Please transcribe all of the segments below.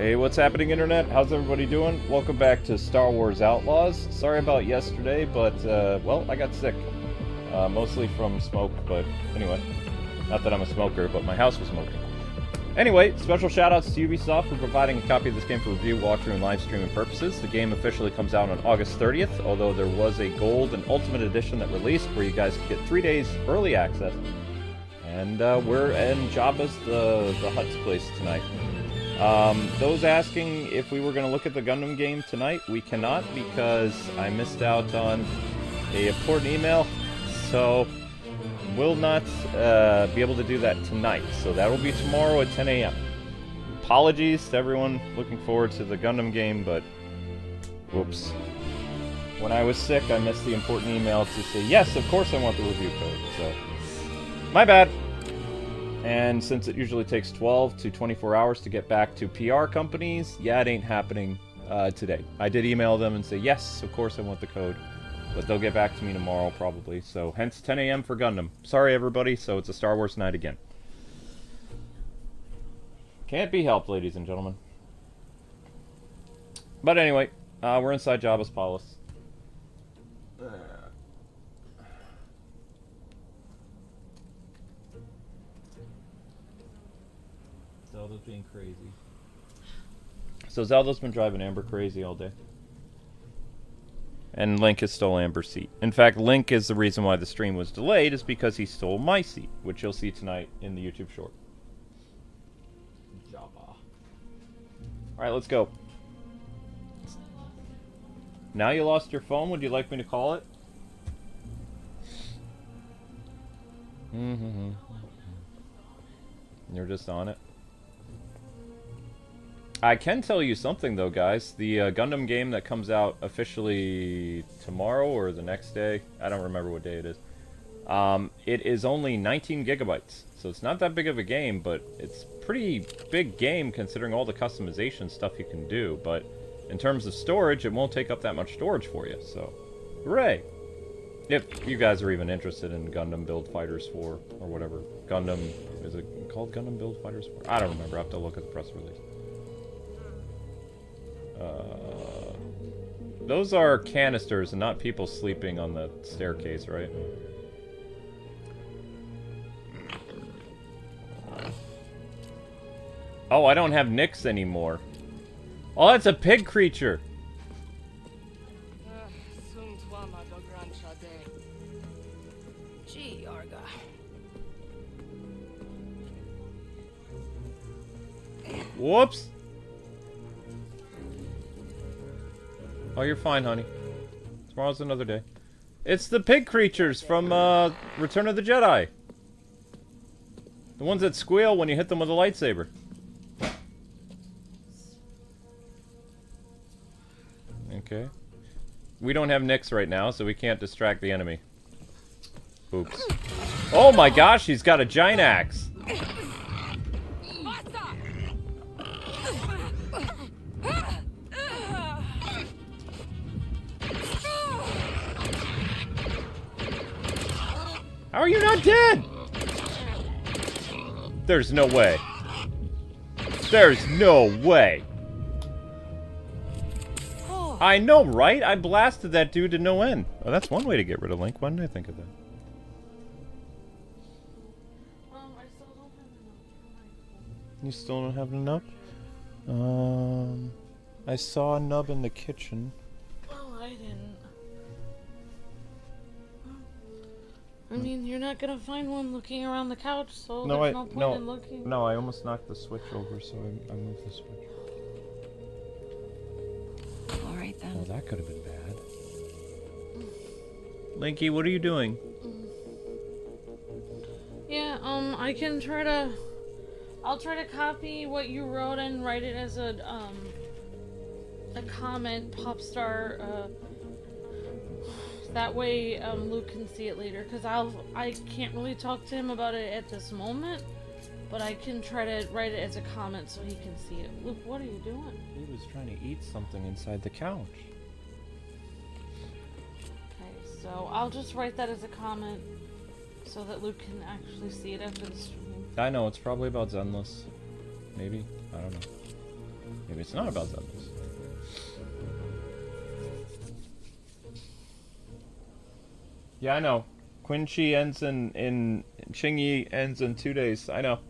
Hey, what's happening, Internet? How's everybody doing? Welcome back to Star Wars Outlaws. Sorry about yesterday, but, well, I got sick. Mostly from smoke, but anyway. Not that I'm a smoker, but my house was smoking. Anyway, special shoutouts to Ubisoft for providing a copy of this game for review, walkthrough, and live streaming purposes. The game officially comes out on August 30th, although there was a Gold and Ultimate Edition that released where you guys could get 3 days early access. And we're in Jabba's the Hutt's place tonight. Those asking if we were going to look at the Gundam game tonight, we cannot because I missed out on a important email, so will not be able to do that tonight. So that will be tomorrow at 10 a.m. Apologies to everyone looking forward to the Gundam game, but whoops. When I was sick, I missed the important email to say, yes, of course I want the review code, so my bad. And since it usually takes 12 to 24 hours to get back to PR companies, yeah, it ain't happening today. I did email them and say, yes, of course I want the code, but they'll get back to me tomorrow probably. So hence 10 a.m. for Gundam. Sorry everybody, so it's a Star Wars night again. Can't be helped, ladies and gentlemen. But anyway, we're inside Jabba's palace. Zelda's being crazy. So Zelda's been driving Amber crazy all day. And Link has stole Amber's seat. In fact, Link is the reason why the stream was delayed, is because he stole my seat, which you'll see tonight in the YouTube short. Jabba. Alright, let's go. Now you lost your phone, would you like me to call it? You're just on it. I can tell you something though, guys. The Gundam game that comes out officially tomorrow or the next day, I don't remember what day it is. It is only 19 gigabytes, so it's not that big of a game, but it's a pretty big game considering all the customization stuff you can do. But in terms of storage, it won't take up that much storage for you, so hooray! If you guys are even interested in Gundam Build Fighters 4 or whatever. Gundam, is it called Gundam Build Fighters 4? I don't remember, I have to look at the press release. Those are canisters and not people sleeping on the staircase, right? Oh, I don't have Nyx anymore. Oh, that's a pig creature! Whoops! Oh, you're fine, honey. Tomorrow's another day. It's the pig creatures from Return of the Jedi. The ones that squeal when you hit them with a lightsaber. Okay. We don't have Nyx right now, so we can't distract the enemy. Oops. Oh my gosh, he's got a giant axe! How are you not dead? There's no way. There's no way. I know, right? I blasted that dude to no end. Oh, that's one way to get rid of Link. Why didn't I think of that? I still don't have enough. You still don't have a nub? I saw a nub in the kitchen. Oh, I didn't. I mean, you're not gonna find one looking around the couch, so there's no point in looking. No, I almost knocked the switch over, so I moved the switch. Alright then. Oh, that could have been bad. Linky, what are you doing? Yeah, I can try to... I'll try to copy what you wrote and write it as a comment, Popstar, that way, Luke can see it later, because I can't really talk to him about it at this moment, but I can try to write it as a comment so he can see it. Luke, what are you doing? He was trying to eat something inside the couch. Okay, so I'll just write that as a comment so that Luke can actually see it after the stream. I know, it's probably about Zenless. Maybe? I don't know. Maybe it's not about zombies. Yeah, I know. Qingyi ends in Qingyi ends in 2 days. I know.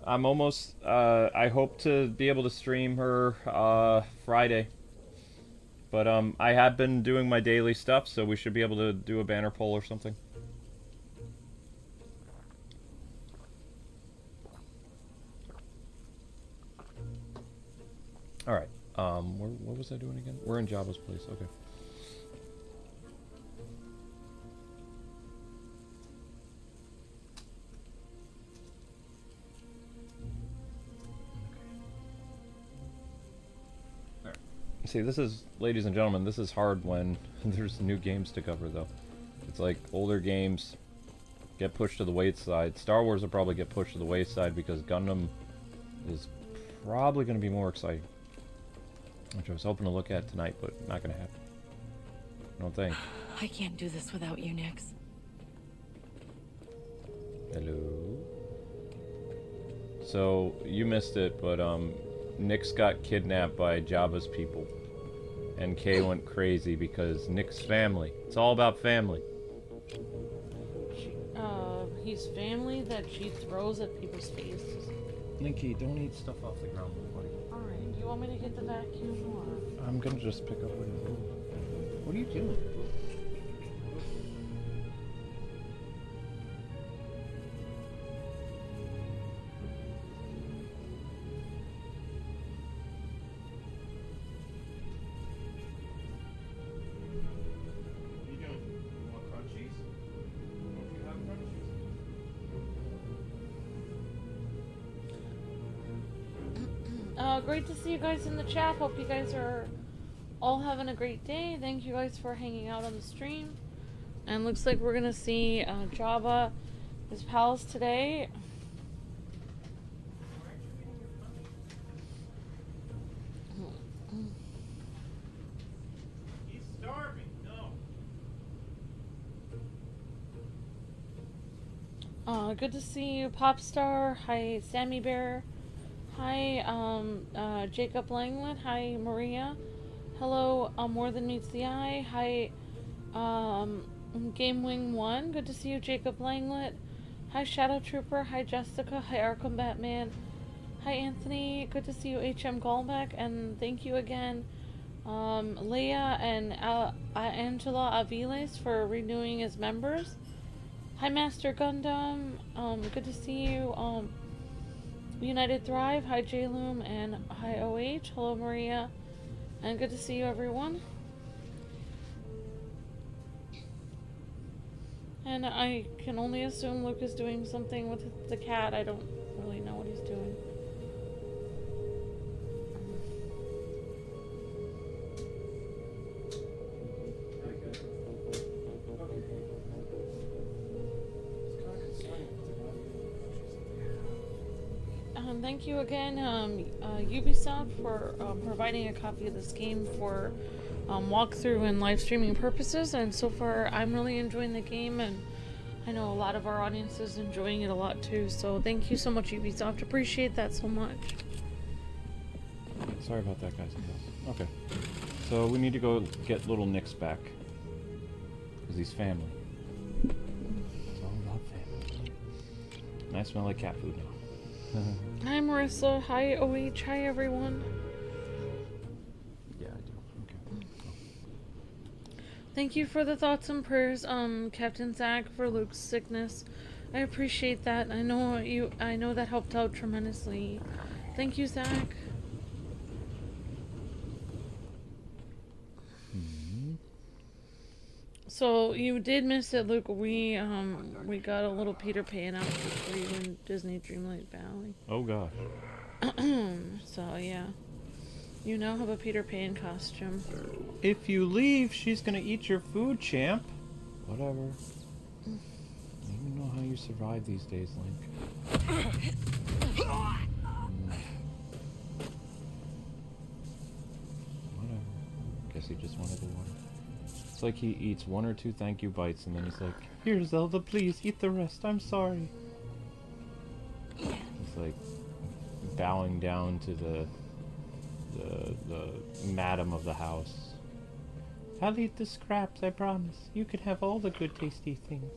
I'm almost. I hope to be able to stream her Friday. But I have been doing my daily stuff, so we should be able to do a banner poll or something. All right. What was I doing again? We're in Jabba's place. Okay. See, this is, ladies and gentlemen, this is hard when there's new games to cover, though. It's like older games get pushed to the wayside. Star Wars will probably get pushed to the wayside because Gundam is probably going to be more exciting. Which I was hoping to look at tonight, but not going to happen. I don't think. I can't do this without you, Nix. Hello? So, you missed it, but Nix got kidnapped by Jabba's people. And Kay went crazy because Nick's family. It's all about family. He's family that she throws at people's faces. Nikki, don't eat stuff off the ground, buddy. Alright, do you want me to get the vacuum or? I'm gonna just pick up what you do. What are you doing? Great to see you guys in the chat. Hope you guys are all having a great day. Thank you guys for hanging out on the stream. And looks like we're gonna see Jabba, his palace today. He's starving. No. Good to see you, Popstar. Hi, Sammy Bear. Hi, Jacob Langlet. Hi, Maria. Hello, More Than Meets the Eye. Hi, GameWing1. Good to see you, Jacob Langlet. Hi, Shadow Trooper. Hi, Jessica. Hi, Arkham Batman. Hi, Anthony. Good to see you, HM Gallback. And thank you again, Leia and Angela Aviles for renewing as members. Hi, Master Gundam. Good to see you, United Thrive, hi J-Loom, and hi OH, hello Maria, and good to see you everyone. And I can only assume Luke is doing something with the cat. I don't really know what he's doing. Thank you again, Ubisoft, for providing a copy of this game for walkthrough and live streaming purposes. And so far, I'm really enjoying the game, and I know a lot of our audience is enjoying it a lot too. So thank you so much, Ubisoft. Appreciate that so much. Sorry about that, guys. Okay. So we need to go get little Nix back. Because he's family. It's all about family. And I smell like cat food now. Hi Marissa, hi OH, hi everyone. Yeah, I do. Okay. Thank you for the thoughts and prayers, Captain Zach, for Luke's sickness. I appreciate that. I know that helped out tremendously. Thank you, Zach. So you did miss it, Luke. We got a little Peter Pan outfit for you in Disney Dreamlight Valley. Oh gosh. So yeah, you now have a Peter Pan costume. If you leave, she's gonna eat your food, champ. Whatever. I don't even know how you survive these days, Link. Whatever. Guess he just wanted the water. It's like he eats 1 or 2 thank you bites and then he's like, "Here, Zelda, please eat the rest. I'm sorry." It's like, bowing down to the madam of the house. I'll eat the scraps, I promise. You can have all the good tasty things.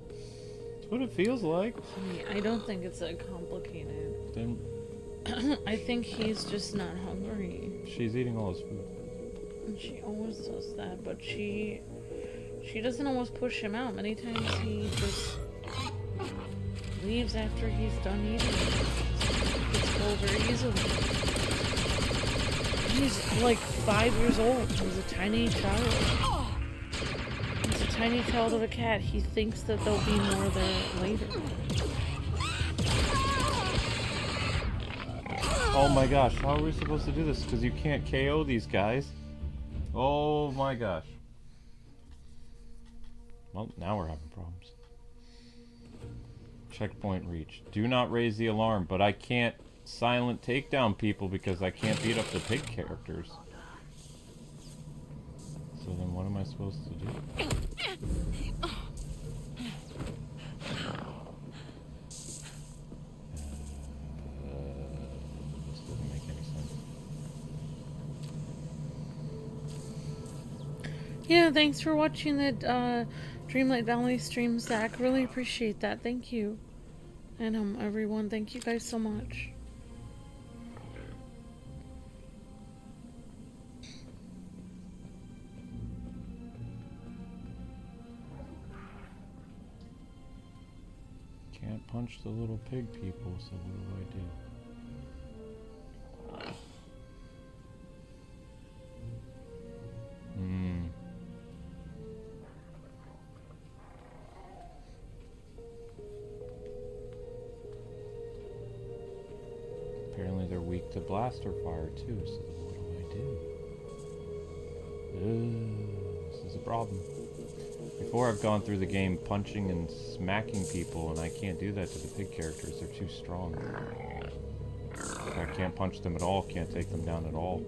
That's what it feels like. I don't think it's that complicated. Then I think he's just not hungry. she's eating all his food. And she always does that, but she doesn't always push him out. Many times he just leaves after he's done eating. Gets full very easily. He's like 5 years old. He's a tiny child. He's a tiny child of a cat. He thinks that there'll be more there later. Oh my gosh, how are we supposed to do this? Because you can't KO these guys. Oh my gosh. Well, now we're having problems. Checkpoint reached. Do not raise the alarm, but I can't silent takedown people because I can't beat up the pig characters. So then what am I supposed to do? This doesn't make any sense. Yeah, thanks for watching that Dreamlight Valley stream, Zach. Really appreciate that. Thank you. And everyone, thank you guys so much. Can't punch the little pig people, so what do I do? Apparently they're weak to blaster fire too, so what do I do? This is a problem. Before I've gone through the game punching and smacking people, and I can't do that to the pig characters. They're too strong. I can't punch them at all, can't take them down at all.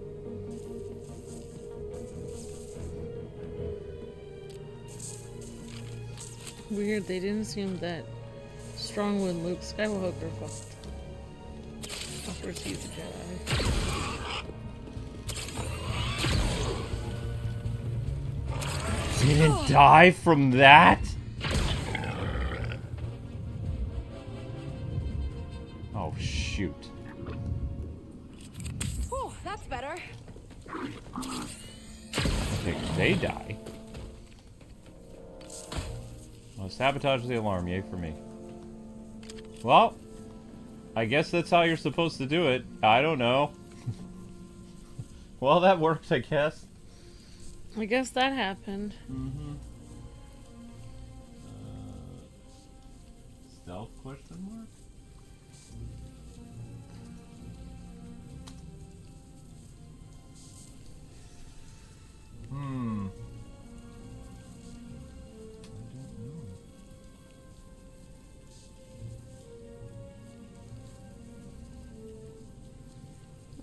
Weird, they didn't seem that strong when Luke Skywalker fought. Of course, he's a Jedi. He didn't die from that? Oh, shoot. Oh, that's better. Okay, they die. Well, sabotage the alarm, yay for me. Well, I guess that's how you're supposed to do it. I don't know. Well, that worked, I guess. I guess that happened. Mm-hmm. Stealth question mark? Hmm.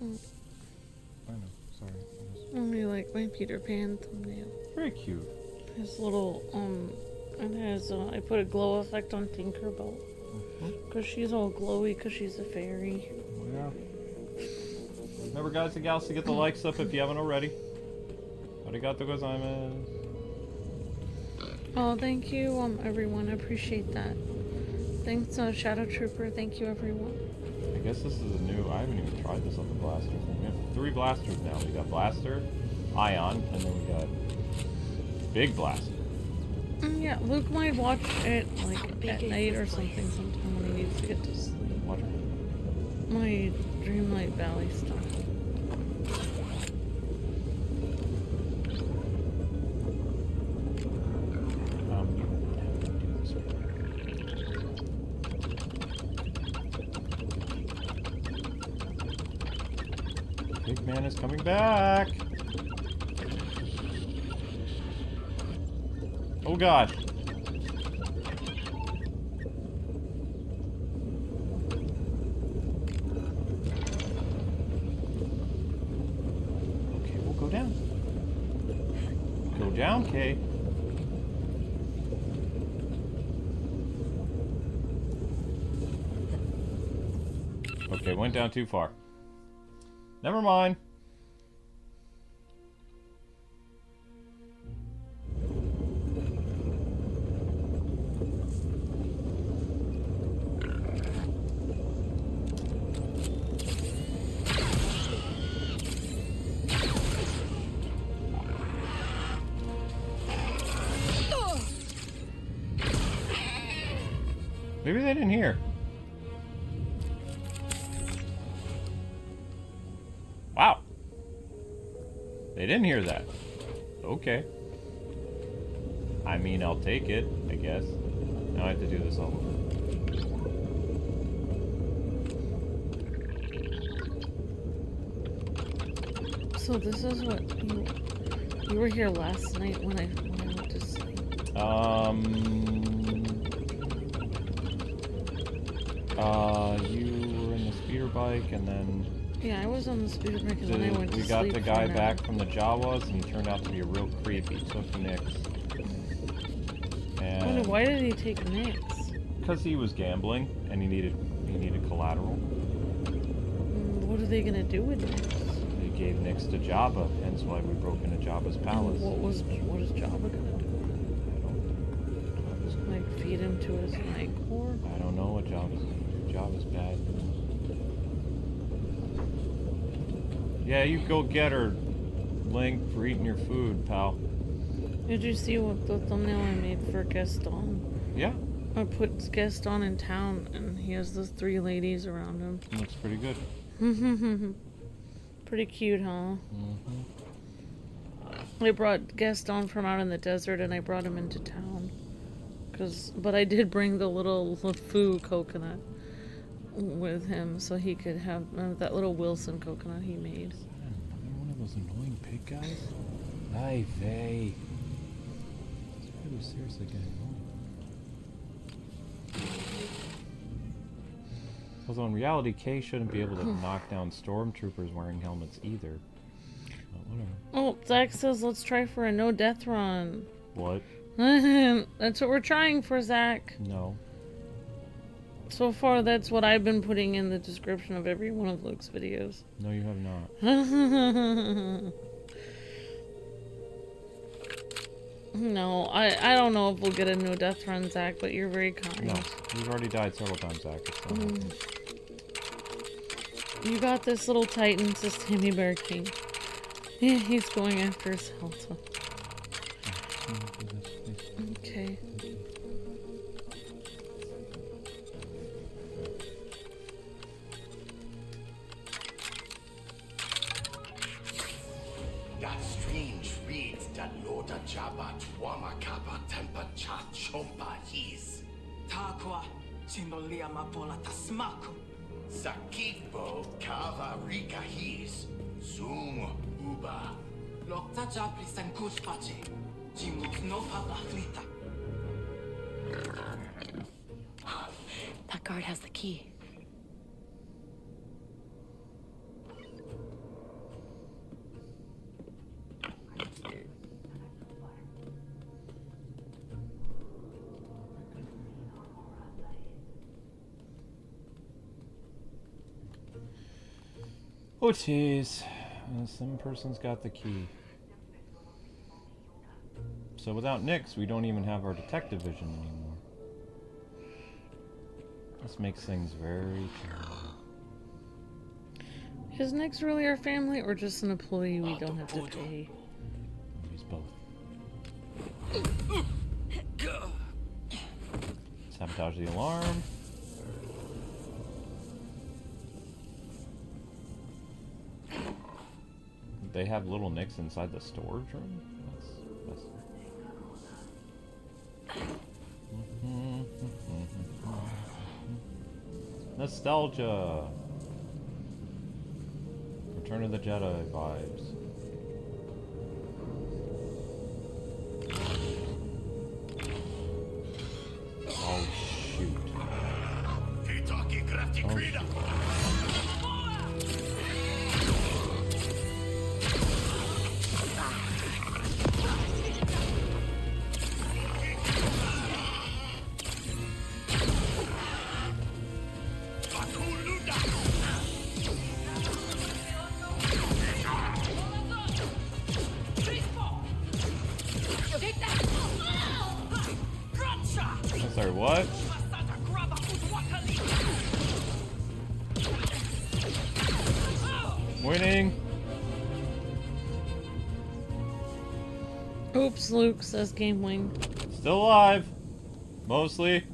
I don't know. I know. Sorry. Only like my Peter Pan thumbnail. Very cute. His little, it has, I put a glow effect on Tinkerbell. Because she's all glowy because she's a fairy. Yeah. Remember, guys and gals, to get the likes up if you haven't already. Arigato gozaimasu. Oh, thank you, everyone. I appreciate that. Thanks, Shadow Trooper. Thank you, everyone. I guess this is a new... I haven't even tried this on the blaster thing. We have 3 blasters now. We got Blaster, Ion, and then we got Big Blaster. Yeah, Luke might watch it like at night or something sometime when he needs to get to sleep. Watch it. My Dreamlight Valley stuff. Big man is coming back. Oh god. Okay, we'll go down. Go down, Kay. Okay, went down too far. Never mind. Maybe they didn't hear. Wow. They didn't hear that. Okay. I mean, I'll take it, I guess. Now I have to do this all over. So this is what you were here last night when I went to sleep. You were in the speeder bike, and then... Yeah, I was on the speeder bike, and then I went to sleep. We got the guy back from the Jawas, and he turned out to be a real creep. He took Nick's. And... Why did he take Nick's? Because he was gambling, and he needed collateral. What are they gonna do with Nick's? They gave Nick's to Jabba, hence why we broke into Jabba's palace. What is Jabba gonna do? Like feed him to his Rancor? I don't know what Jabba's bad. Yeah, you go get her, Link, for eating your food, pal. Did you see what the thumbnail I made for Gaston? Yeah. I put Gaston in town, and he has those 3 ladies around him. Looks pretty good. Pretty cute, huh? Mm-hmm. I brought Gaston from out in the desert, and I brought him into town. But I did bring the little LeFou coconut with him, so he could have that little Wilson coconut he made. Another one of those annoying pig guys? Ay, vey. This guy was seriously getting annoying. Although in reality, Kay shouldn't be able to knock down stormtroopers wearing helmets either. But whatever. Oh, Zach says let's try for a no-death run. What? That's what we're trying for, Zach. No. So far, that's what I've been putting in the description of every one of Luke's videos. No, you have not. No, I don't know if we'll get a no-death run, Zach, but you're very kind. No, you've already died several times, Zach. It's not happening. You got this little Titan, says Tammy Bear King. Yeah, he's going after his Helta. Okay. That strange reads that Loda Jabba Tuama Kappa Tempa Cha Chompa His. Takwa Chimbolia Mapola Tasmaku. Sakipo Kava Rika His. Zung Uba. Lokta Japli Sankuspache. Jimuk no Papa Flita. That guard has the key. Oh, jeez. Some person's got the key. So without Nyx, we don't even have our detective vision anymore. This makes things very terrible. Is Nyx really our family, or just an employee we don't have to pay? He's both. Sabotage the alarm. They have little Nyx inside the storage room? Nostalgia! Return of the Jedi vibes. Oh shoot. what? Winning. Oops, Luke says game wing. Still alive. Mostly.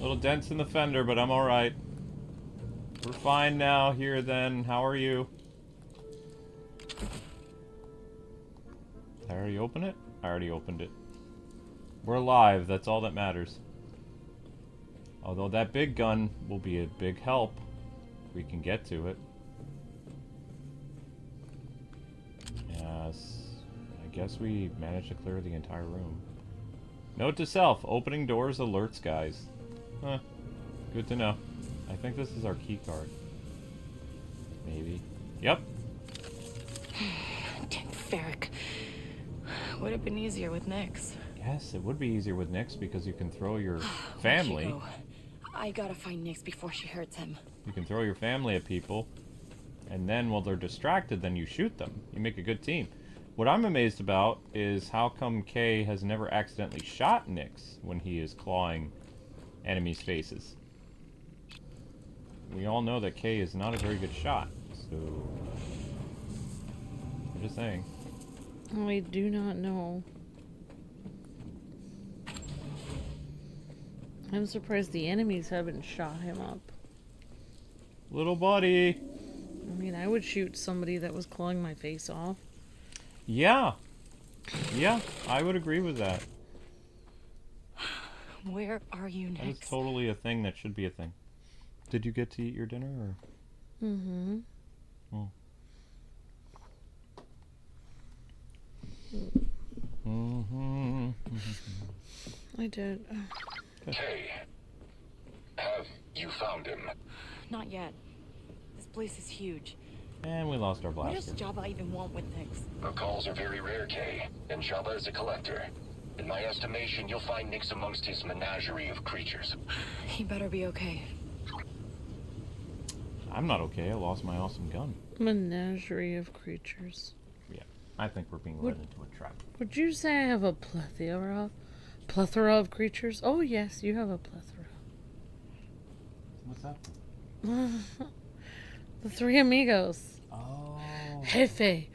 Little dents in the fender, but I'm alright. We're fine now, here then. How are you? Did I already open it? I already opened it. We're alive, that's all that matters. Although that big gun will be a big help if we can get to it. Yes. I guess we managed to clear the entire room. Note to self, opening doors alerts guys. Huh. Good to know. I think this is our key card. Maybe. Yep. Damn Ferric. Would have been easier with Nyx. Yes, it would be easier with Nyx because you can throw your family. I gotta find Nyx before she hurts him. You can throw your family at people, and then while they're distracted, then you shoot them. You make a good team. What I'm amazed about is how come Kay has never accidentally shot Nyx when he is clawing enemies' faces. We all know that Kay is not a very good shot, so I'm just saying. I do not know. I'm surprised the enemies haven't shot him up. Little buddy. I mean, I would shoot somebody that was clawing my face off. Yeah. Yeah, I would agree with that. Where are you, Nyx? That is totally a thing that should be a thing. Did you get to eat your dinner, or? Mm-hmm. Oh. Mm-hmm. I did. Kay, have you found him? Not yet. This place is huge. And we lost our What does blaster. Jabba even want with Nyx? Her calls are very rare, Kay, and Jabba is a collector. In my estimation, you'll find Nyx amongst his menagerie of creatures. He better be okay. I'm not okay. I lost my awesome gun. Menagerie of creatures. Yeah, I think we're being led into a trap. Would you say I have a plethora of creatures? Oh yes, you have a plethora. What's that? The three amigos. Oh. Jefe,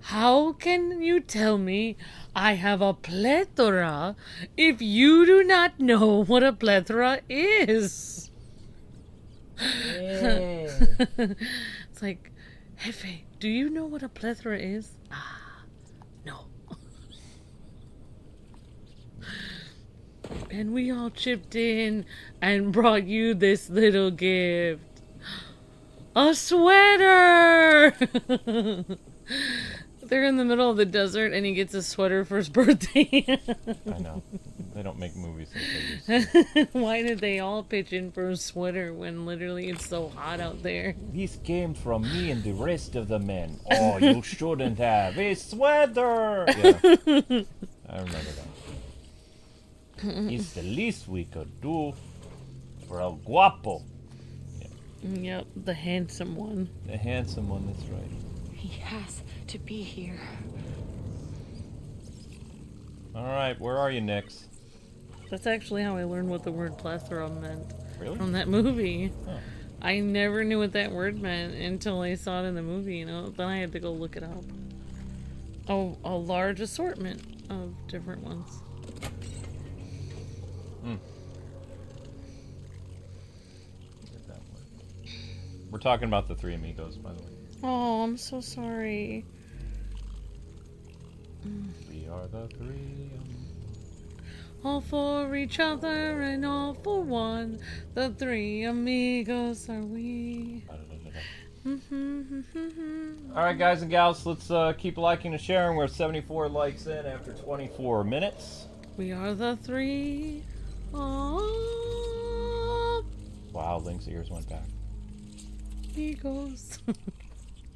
how can you tell me I have a plethora if you do not know what a plethora is? It's like, Jefe, do you know what a plethora is? Ah, no. And we all chipped in and brought you this little gift. A sweater! They're in the middle of the desert and he gets a sweater for his birthday. I know. They don't make movies like they used to. Why did they all pitch in for a sweater when literally it's so hot out there? This came from me and the rest of the men. Oh, you shouldn't have a sweater! Yeah. I remember that. It's the least we could do for El Guapo. Yep, the handsome one. The handsome one, that's right. He has to be here. Alright, where are you, Nyx? That's actually how I learned what the word plethora meant. Really? From that movie. Oh. I never knew what that word meant until I saw it in the movie, you know? Then I had to go look it up. Oh, a large assortment of different ones. We're talking about the three amigos, by the way. Oh, I'm so sorry. We are the three All for each other and all for one. The three amigos are we. Alright, guys and gals, let's keep liking and sharing. We're 74 likes in after 24 minutes. We are the three. Oh, Wow, Link's ears went back. amigos.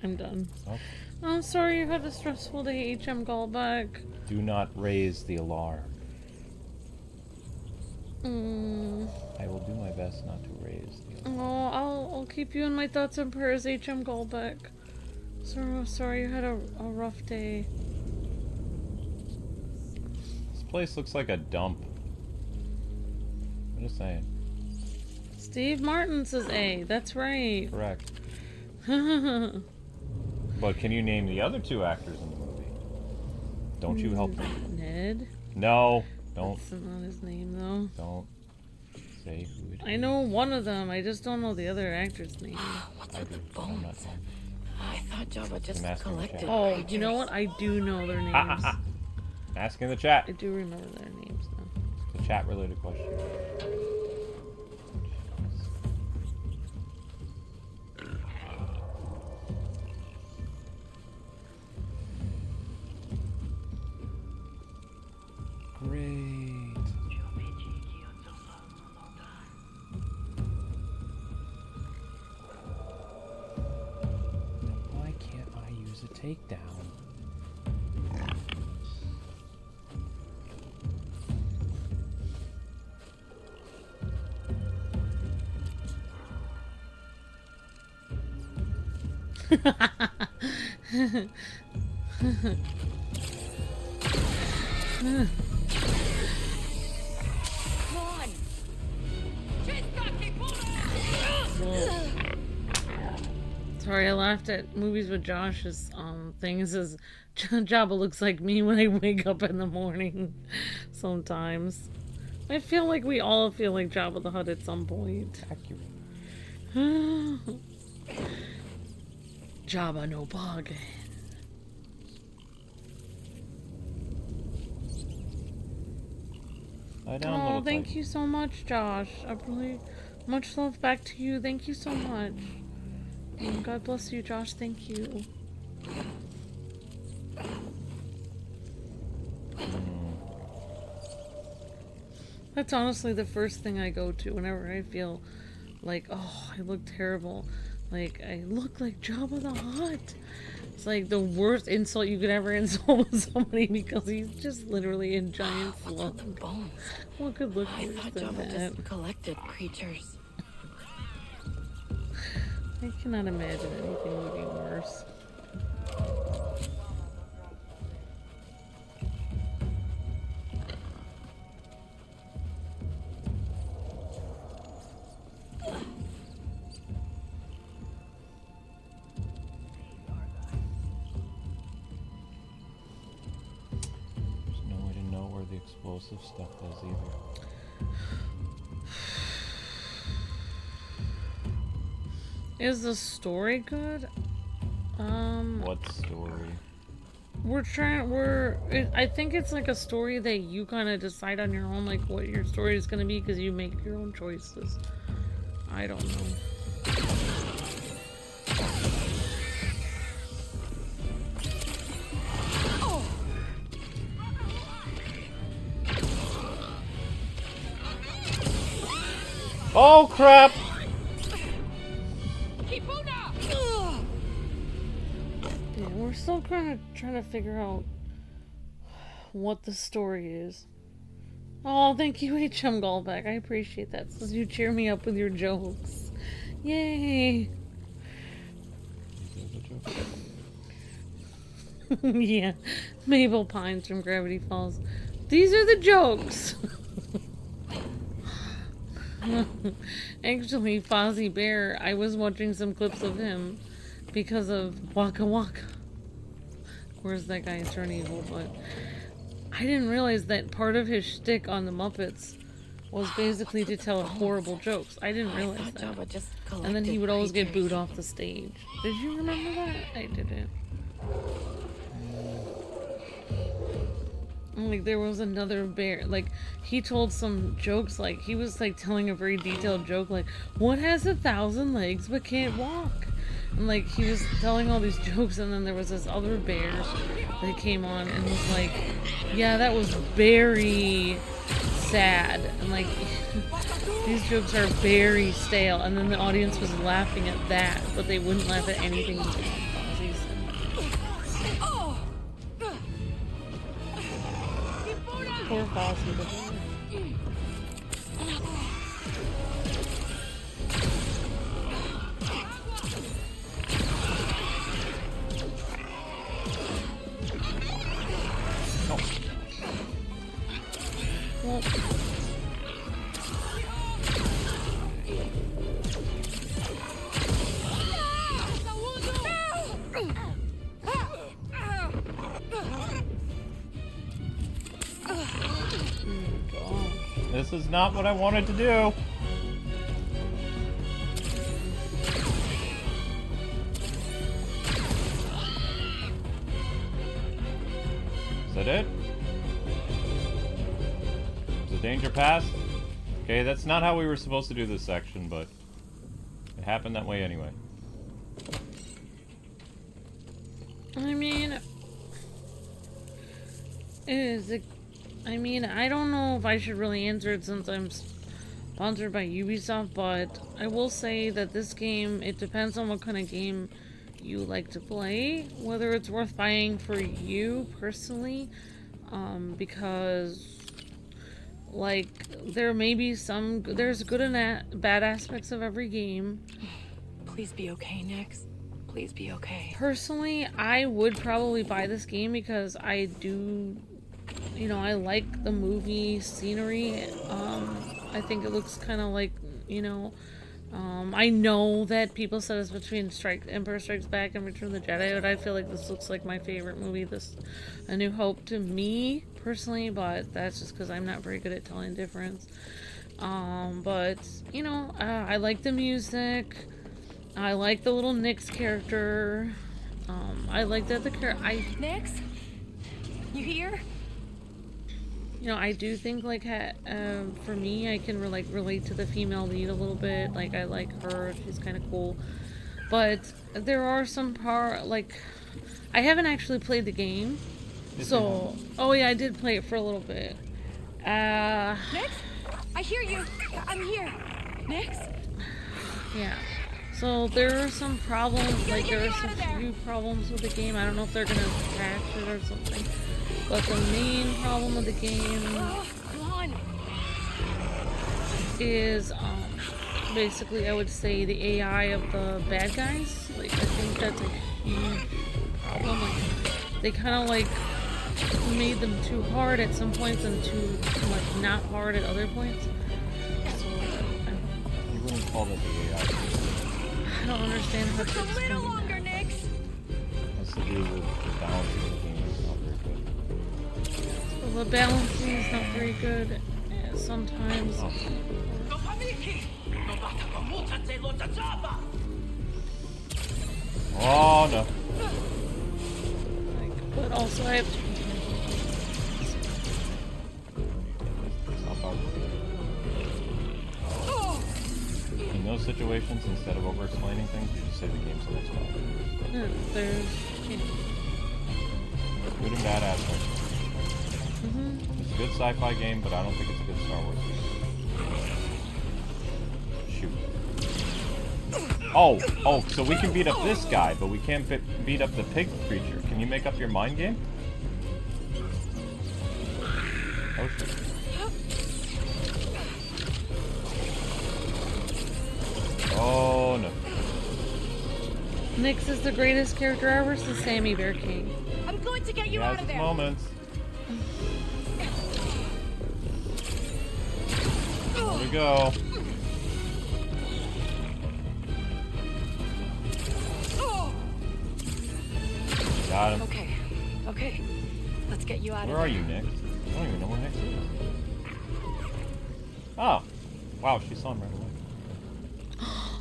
I'm done. Okay. I'm sorry you had a stressful day, HM Callback. Do not raise the alarm. I will do my best not to raise the alarm. Oh, I'll keep you in my thoughts and prayers, HM Callback. So sorry you had a rough day. This place looks like a dump. just saying. Steve Martin says A. That's right. Correct. But can you name the other two actors in the movie? Don't you help me. Ned? No. Don't. That's not his name, though. Don't say who it is. I know one of them. I just don't know the other actor's name. What's I with do. the I'm not bones? wrong. I thought Jabba just I'm asking the collected chat. Oh, creatures. you know what? I do know their names. Asking the chat. I do remember their names now. The chat related question. Great. Why can't I use a takedown? Sorry, I laughed at movies with Josh's things as Jabba looks like me when I wake up in the morning sometimes. I feel like we all feel like Jabba the Hutt at some point. Accurate. Jabba no bargain. Lie down, Oh, little thank tight. you so much, Josh. I really much love back to you. Thank you so much. God bless you, Josh. Thank you. That's honestly the first thing I go to whenever I feel like, oh, I look terrible. Like, I look like Jabba the Hutt. It's like the worst insult you could ever insult somebody because he's just literally in giant What's slug. with the bones? What could look I worse thought than Jabba that? just collected creatures. I cannot imagine anything would be worse. There's no way to know where the explosive stuff is either. Is the story good? What story? I think it's like a story that you kind of decide on your own, like what your story is going to be because you make your own choices. I don't know. Oh crap! Yeah, we're still kind of trying to figure out what the story is. Oh, thank you, HM Gallback. I appreciate that. So you cheer me up with your jokes. Yay! Yeah, Mabel Pines from Gravity Falls. These are the jokes. Actually, Fozzie Bear, I was watching some clips of him because of Waka Waka. Of course, that guy turned evil, but I didn't realize that part of his shtick on the Muppets was basically to tell horrible jokes. I didn't realize I thought that. Jabba just And then he would always get creatures. booed off the stage. Did you remember that? I didn't. Like, there was another bear, like, he told some jokes, like, he was, like, telling a very detailed joke, like, what has 1,000 legs but can't walk? And, like, he was telling all these jokes, and then there was this other bear that came on and was like, yeah, that was very sad. And, like, these jokes are very stale. And then the audience was laughing at that, but they wouldn't laugh at anything Fozzie said. Poor Fozzie the bear. Well, This is not what I wanted to do. Is that it? Is the danger past? Okay, that's not how we were supposed to do this section, but it happened that way anyway. I mean, I don't know if I should really answer it since I'm sponsored by Ubisoft, but I will say that this game, it depends on what kind of game you like to play, whether it's worth buying for you personally, because, like, there may be there's good and bad aspects of every game. Please be okay, Nix. Please be okay. Personally, I would probably buy this game because I do, you know, I like the movie scenery. I think it looks kind of like, you know, I know that people said it's between Empire Strikes Back and Return of the Jedi, but I feel like this looks like my favorite movie, A New Hope, to me, personally, but that's just because I'm not very good at telling the difference. But, you know, I like the music. I like the little Nix character. I like that Nix? You here? You know, I do think, like, for me, I can relate to the female lead a little bit. Like, I like her. She's kind of cool. But there are some I haven't actually played the game. So, oh yeah, I did play it for a little bit. Nix? I hear you. I'm here. Nix? Yeah. So there are some problems, like there are some few problems with the game. I don't know if they're gonna patch it or something. But the main problem with the game is basically, I would say, the AI of the bad guys. Like, I think that's a huge problem. Like, they kind of like made them too hard at some points and too like not hard at other points. So You wouldn't call that the AI. I don't understand how Just a little longer, Nix. Has to do with the balance of the game. It's not very good. The balancing is not very good sometimes. Oh no. Like, but also I have to... It's not bad. In those situations, instead of over-explaining things, you just say the game's so small. There's... Good and bad aspects. It's a good sci-fi game, but I don't think it's a good Star Wars game. Shoot. Oh, so we can beat up this guy, but we can't beat up the pig creature. Can you make up your mind game? Oh shit. Oh no. Nix is the greatest character ever, so Sammy Bear King. I'm going to get you out of there. Moments. There we go. Got him. Okay. Let's get you out of there. Where are you, Nix? I don't even know where Nix is. Oh. Wow, she saw him right away.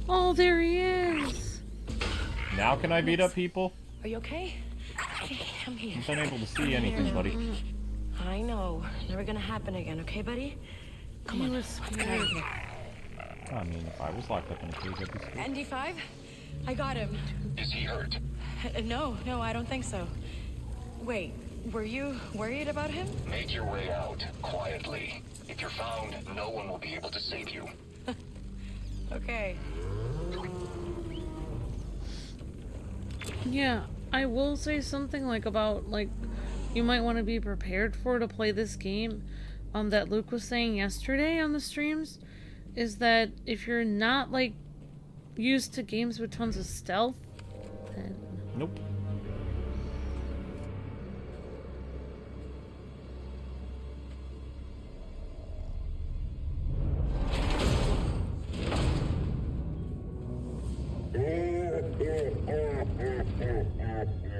Oh, there he is. Now can I beat up people? Are you okay? Okay, I'm here. I've been able to see anything, buddy. I know. Never gonna happen again, okay, buddy? Come on, let's get out of here. I mean, if I was locked up in a cage, I'd be scared. ND5? I got him. Is he hurt? No, I don't think so. Wait, were you worried about him? Make your way out, quietly. If you're found, no one will be able to save you. Okay. Yeah, I will say something about you might want to be prepared to play this game. That Luke was saying yesterday on the streams, is that if you're not used to games with tons of stealth, then Nope.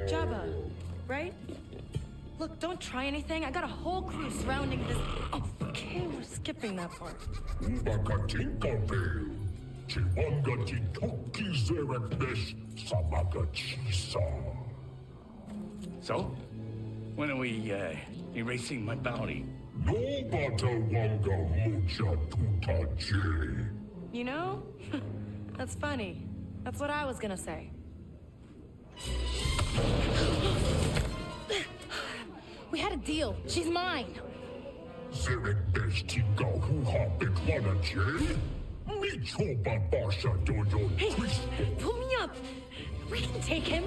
Jabba, right? Look, don't try anything. I got a whole crew surrounding this. Oh, okay, we're skipping that part. So, when are we erasing my bounty? You know? That's funny. That's what I was gonna say. We had a deal. She's mine. Hey, pull me up. We can take him.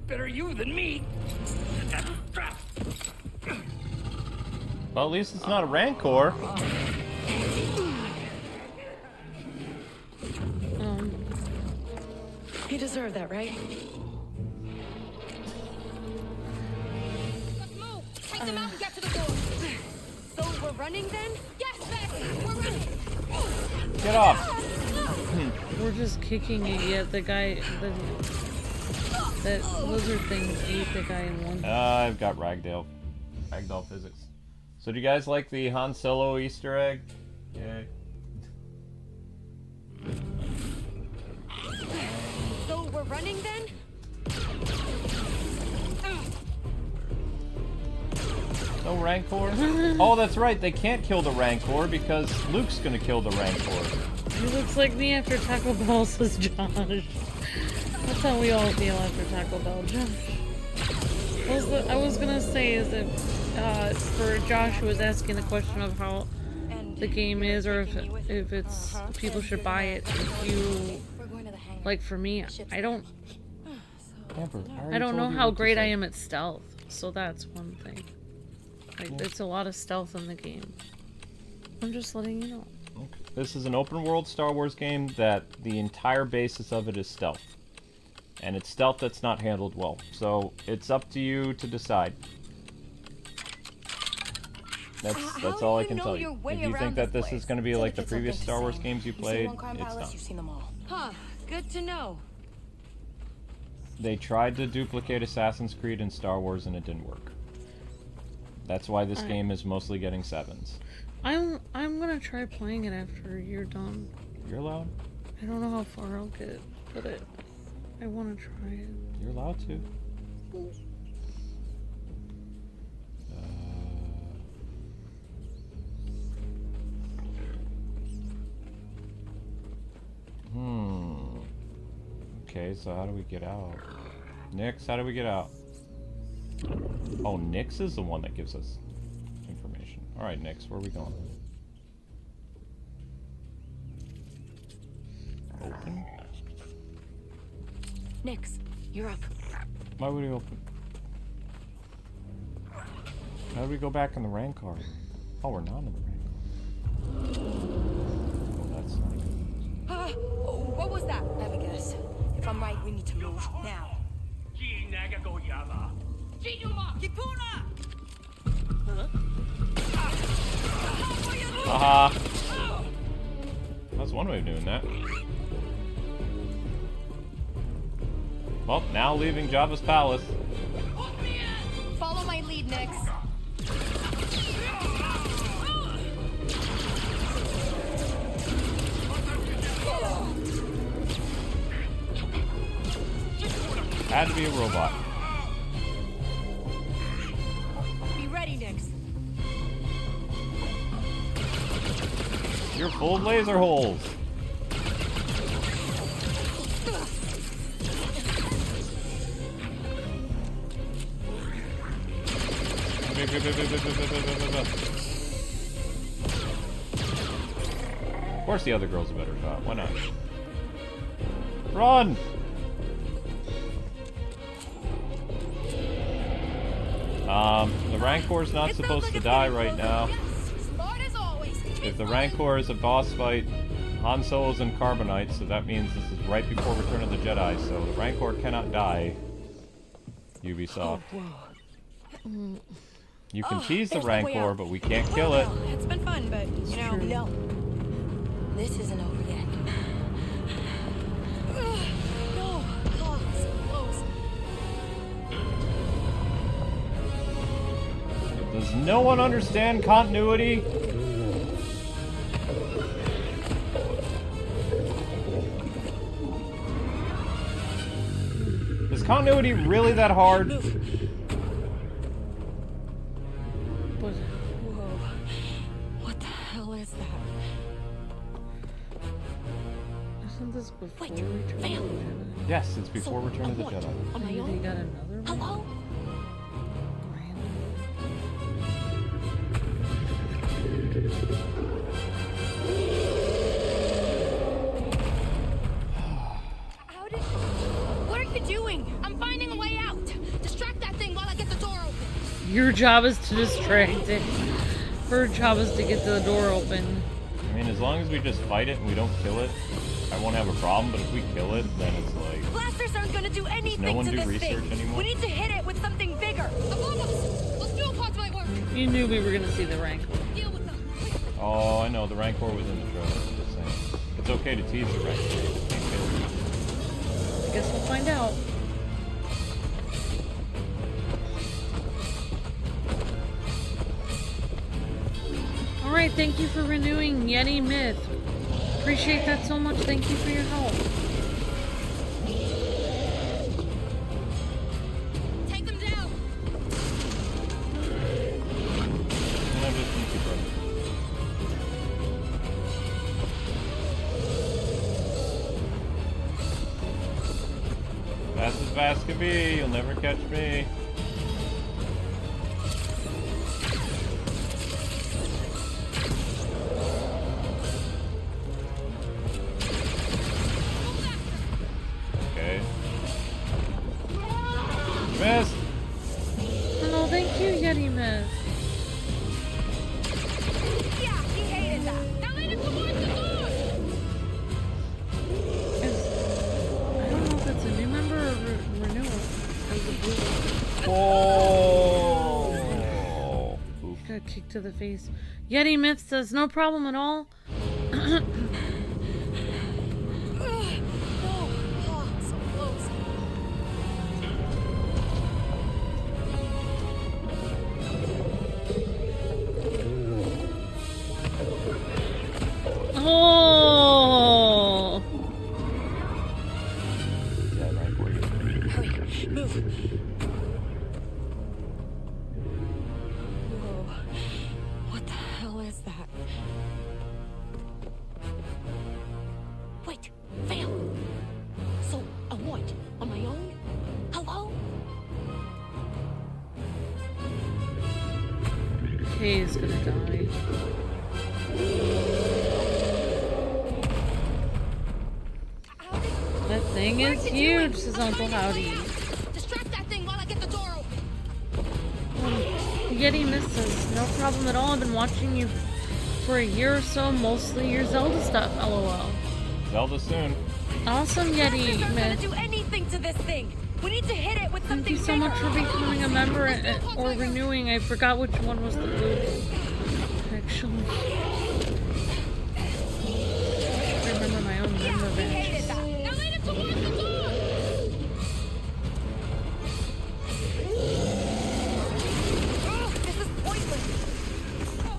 Better you than me. Well, at least it's not a Rancor. You deserve that, right? Let's move. Take them out and get to the door. So we're running then? Yes, Bess. We're running. Get off. We're just kicking it, yet the guy, that lizard thing ate the guy in one. I've got ragdoll physics. So do you guys like the Han Solo Easter egg? Yay. So we're running then? No Rancor? Oh, that's right. They can't kill the Rancor because Luke's gonna kill the Rancor. He looks like me after Taco Bell, says Josh. That's how we all feel after Taco Bell, Josh. I was gonna say is that for Josh who was asking the question of how the game is, or if it's people should buy it. If you like, for me, I don't know how great I am at stealth, so that's one thing. Like, it's a lot of stealth in the game. I'm just letting you know. Okay. This is an open world Star Wars game that the entire basis of it is stealth. And it's stealth that's not handled well. So it's up to you to decide. That's all I can tell you. If you think that this is going to be like the previous Star Wars games you played, it's not. You've seen them all. Huh, good to know. They tried to duplicate Assassin's Creed and Star Wars and it didn't work. That's why this game is mostly getting 7s. I'm gonna try playing it after you're done. You're allowed. I don't know how far I'll get, but I want to try it. You're allowed to. Okay, so how do we get out? Nix, how do we get out? Oh, Nix is the one that gives us information. Alright, Nix, where are we going? Open? Nix, you're up. Why would he open? How do we go back in the Rancor? Oh, we're not in the Rancor. Oh, that's not good. What was that? Have a guess. If I'm right, we need to move now. Haha. That's one way of doing that. Well, now leaving Jabba's palace. Follow my lead, Nix. Had to be a robot. Be ready, Nix. You're full of laser holes. Of course the other girl's a better shot. Why not? Run! The Rancor's not supposed to die right now. If the Rancor is a boss fight, Han Solo's in Carbonite, so that means this is right before Return of the Jedi, so the Rancor cannot die. Ubisoft. You can tease the Rancor, but we can't kill it. It's been fun, but, you know... No. This isn't over yet. No. Oh, so close. Does no one understand continuity? Is continuity really that hard? Whoa. What the hell is that? Isn't this before Wait, Return of the Vail. Jedi? Yes, it's before Return of the What? Jedi. On my Maybe they own? got another one? Hello? What are you doing? I'm finding a way out. Distract that thing while I get the door open. Your job is to distract it. Her job is to get the door open. I mean, as long as we just fight it and we don't kill it, I won't have a problem, but if we kill it, then it's like... Blasters aren't gonna do anything one to do this research thing. anymore? We need to hit it with something bigger. Among us! Those fuel pods might work. You knew we were gonna see the Rancor. Deal with them. Oh, I know, the Rancor was in the trailer, I'm just saying. It's okay to tease the Rancor, you just can't kill it. I guess we'll find out. Alright, thank you for renewing Yeti Myth. Appreciate that so much. Thank you for your help. Take them down. And I'm just gonna keep running. Fast as fast can be, you'll never catch me. Okay. Missed! Oh, thank you, Yeti Myth. Yeah, he hated that. Now let him towards the door. I don't know if it's a new member or renewal. Of the blue. Oh! Oof. Got kicked to the face. Yeti Myth says, no problem at all. No. Oh, so close. Oh! Yeah, Rancor. Hurry, move. Whoa. What the hell is that? Wait, Vail. So, a what? On my own? Hello? Kay is gonna die. That thing is huge, says Uncle Howdy. Distract that thing while I get the door open. Yeti misses. No problem at all. I've been watching you for a year or so, mostly your Zelda stuff, lol. Zelda soon. Awesome, Yeti Blasters aren't gonna Myth. do anything to this thing. We need to hit it with Thank something you so much for bigger. becoming a member or renewing. I forgot which one was the blue. Actually, I remember my own Yeah, member he hated badges. that. Now lead him towards the door. Oh, this is pointless. Go!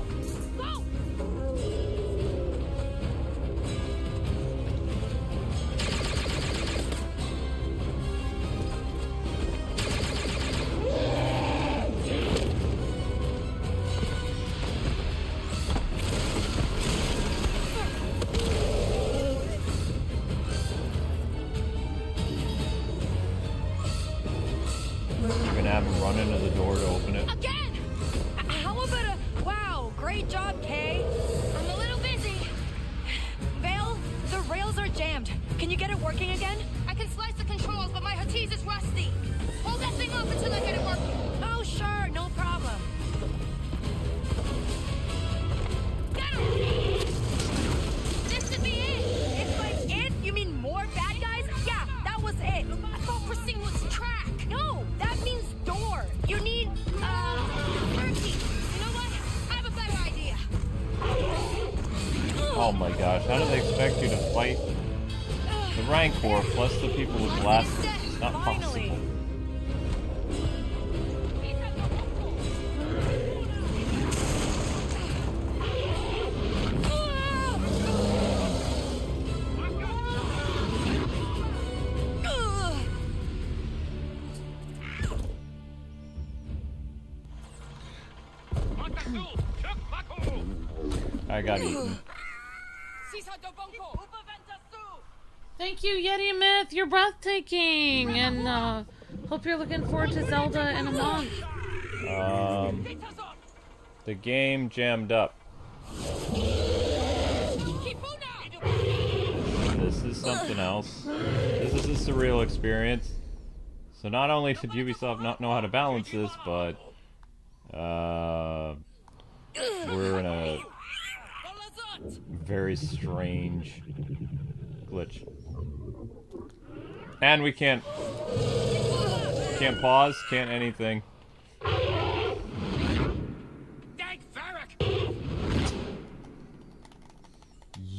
You're gonna have him run into the door to open it. Again! How about a... Wow, great job, Kay. I'm a little busy. Vail, the rails are jammed. Can you get it working again? I can slice the controls, but my Hatiz is rusty. Hold that thing up until I get it working. Oh, sure, no problem. Get him! This should be it! Oh my gosh, how do they expect you to fight the Rancor plus the people with glasses? It's not Finally. possible. I got eaten. Thank you, Yeti Myth. You're breathtaking, and hope you're looking forward to Zelda in a month. The game jammed up. This is something else. This is a surreal experience. So not only did Ubisoft not know how to balance this, but we're in a very strange glitch. And we can't pause, can't anything.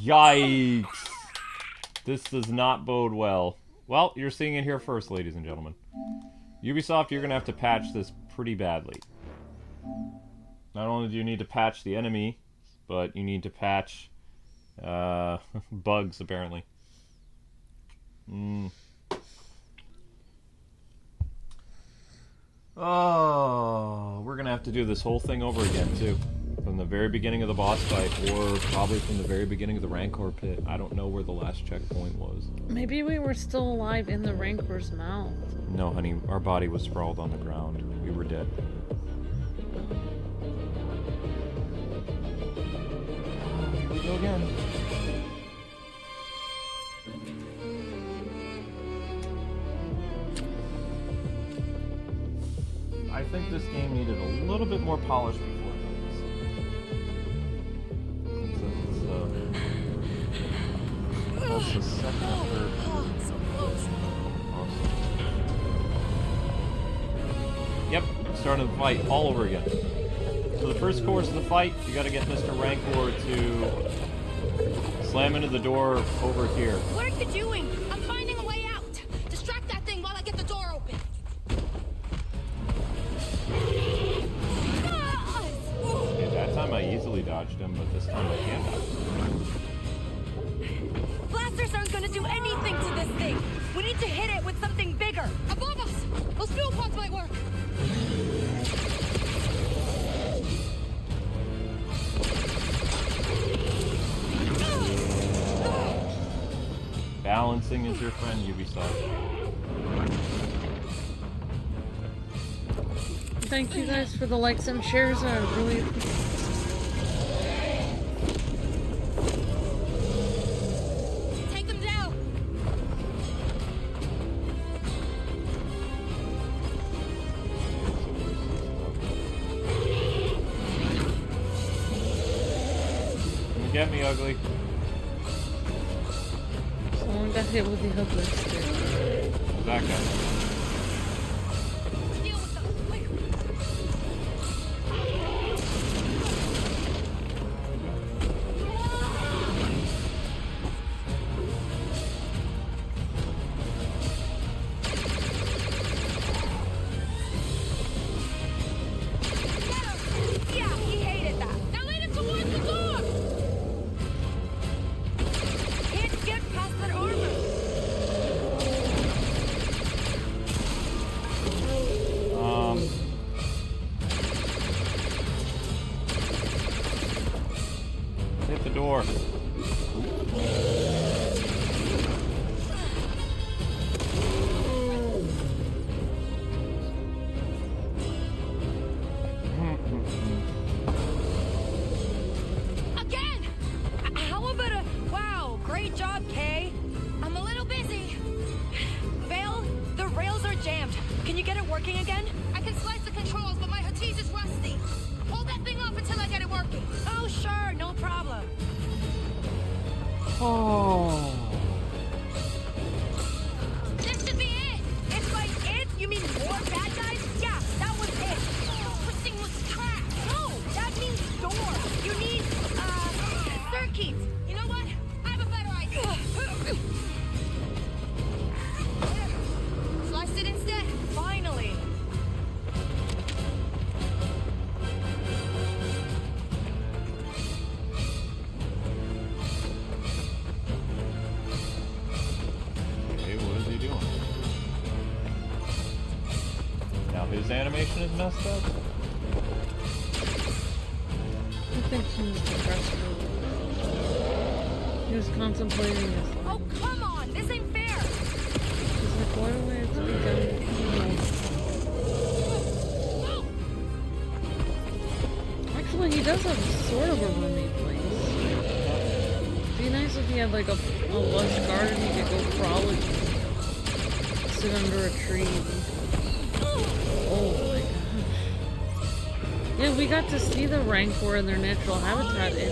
Yikes! This does not bode well. Well, you're seeing it here first, ladies and gentlemen. Ubisoft, you're gonna have to patch this pretty badly. Not only do you need to patch the enemy, but you need to patch bugs, apparently. Oh, we're gonna have to do this whole thing over again, too. From the very beginning of the boss fight, or probably from the very beginning of the Rancor Pit. I don't know where the last checkpoint was. Maybe we were still alive in the Rancor's mouth. No, honey, our body was sprawled on the ground. We were dead. Here we go again. I think this game needed a little bit more polish before this. That's the second or third. Awesome. Yep, starting the fight all over again. So the first course of the fight, you gotta get Mr. Rancor to slam into the door over here. What are you doing? I'm finding a way out. Distract that thing while I get the door open. Okay, that time I easily dodged him, but this time I can't dodge him. Blasters aren't gonna do anything to this thing. We need to hit it with something bigger. Above us! Those fuel pods might work. Balancing is your friend, Ubisoft. Thank you guys for the likes and shares. I really appreciate it. Take them down. Come get me, ugly. Someone got hit with the ugly stick. That guy. Deal with them. Quick. Yeah, he hated that. Now lead him towards the door. Can't get past that armor. Hit the door. Again! How about a... Wow, great job, Kay. I'm a little busy. Vail, the rails are jammed. Can you get it working again? I can slice the controls, but my Hatise is rusty. Hold that thing off until I get it working. Oh, sure, no problem. Oh. This should be it. It's like it? You mean more bad guys? Yeah, that was it. This thing was trash. No, that means door. You need, circuits. You know His animation is messed up? I think he was depressed. He was contemplating his life. Oh, come on! This ain't fair! He's like, why do I have to be done? Actually, he does have sort of a roomy place. It'd be nice if he had like a lush garden he could go frolic in. Sit under a tree. Oh my gosh. Yeah, we got to see the Rancor in their natural habitat in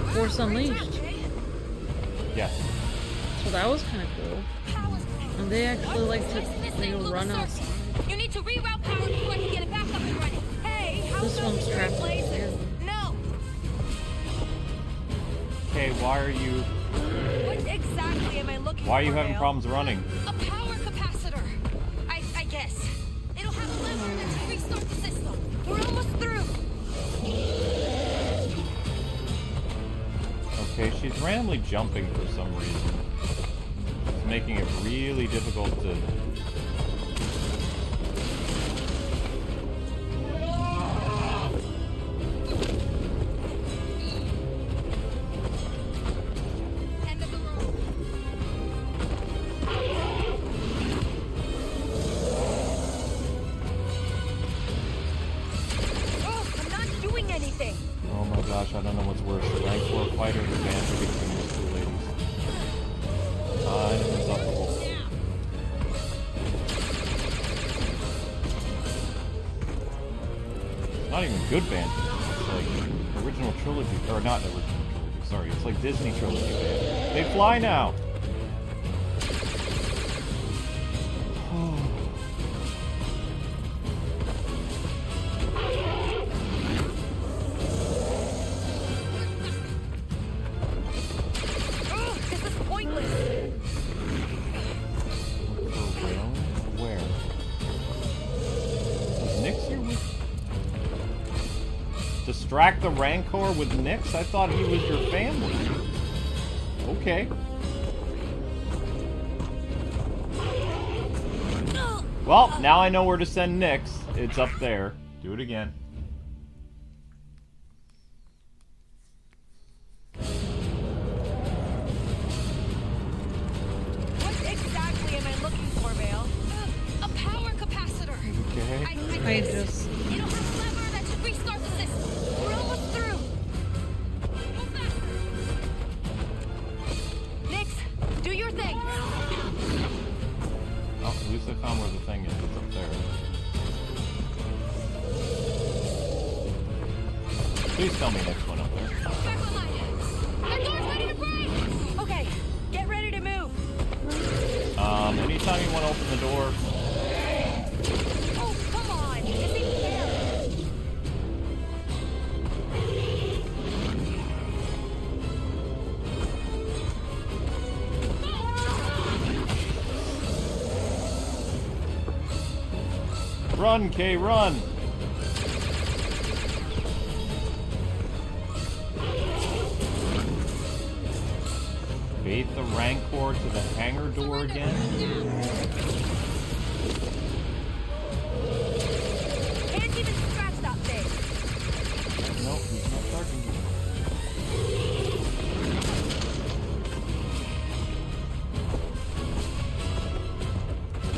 Force Unleashed. Yeah. So that was kind of cool. And they actually like to, run outside. You need to reroute power before I can get it back up and running. Hey, how's This one's trapped in places? here. No. Okay, why are you... What exactly am I looking for? Why are you having Vail? problems running? A power capacitor. I guess. It'll have a lever that should restart the system. We're almost through. Okay, she's randomly jumping for some reason. It's making it really difficult to... End of the road. Oh, I'm not doing anything. Oh my gosh, I don't know what's worse. The Rancor Fight or the banter between these two ladies. Insufferable. It's not even good banter. It's like original trilogy, or not original trilogy, sorry. It's like Disney trilogy banter. They fly now! This is pointless. Where? Is Nyx here with... Distract the Rancor with Nyx? I thought he was your family. Okay. Well, now I know where to send Nyx. It's up there. Do it again. What exactly am I looking for, Vail? A power capacitor. Okay. I just... It'll have a lever that should restart the system. We're almost through. Move faster. Nyx, do your thing. Oh, at least I found where the thing is. It's up there. Please tell me next one up there. Back online. That door's ready to break. Okay, get ready to move. Anytime you want to open the door, Oh, come on. This ain't fair. run, Kay, run! Bait the Rancor to the hangar door again? Can't even scratch that thing. Nope, he's not charging you.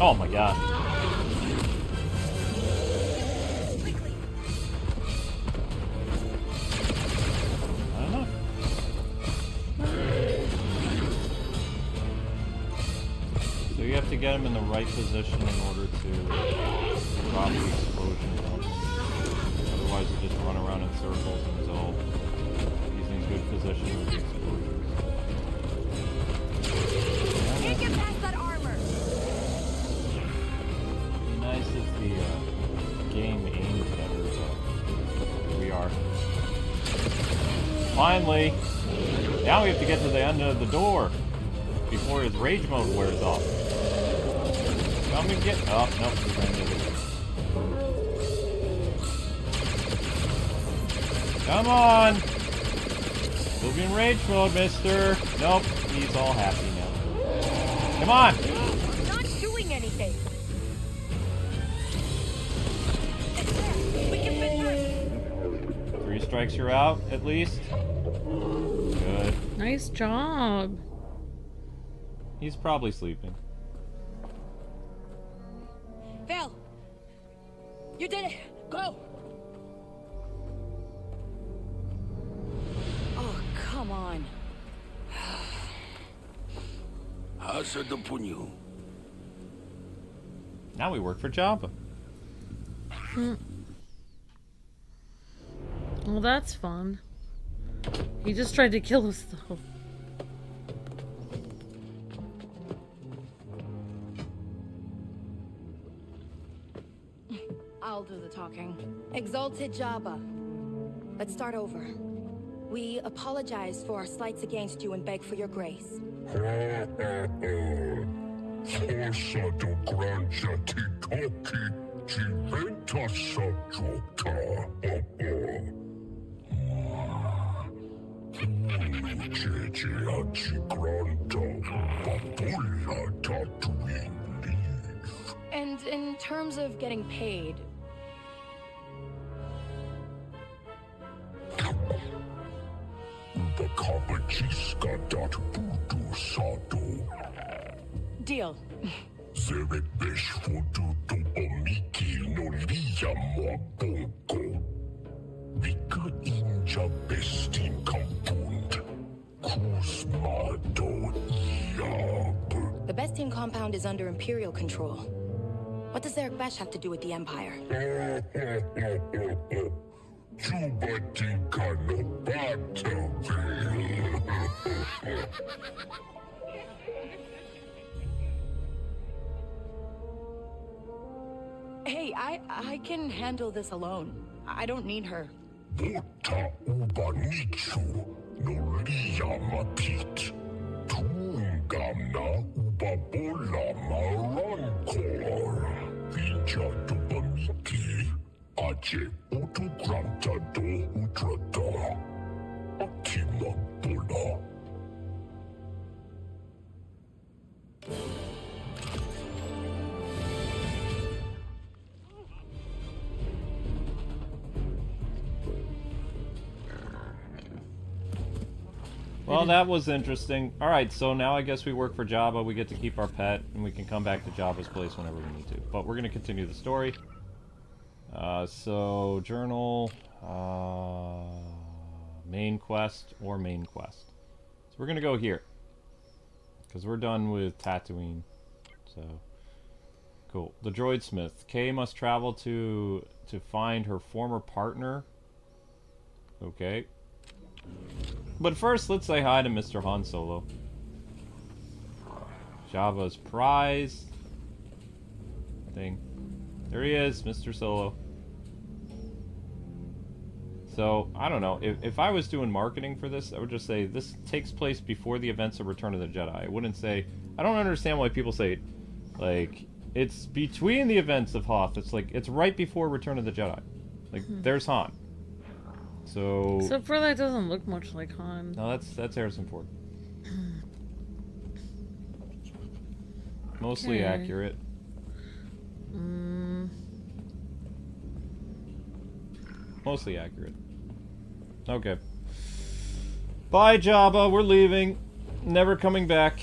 Oh my god. Quickly. I don't know. So you have to get him in the right position in order to drop the explosion on him. Otherwise you just run around in circles until he's in good position with the explosions. Can't get past that armor. It'd be nice if the game aimed better, but we are. Finally! Now we have to get to the end of the door before his rage mode wears off. Come and get... Oh, nope, he's right into it. Come on! We'll be in rage mode, mister. Nope, he's all happy now. Come on! Not doing anything. strikes you're out, at least. Good. Nice job. He's probably sleeping. Vail! You did it! Go! Oh, come on. Now we work for Jabba. Well, that's fun. He just tried to kill us, though. I'll do the talking. Exalted Jabba. Let's start over. We apologize for our slights against you and beg for your grace. Forza do granja ti toki, ti venta sajota. Jeje aji granta, babulla Tatooine leave. And in terms of getting paid, Ubakabajiska dat budu sado. deal. Zere besh fodu tobomiki no liya mwabongo. Vika inja bestin kampund. Kusmado iab. The best team compound is under Imperial control. What does Eric Besh have to do with the Empire? Chubatinka no bata Vail. Hey, I can handle this alone. I don't need her. Bota ubanichu no liya mapit. Tungamna ubabola marankor. Vinja tubamiki. Aje utugranta do utrata. Akima bola. Well, that was interesting. Alright, so now I guess we work for Jabba. We get to keep our pet, and we can come back to Jabba's place whenever we need to. But we're going to continue the story. So, journal, main quest, or main quest. So we're going to go here. Because we're done with Tatooine. So, cool. The droid smith. Kay must travel to find her former partner. Okay. But first, let's say hi to Mr. Han Solo. Jabba's prize thing. There he is, Mr. Solo. So, I don't know. If I was doing marketing for this, I would just say this takes place before the events of Return of the Jedi. I wouldn't say... I don't understand why people say, like, it's between the events of Hoth. It's like, it's right before Return of the Jedi. Like, there's Han. So... Except for that doesn't look much like Han. No, that's Harrison Ford. Mostly accurate. Mostly accurate. Okay. Bye, Jabba. We're leaving. Never coming back.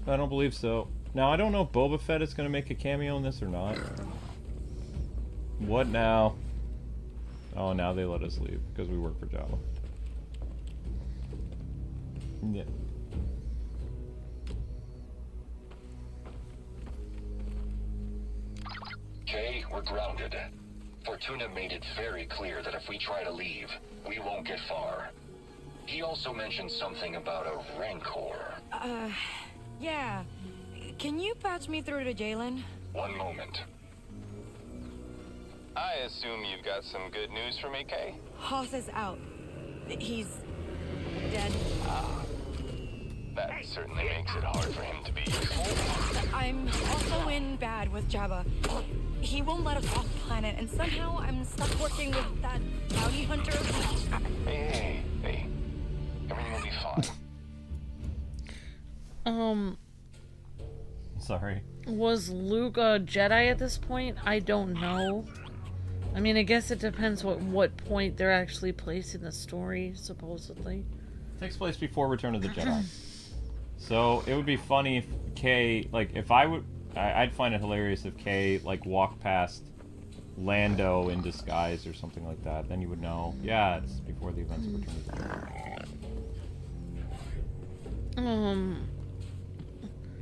I don't believe so. Now, I don't know if Boba Fett is going to make a cameo in this or not. What now? Oh, now they let us leave because we work for Jabba. Yeah. Kay, we're grounded. Fortuna made it very clear that if we try to leave, we won't get far. He also mentioned something about a Rancor. Yeah. Can you patch me through to Jalen? One moment. I assume you've got some good news for me, Kay? Hoth is out. He's dead. That certainly makes it hard for him to be useful. I'm also in bad with Jabba. He won't let us off the planet, and somehow I'm stuck working with that bounty hunter. Hey. Everything will be fine. Sorry. Was Luke a Jedi at this point? I don't know. I mean, I guess it depends what point they're actually placing the story, supposedly. Takes place before Return of the Jedi. So it would be funny if Kay, like, if I would, I'd find it hilarious if Kay, like, walked past Lando in disguise or something like that. Then you would know, yeah, it's before the events of Return of the Jedi.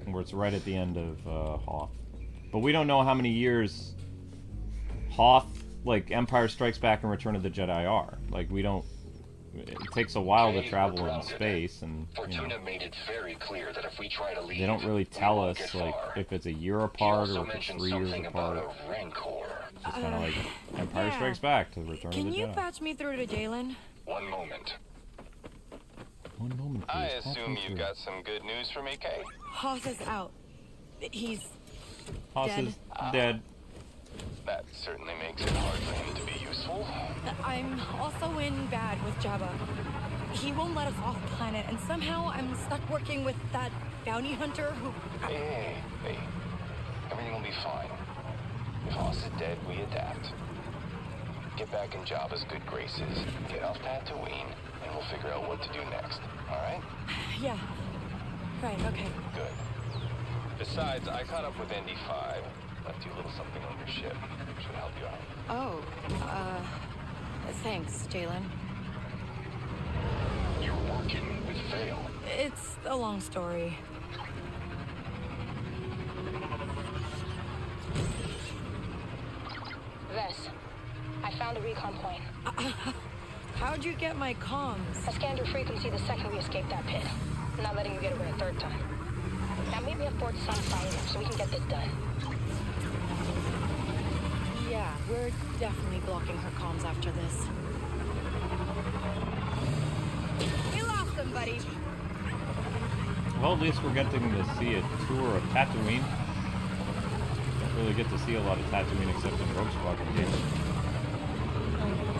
Where it's right at the end of Hoth. But we don't know how many years Hoth, like, Empire Strikes Back and Return of the Jedi are. Like, we don't... It takes a while to travel in space, and, you know, made it very clear that if we try to leave, they don't really tell us, like, if it's a year apart or if it's 3 years apart. It's just kind of like Empire Strikes Back to Return of the Jedi. Can you patch me through to Jalen? One moment. One moment, please. I assume you've got some good news for me, Kay? Hoth is out. He's Hoth dead. is dead. That certainly makes it hard for him to be useful. I'm also in bad with Jabba. He won't let us off planet, and somehow I'm stuck working with that bounty hunter who... Hey. Everything will be fine. If Hoss is dead, we adapt. Get back in Jabba's good graces, get off Tatooine, and we'll figure out what to do next. Alright? Yeah. Right, okay. Good. Besides, I caught up with ND5. Left you a little something on your ship. Should help you out. Oh, thanks, Jalen. You're working with Vail. It's a long story. Vess, I found a recon point. How'd you get my comms? I scanned your frequency the second we escaped that pit. I'm not letting you get away a third time. Now meet me at Fort Sunfire so we can get this done. Yeah, we're definitely blocking her comms after this. We lost them, buddy. Well, at least we're getting to see a tour of Tatooine. Don't really get to see a lot of Tatooine except in Rogue Squadron games.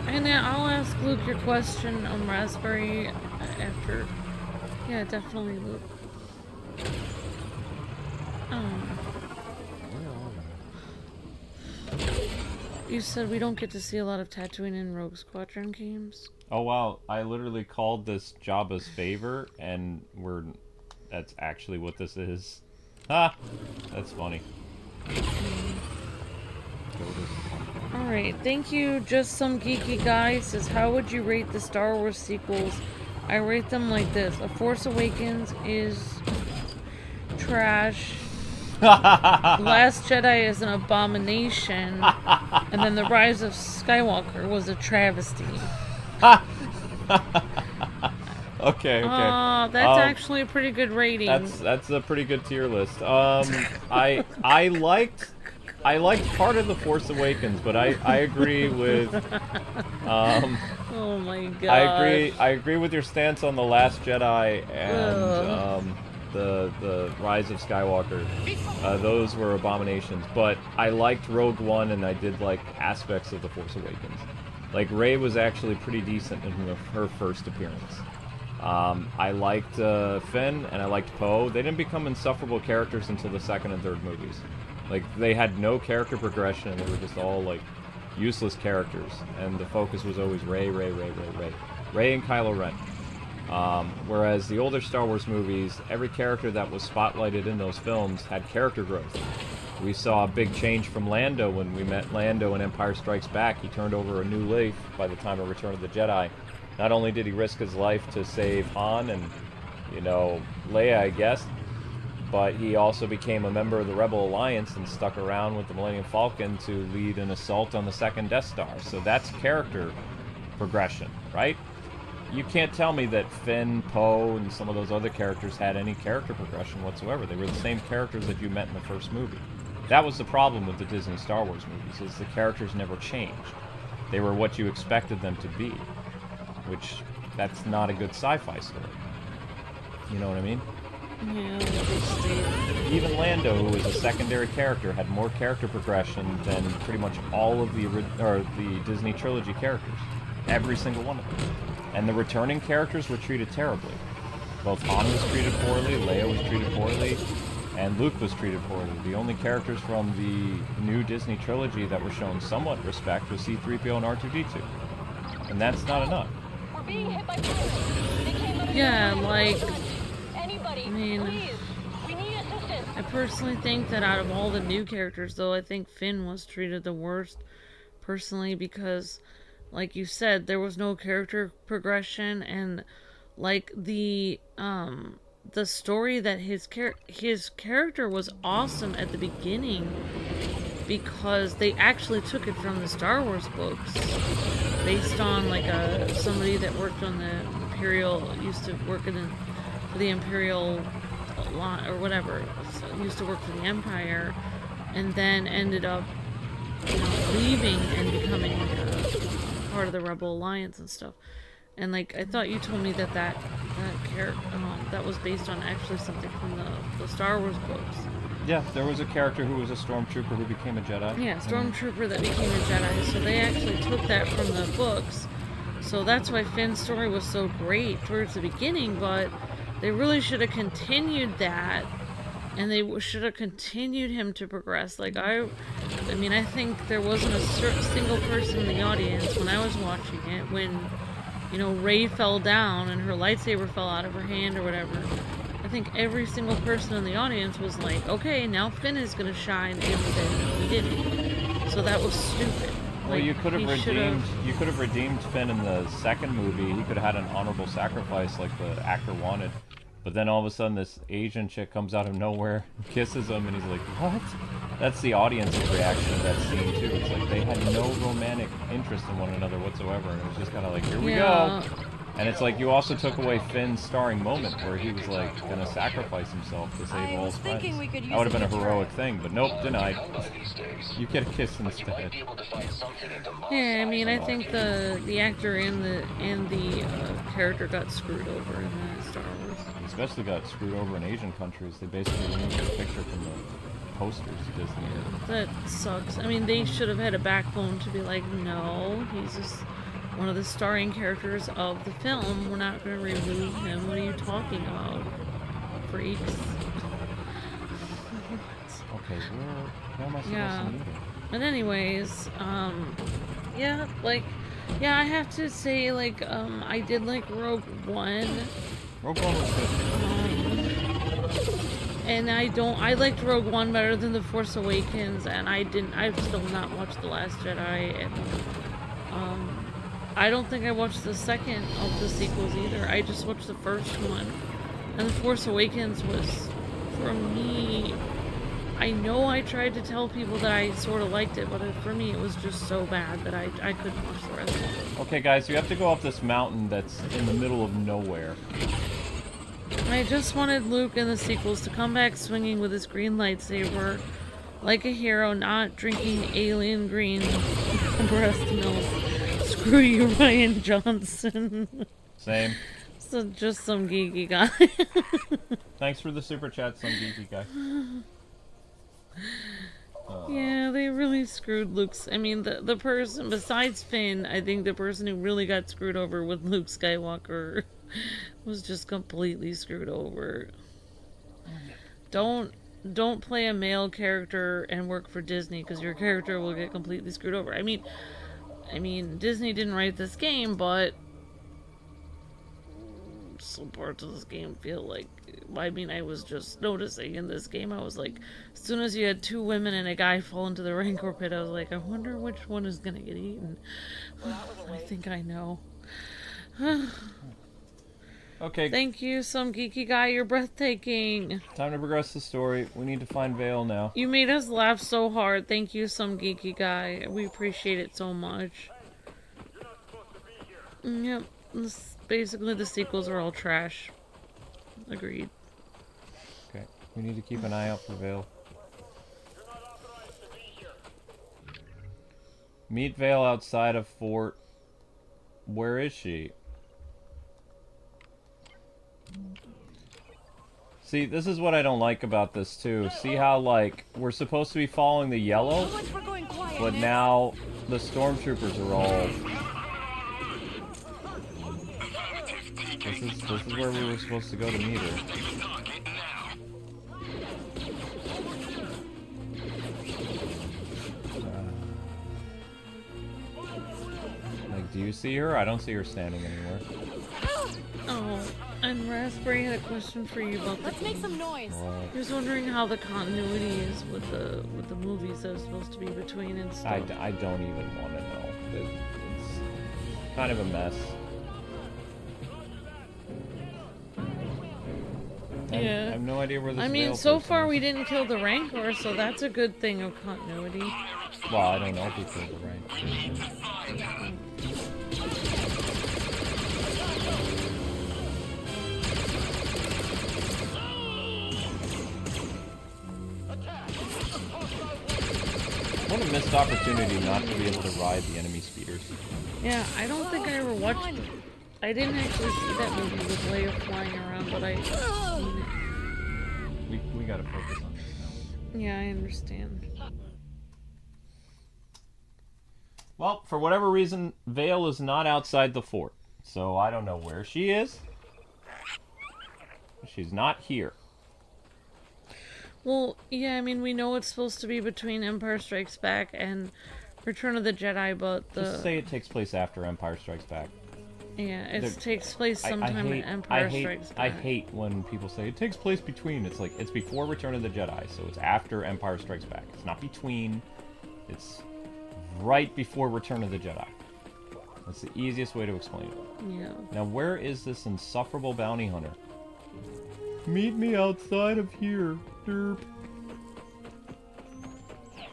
And then I'll ask Luke your question on Raspberry after. Yeah, definitely, Luke. You said we don't get to see a lot of Tatooine in Rogue Squadron games. Oh wow, I literally called this Jabba's favor, and that's actually what this is. Ha! That's funny. Alright, thank you. Just some geeky guy says, how would you rate the Star Wars sequels? I rate them like this. A Force Awakens is trash. Last Jedi is an abomination. And then The Rise of Skywalker was a travesty. Okay. That's actually a pretty good rating. That's a pretty good tier list. I liked part of The Force Awakens, but I agree with oh my god. I agree with your stance on The Last Jedi and the Rise of Skywalker. Those were abominations, but I liked Rogue One and I did like aspects of The Force Awakens. Like, Rey was actually pretty decent in her first appearance. I liked Finn and I liked Poe. They didn't become insufferable characters until the second and third movies. Like, they had no character progression, and they were just all, like, useless characters. And the focus was always Rey and Kylo Ren. Whereas the older Star Wars movies, every character that was spotlighted in those films had character growth. We saw a big change from Lando when we met Lando in Empire Strikes Back. He turned over a new leaf by the time of Return of the Jedi. Not only did he risk his life to save Han and, you know, Leia, I guess, but he also became a member of the Rebel Alliance and stuck around with the Millennium Falcon to lead an assault on the second Death Star. So that's character progression, right? You can't tell me that Finn, Poe, and some of those other characters had any character progression whatsoever. They were the same characters that you met in the first movie. That was the problem with the Disney Star Wars movies, is the characters never changed. They were what you expected them to be, which, that's not a good sci-fi story. You know what I mean? Yeah. Even Lando, who was a secondary character, had more character progression than pretty much all of the Disney trilogy characters. Every single one of them. And the returning characters were treated terribly. Both Han was treated poorly, Leia was treated poorly, and Luke was treated poorly. The only characters from the new Disney trilogy that were shown somewhat respect was C-3PO and R2-D2. And that's not enough. We're being hit by pirates. They came out of Yeah, nowhere like, with guns. Anybody, I mean, please. We need assistance. I personally think that out of all the new characters, though, I think Finn was treated the worst, personally, because, like you said, there was no character progression, and, like, the story that his character was awesome at the beginning, because they actually took it from the Star Wars books, based on, like, somebody that worked on the Imperial, used to work for the Imperial lot, or whatever, so used to work for the Empire, and then ended up, you know, leaving and becoming part of the Rebel Alliance and stuff. And, like, I thought you told me that that character, that was based on actually something from the Star Wars books. Yeah, there was a character who was a stormtrooper who became a Jedi. Yeah, stormtrooper that became a Jedi. So they actually took that from the books. So that's why Finn's story was so great towards the beginning, but they really should have continued that, and they should have continued him to progress. Like, I mean, I think there wasn't a single person in the audience when I was watching it, when, you know, Rey fell down and her lightsaber fell out of her hand or whatever. I think every single person in the audience was like, okay, now Finn is going to shine, and then he didn't. So that was stupid. Well, like, you could have redeemed Finn in the second movie. He could have had an honorable sacrifice like the actor wanted. But then all of a sudden this Asian chick comes out of nowhere, kisses him, and he's like, what? That's the audience's reaction to that scene too. It's like they had no romantic interest in one another whatsoever, and it was just kind of like, here we go. And it's like you also took away Finn's starring moment where he was like gonna sacrifice himself to save all his friends. That would have been a heroic thing, but nope, denied. You get a kiss instead. Yeah, I mean, I think the actor and the character got screwed over in the Star Wars. Especially got screwed over in Asian countries. They basically removed the picture from the posters Disney did. That sucks. I mean, they should have had a backbone to be like, no, he's just one of the starring characters of the film. We're not going to remove him. What are you talking about, freaks? Okay, where am I supposed to meet him? But anyways, yeah, like, yeah, I have to say, like, I did like Rogue One. Rogue One was good. And I liked Rogue One better than The Force Awakens, and I've still not watched The Last Jedi, and, I don't think I watched the second of the sequels either. I just watched the first one. And The Force Awakens was, for me, I know I tried to tell people that I sort of liked it, but for me it was just so bad that I couldn't watch the rest of it. Okay guys, you have to go up this mountain that's in the middle of nowhere. I just wanted Luke in the sequels to come back swinging with his green lightsaber like a hero, not drinking alien green breast milk. Screw you, Ryan Johnson. Same. So just some geeky guy. Thanks for the super chat, some geeky guy. Yeah, they really screwed Luke's. I mean, the person besides Finn, I think the person who really got screwed over with Luke Skywalker was just completely screwed over. Don't play a male character and work for Disney, because your character will get completely screwed over. I mean, Disney didn't write this game, but some parts of this game feel like, I mean, I was just noticing in this game, I was like, as soon as you had two women and a guy fall into the Rancor Pit, I was like, I wonder which one is gonna get eaten. I think I know. Okay. Thank you, some geeky guy, you're breathtaking. Time to progress the story. We need to find Vail now. You made us laugh so hard. Thank you, some geeky guy. We appreciate it so much. Yep. Basically, the sequels are all trash. Agreed. Okay. We need to keep an eye out for Vail. Meet Vail outside of Fort. Where is she? See, this is what I don't like about this too. See how, like, we're supposed to be following the yellow, but now the stormtroopers are all... This is where we were supposed to go to meet her. you see her? I don't see her standing anywhere. Oh, and Raspberry had a question for you about the Let's make some noise. He was wondering how the continuity is with the movies that are supposed to be between and stuff. I don't even want to know. It's kind of a mess. I have no idea where this I mean, Vail so person far is. we didn't kill the Rancor, so that's a good thing of continuity. Well, I don't know if we killed the Rancor. What a missed opportunity not to be able to ride the enemy speeders. Yeah, I don't think I ever watched. I didn't actually see that movie with Leia flying around, but I. We gotta focus on this now. Yeah, I understand. Well, for whatever reason, Vail is not outside the fort, so I don't know where she is. She's not here. Well, yeah, I mean, we know it's supposed to be between Empire Strikes Back and Return of the Jedi, but Just say it takes place after Empire Strikes Back. Yeah, it takes place sometime in Empire Strikes Back. I hate when people say it takes place between. It's like, it's before Return of the Jedi, so it's after Empire Strikes Back. It's not between. It's right before Return of the Jedi. That's the easiest way to explain it. Yeah. Now, where is this insufferable bounty hunter? Meet me outside of here, derp.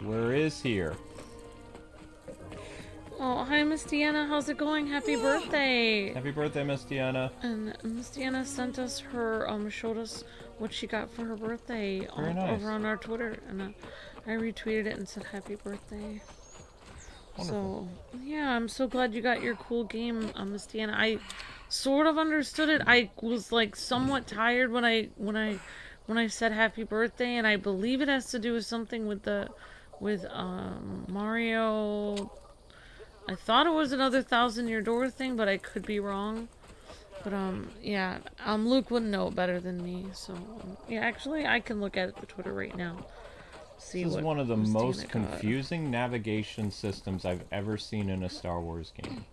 Where is here? Oh, hi, Miss Deanna. How's it going? Happy birthday! Happy birthday, Miss Deanna. And Miss Deanna sent us her, showed us what she got for her birthday over on our Twitter, and I retweeted it and said happy birthday. Wonderful. So, yeah, I'm so glad you got your cool game, Miss Deanna. I sort of understood it. I was like somewhat tired when I said happy birthday, and I believe it has to do with something with Mario. I thought it was another 1,000-year door thing, but I could be wrong. But yeah, Luke wouldn't know it better than me. So yeah, actually, I can look at the Twitter right now. See This is what one of the Miss most Deanna got. confusing navigation systems I've ever seen in a Star Wars game.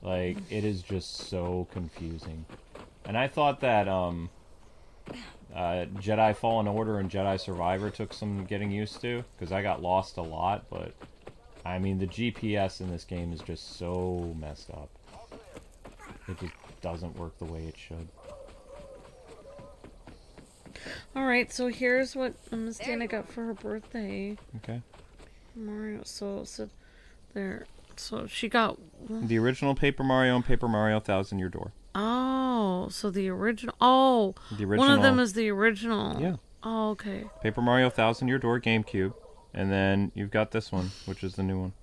Like, it is just so confusing. And I thought that Jedi Fallen Order and Jedi Survivor took some getting used to, because I got lost a lot, but I mean, the GPS in this game is just so messed up. It just doesn't work the way it should. Alright, so here's what Miss Deanna got for her birthday. Okay. Mario, so there. So she got The original Paper Mario and Paper Mario 1,000-Year Door. Oh, so the original. Oh, The original. one of them is the original. Yeah. Oh, okay. Paper Mario 1,000-Year Door GameCube. And then you've got this one, which is the new one.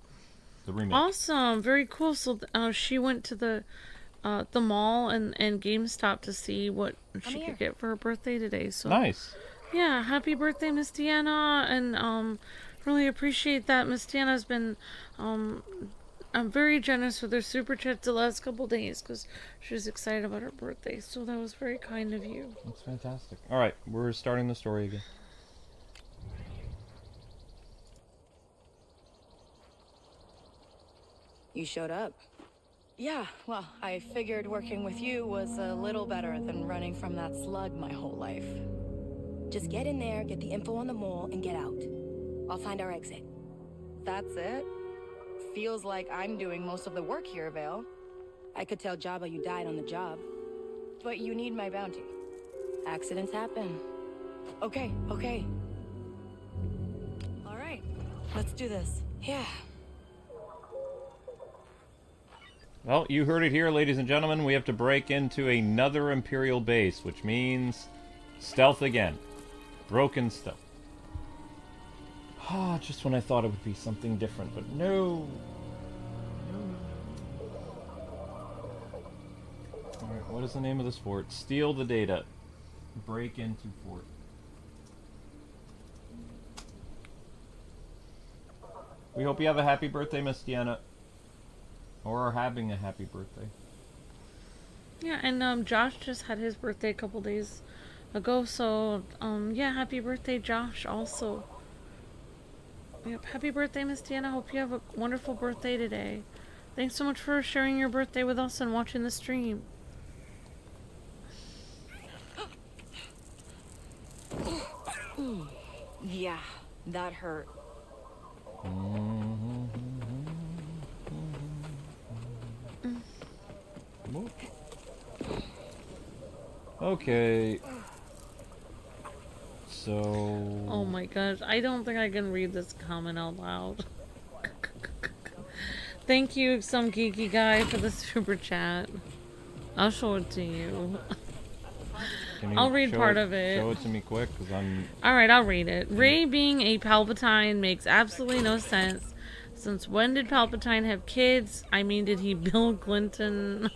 The remake. Awesome. Very cool. So she went to the mall and GameStop to see what she could get for her birthday today. So nice. Yeah, happy birthday, Miss Deanna, and really appreciate that. Miss Deanna's been I'm very generous with her super chat the last couple days because she was excited about her birthday. So that was very kind of you. That's fantastic. All right, we're starting the story again. You showed up. Yeah, well, I figured working with you was a little better than running from that slug my whole life. Just get in there, get the info on the mole, and get out. I'll find our exit. That's it? Feels like I'm doing most of the work here, Vail. I could tell Jabba you died on the job. But you need my bounty. Accidents happen. Okay. All right, let's do this. Yeah. Well, you heard it here, ladies and gentlemen. We have to break into another Imperial base, which means stealth again. Broken stealth. Ah, just when I thought it would be something different, but no. Alright, what is the name of this fort? Steal the data. Break into fort. We hope you have a happy birthday, Miss Deanna. Or are having a happy birthday. Yeah, and Josh just had his birthday a couple days ago, so yeah, happy birthday, Josh, also. Yep, happy birthday, Miss Deanna. Hope you have a wonderful birthday today. Thanks so much for sharing your birthday with us and watching the stream. Yeah, that hurt. Okay. So... Oh my gosh, I don't think I can read this comment out loud. Thank you, some geeky guy, for the super chat. I'll show it to you. I'll read part of it. Show it to me quick, because I'm... Alright, I'll read it. Rey being a Palpatine makes absolutely no sense. Since when did Palpatine have kids? I mean, did he Bill Clinton?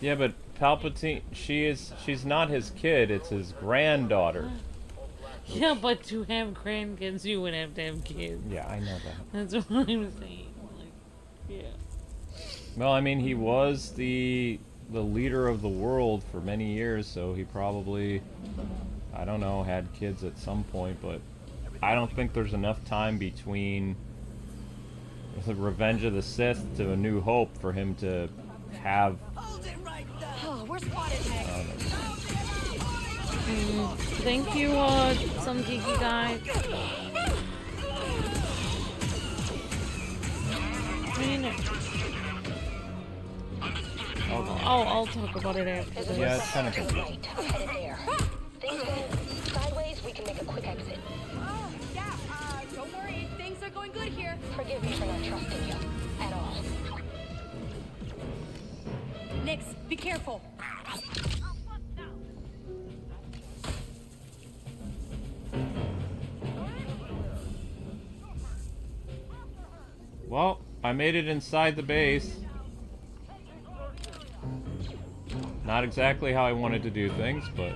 Yeah, but Palpatine, she's not his kid, it's his granddaughter. Yeah, but to have grandkids, you would have to have kids. Yeah, I know that. That's what I'm saying. Like, yeah. Well, I mean, he was the leader of the world for many years, so he probably, I don't know, had kids at some point, but I don't think there's enough time between the Revenge of the Sith to A New Hope for him to have... Oh, we're spotted, Nick. Thank you, some geeky guy. I'll talk about it after this. Yeah, it's kind of good. Right, I'm headed there. Things go sideways, we can make a quick exit. Oh, yeah, don't worry. Things are going good here. Forgive me for not trusting you at all. Nix, be careful. Well, I made it inside the base. Not exactly how I wanted to do things, but...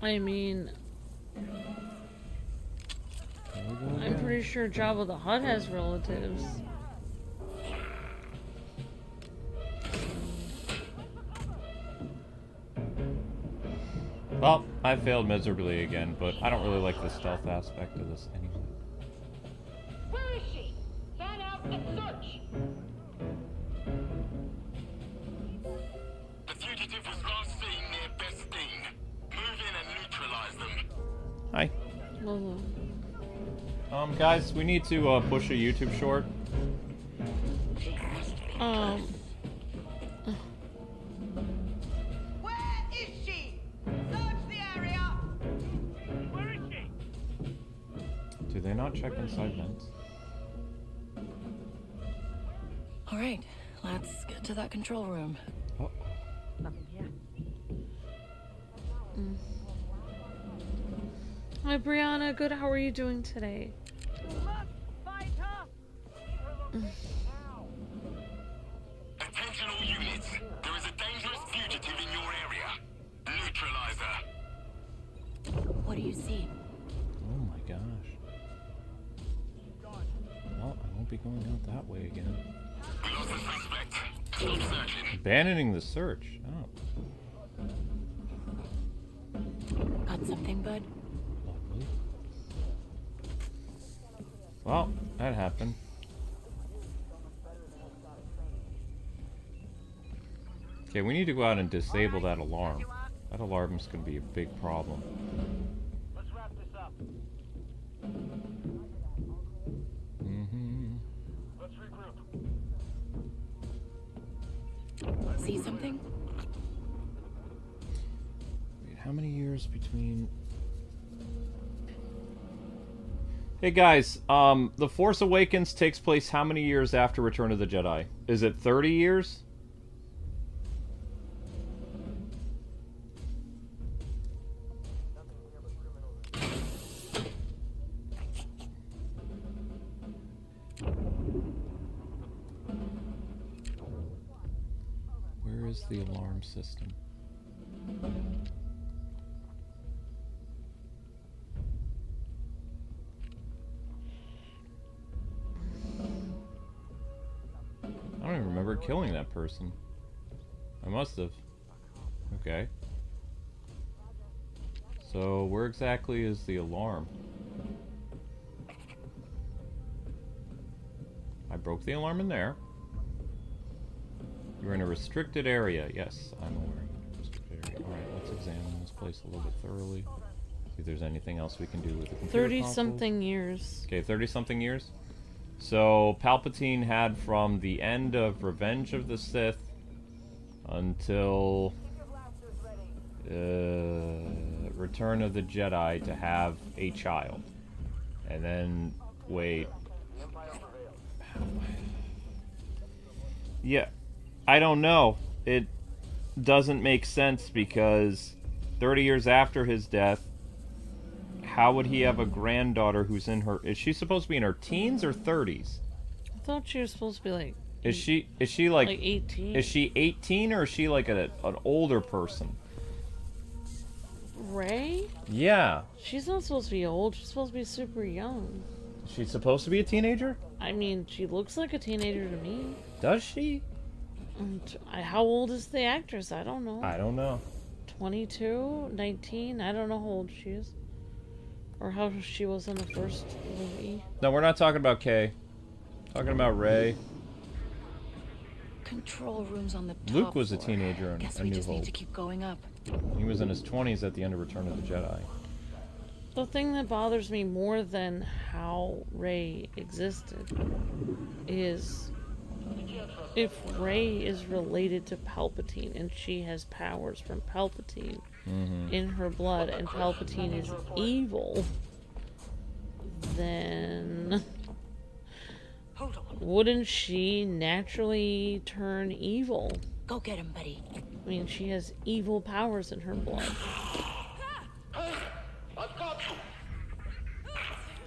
I mean... I'm pretty sure Jabba the Hutt has relatives. Well, I failed miserably again, but I don't really like the stealth aspect of this anyway. Where is she? Fan out and search! The fugitive was last seen near Bestine. Move in and neutralize them. Hi. Hello. Guys, we need to push a YouTube short. Where is she? Search the area! Where is she? Do they not check inside vents? All right, let's get to that control room. Oh. Nothing here. Hi, Brianna. Good. How are you doing today? You must fight her! Attention all units. There is a dangerous fugitive in your area. Neutralize her. What do you see? Oh my gosh. Well, I won't be going out that way again. We lost the suspect. Stop searching. Abandoning the search. Oh. Got something, bud? Lovely. Well, that happened. Okay, we need to go out and disable that alarm. That alarm is going to be a big problem. Let's wrap this up. Let's regroup. See something? Wait, how many years between... Hey guys, The Force Awakens takes place how many years after Return of the Jedi? Is it 30 years? Where is the alarm system? I don't even remember killing that person. I must have. Okay. So, where exactly is the alarm? I broke the alarm in there. You're in a restricted area. Yes, I'm aware of a restricted area. Alright, let's examine this place a little bit thoroughly. See if there's anything else we can do with the computer 30-something years. Okay, 30-something years. So, Palpatine had from the end of Revenge of the Sith until Return of the Jedi to have a child. And then, wait. Yeah, I don't know. It doesn't make sense because 30 years after his death, how would he have a granddaughter who's in her... Is she supposed to be in her teens or 30s? I thought she was supposed to be like... Is she like 18? Is she 18 or is she like an older person? Rey? Yeah. She's not supposed to be old. She's supposed to be super young. She's supposed to be a teenager? I mean, she looks like a teenager to me. Does she? And how old is the actress? I don't know. I don't know. 22? 19? I don't know how old she is. Or how she was in the first movie. No, we're not talking about Kay. Talking about Rey. Control rooms on the top Luke was a floor. teenager in Guess A we New just Hope. need to keep going up. He was in his 20s at the end of Return of the Jedi. The thing that bothers me more than how Rey existed is if Rey is related to Palpatine and she has powers from Palpatine in her blood and Palpatine is evil, then wouldn't she naturally turn evil? Go get him, buddy. I mean, she has evil powers in her blood.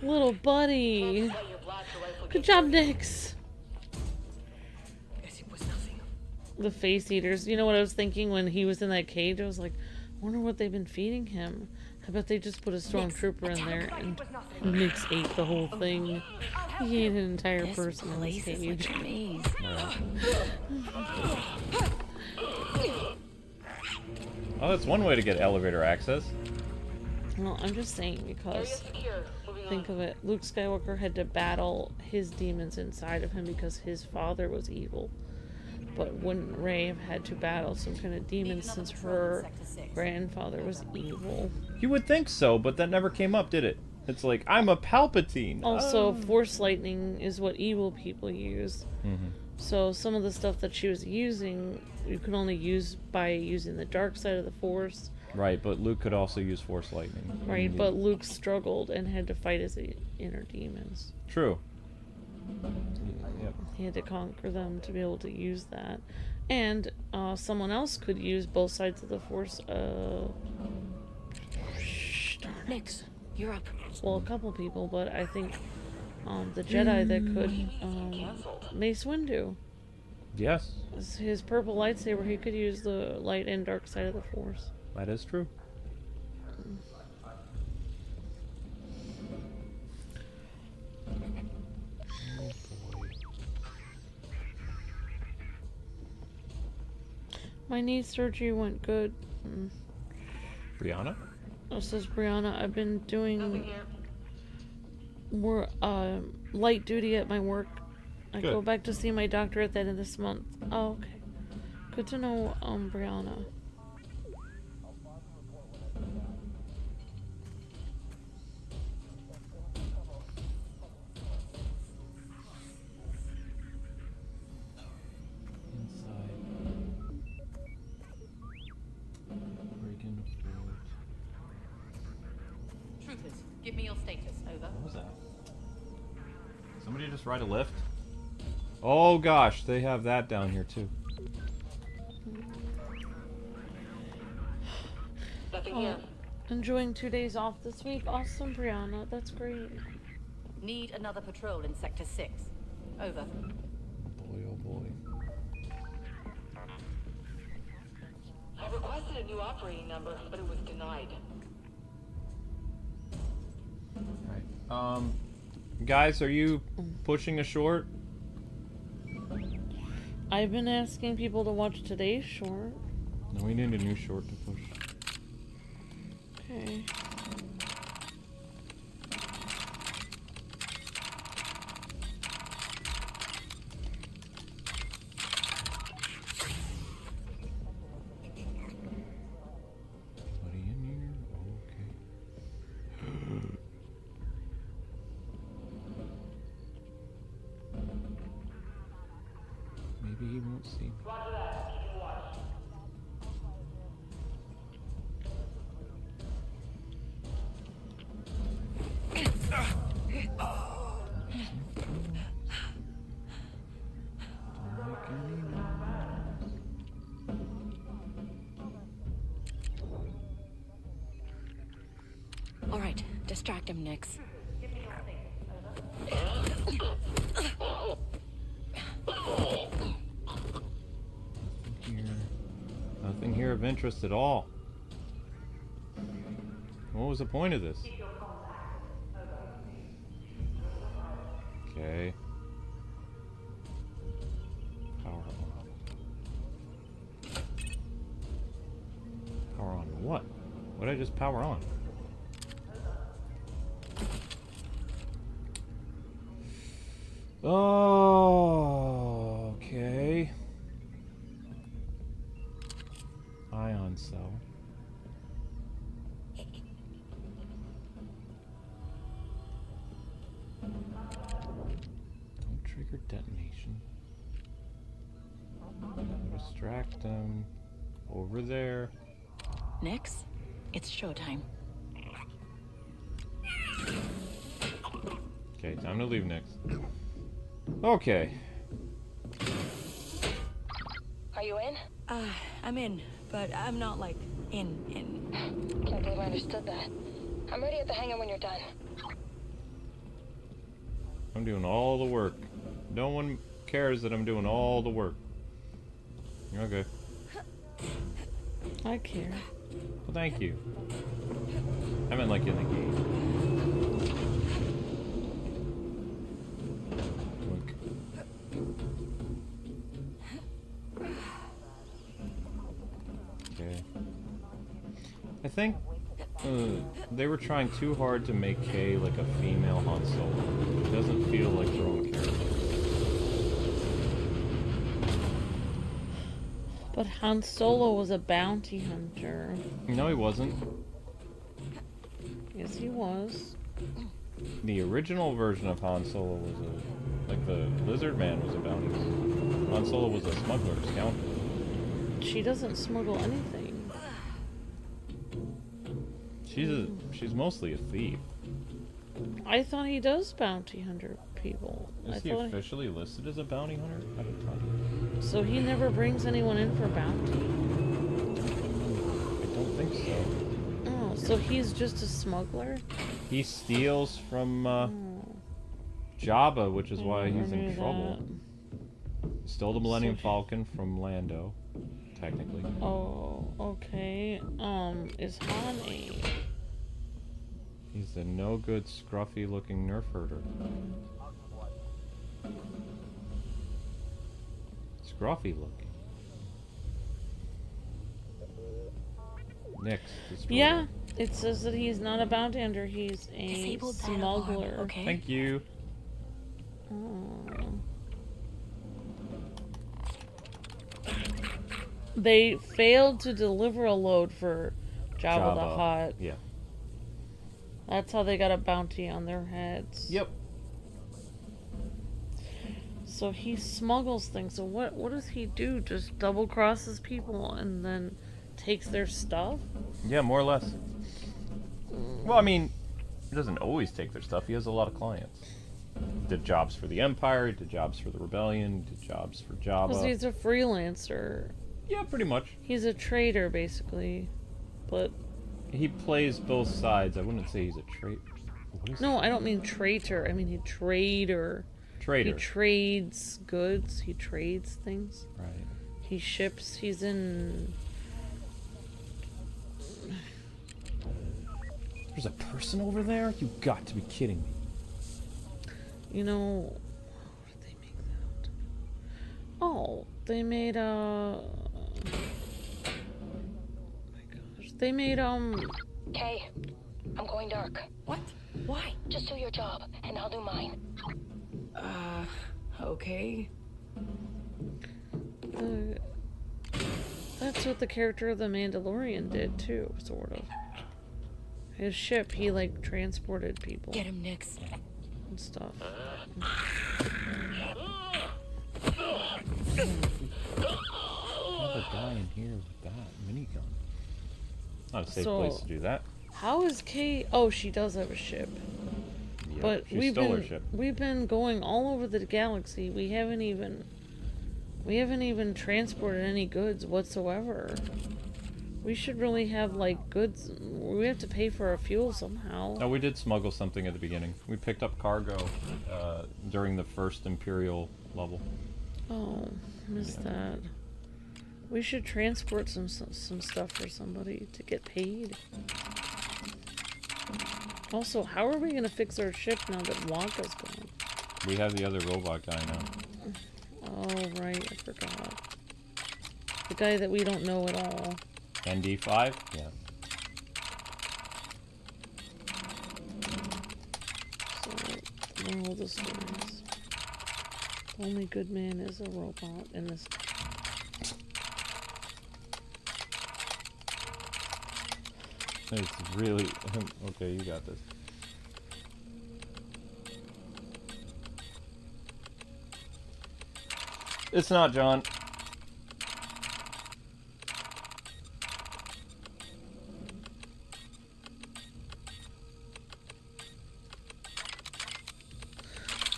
Little buddy. Good job, Nix. The face eaters. You know what I was thinking when he was in that cage? I was like, I wonder what they've been feeding him. I bet they just put a stormtrooper in there and Nix ate the whole thing. He ate an entire person in this cage. Oh, that's one way to get elevator access. Well, I'm just saying because think of it. Luke Skywalker had to battle his demons inside of him because his father was evil. But wouldn't Rey have had to battle some kind of demon since her grandfather was evil? You would think so, but that never came up, did it? It's like, I'm a Palpatine. Also, Force lightning is what evil people use. So some of the stuff that she was using, you can only use by using the dark side of the Force. Right, but Luke could also use Force lightning. Right, but Luke struggled and had to fight his inner demons. True. Yep. He had to conquer them to be able to use that. And someone else could use both sides of the Force. Nix, you're up. Well, a couple people, but I think the Jedi that could, Mace Windu. Yes. His purple lightsaber, he could use the light and dark side of the Force. That is true. My knee surgery went good. Brianna? This is Brianna. I've been doing more light duty at my work. I Good. go back to see my doctor at the end of this month. Oh, okay. Good to know, Brianna. Troopers, give me your status. Over. What was that? Somebody just ride a lift? Oh gosh, they have that down here too. Enjoying 2 days off this week? Awesome, Brianna. That's great. Need another patrol in Sector 6. Over. Boy, oh boy. I requested a new operating number, but it was denied. Right. Guys, are you pushing a short? I've been asking people to watch today's short. No, we need a new short to push. Okay. Okay. Buddy in here? Okay. Maybe he won't see me. All right, distract him, Nix. Nothing here of interest at all. What was the point of this? Okay. Power on. Power on what? What did I just power on? Oh, okay. Ion cell. Don't trigger detonation. Distract them. Over there. Nix, it's showtime. Okay, time to leave next. Okay. Are you in? I'm in, but I'm not like in. Can't believe I understood that. I'm ready at the hangar when you're done. I'm doing all the work. No one cares that I'm doing all the work. Okay. I care. Well, thank you. I meant like in the game. Okay. I think they were trying too hard to make Kay like a female Han Solo. It doesn't feel like her own character. But Han Solo was a bounty hunter. No, he wasn't. Yes, he was. The original version of Han Solo was a... like the Lizard Man was a bounty hunter. Han Solo was a smuggler, scoundrel. She doesn't smuggle anything. She's mostly a thief. I thought he does bounty hunter people. Is he officially listed as a bounty hunter? I don't know. So he never brings anyone in for bounty? I don't think so. Oh, so he's just a smuggler? He steals from Jabba, which is why he's in trouble. He stole the Millennium Falcon from Lando, technically. Oh, okay. Is Han a... He's a no-good, scruffy-looking nerf herder. Scruffy-looking. Next. Yeah, it says that he's not a bounty hunter, he's a Disabled that smuggler. alarm, okay. Thank you. Oh. They failed to deliver a load for Jabba the Hutt. Yeah. That's how they got a bounty on their heads. Yep. So he smuggles things. So what does he do? Just double crosses people and then takes their stuff? Yeah, more or less. Well, I mean, he doesn't always take their stuff. He has a lot of clients. Did jobs for the Empire, did jobs for the Rebellion, did jobs for Jabba. Because he's a freelancer. Yeah, pretty much. He's a trader, basically. But... he plays both sides. I wouldn't say he's a traitor. No, I don't mean traitor. I mean he trader. Trader. He trades goods. He trades things. Right. He ships. He's in... There's a person over there? You got to be kidding me. You know... How did they make that? Oh, they made oh my gosh. They made, Kay, I'm going dark. What? Why? Just do your job, and I'll do mine. Okay. That's what the character of the Mandalorian did too, sort of. His ship, he like transported people. Get him, Nix. And stuff. Another guy in here with that minigun. Not a safe place to do that. How is Kay? Oh, she does have a ship. Yep, But she stole her ship. we've been going all over the galaxy. We haven't even transported any goods whatsoever. We should really have like goods. We have to pay for our fuel somehow. No, we did smuggle something at the beginning. We picked up cargo during the first Imperial level. Oh, missed that. We should transport some stuff for somebody to get paid. Also, how are we gonna fix our ship now that Wonka's gone? We have the other robot guy now. Oh, right, I forgot. The guy that we don't know at all. ND5? Yeah. So, the moral of the story is, the only good man is a robot in this. It's really... Okay, you got this. It's not, John.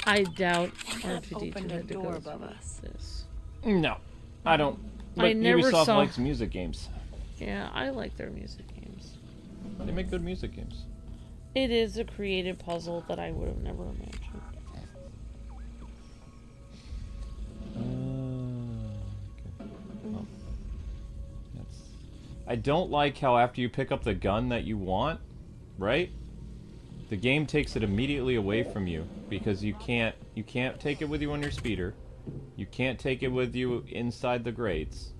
I doubt R2-D2 Opened a had to door go above through us. this. No, I don't. But I never Ubisoft saw... likes music games. Yeah, I like their music games. They make good music games. It is a creative puzzle that I would have never imagined. Okay. Well, I don't like how after you pick up the gun that you want, right? The game takes it immediately away from you because you can't take it with you on your speeder. You can't take it with you inside the grates.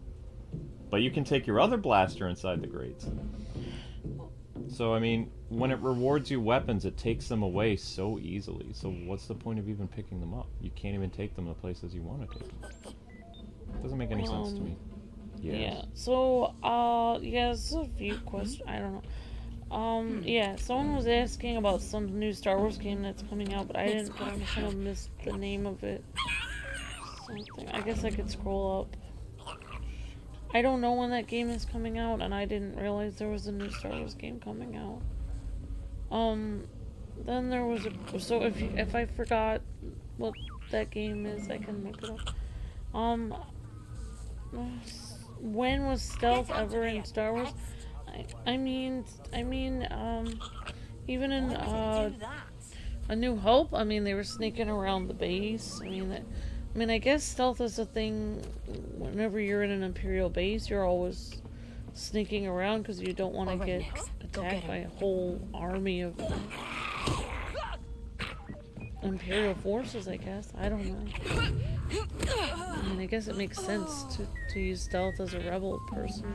But you can take your other blaster inside the grates. So, I mean, when it rewards you weapons, it takes them away so easily. So what's the point of even picking them up? You can't even take them to places you want to take them. It doesn't make any sense to me. Yes. Yeah, so, yeah, there's a few questions, I don't know. Yeah, someone was asking about some new Star Wars game that's coming out, but I didn't, but I'm kind of missed the name of it. Something, I guess I could scroll up. I don't know when that game is coming out, and I didn't realize there was a new Star Wars game coming out. Then there was a, so if I forgot what that game is, I can look it up. When was stealth ever in Star Wars? I mean, even in A New Hope, I mean, they were sneaking around the base. I mean, I guess stealth is a thing. Whenever you're in an Imperial base, you're always sneaking around because you don't want to get attacked by a whole army of Imperial forces, I guess. I don't know. I mean, I guess it makes sense to use stealth as a rebel person.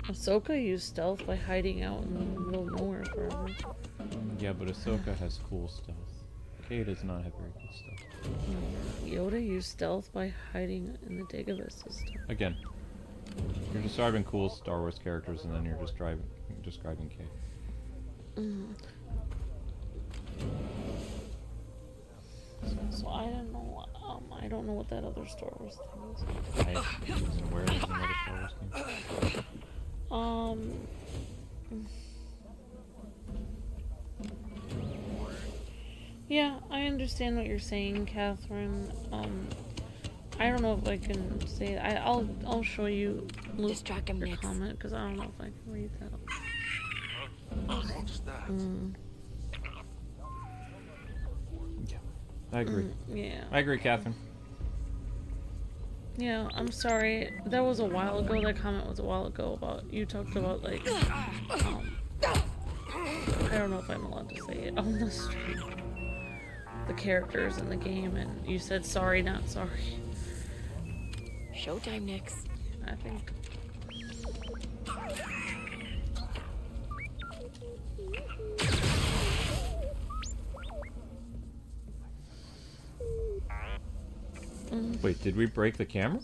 Ahsoka used stealth by hiding out in the middle of nowhere forever. Yeah, but Ahsoka has cool stealth. Kay does not have very good stealth. Yoda used stealth by hiding in the Dagobah system. Again, you're describing cool Star Wars characters, and then you're describing Kay. So I don't know. I don't know what that other Star Wars thing is. I wasn't aware there was another Star Wars game. Yeah, I understand what you're saying, Catherine. I don't know if I can say it. I'll show you your comment because I don't know if I can read that. What's that? Yeah, I agree. Yeah. I agree, Catherine. Yeah, I'm sorry. That was a while ago. That comment was a while ago about, you talked about, like, I don't know if I'm allowed to say it on the stream. the characters in the game, and you said sorry, not sorry. Showtime, Nix. I think. Wait, did we break the camera?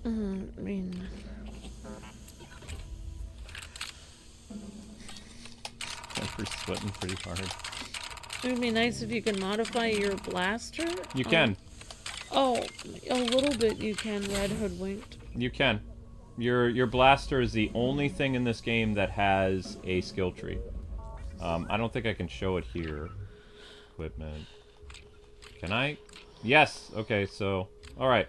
I mean... We're sweating pretty hard. It would be nice if you could modify your blaster. You can. Oh, a little bit you can, Red Hoodwinked. You can. Your blaster is the only thing in this game that has a skill tree. I don't think I can show it here. Equipment. Can I? Yes. Okay, so... Alright.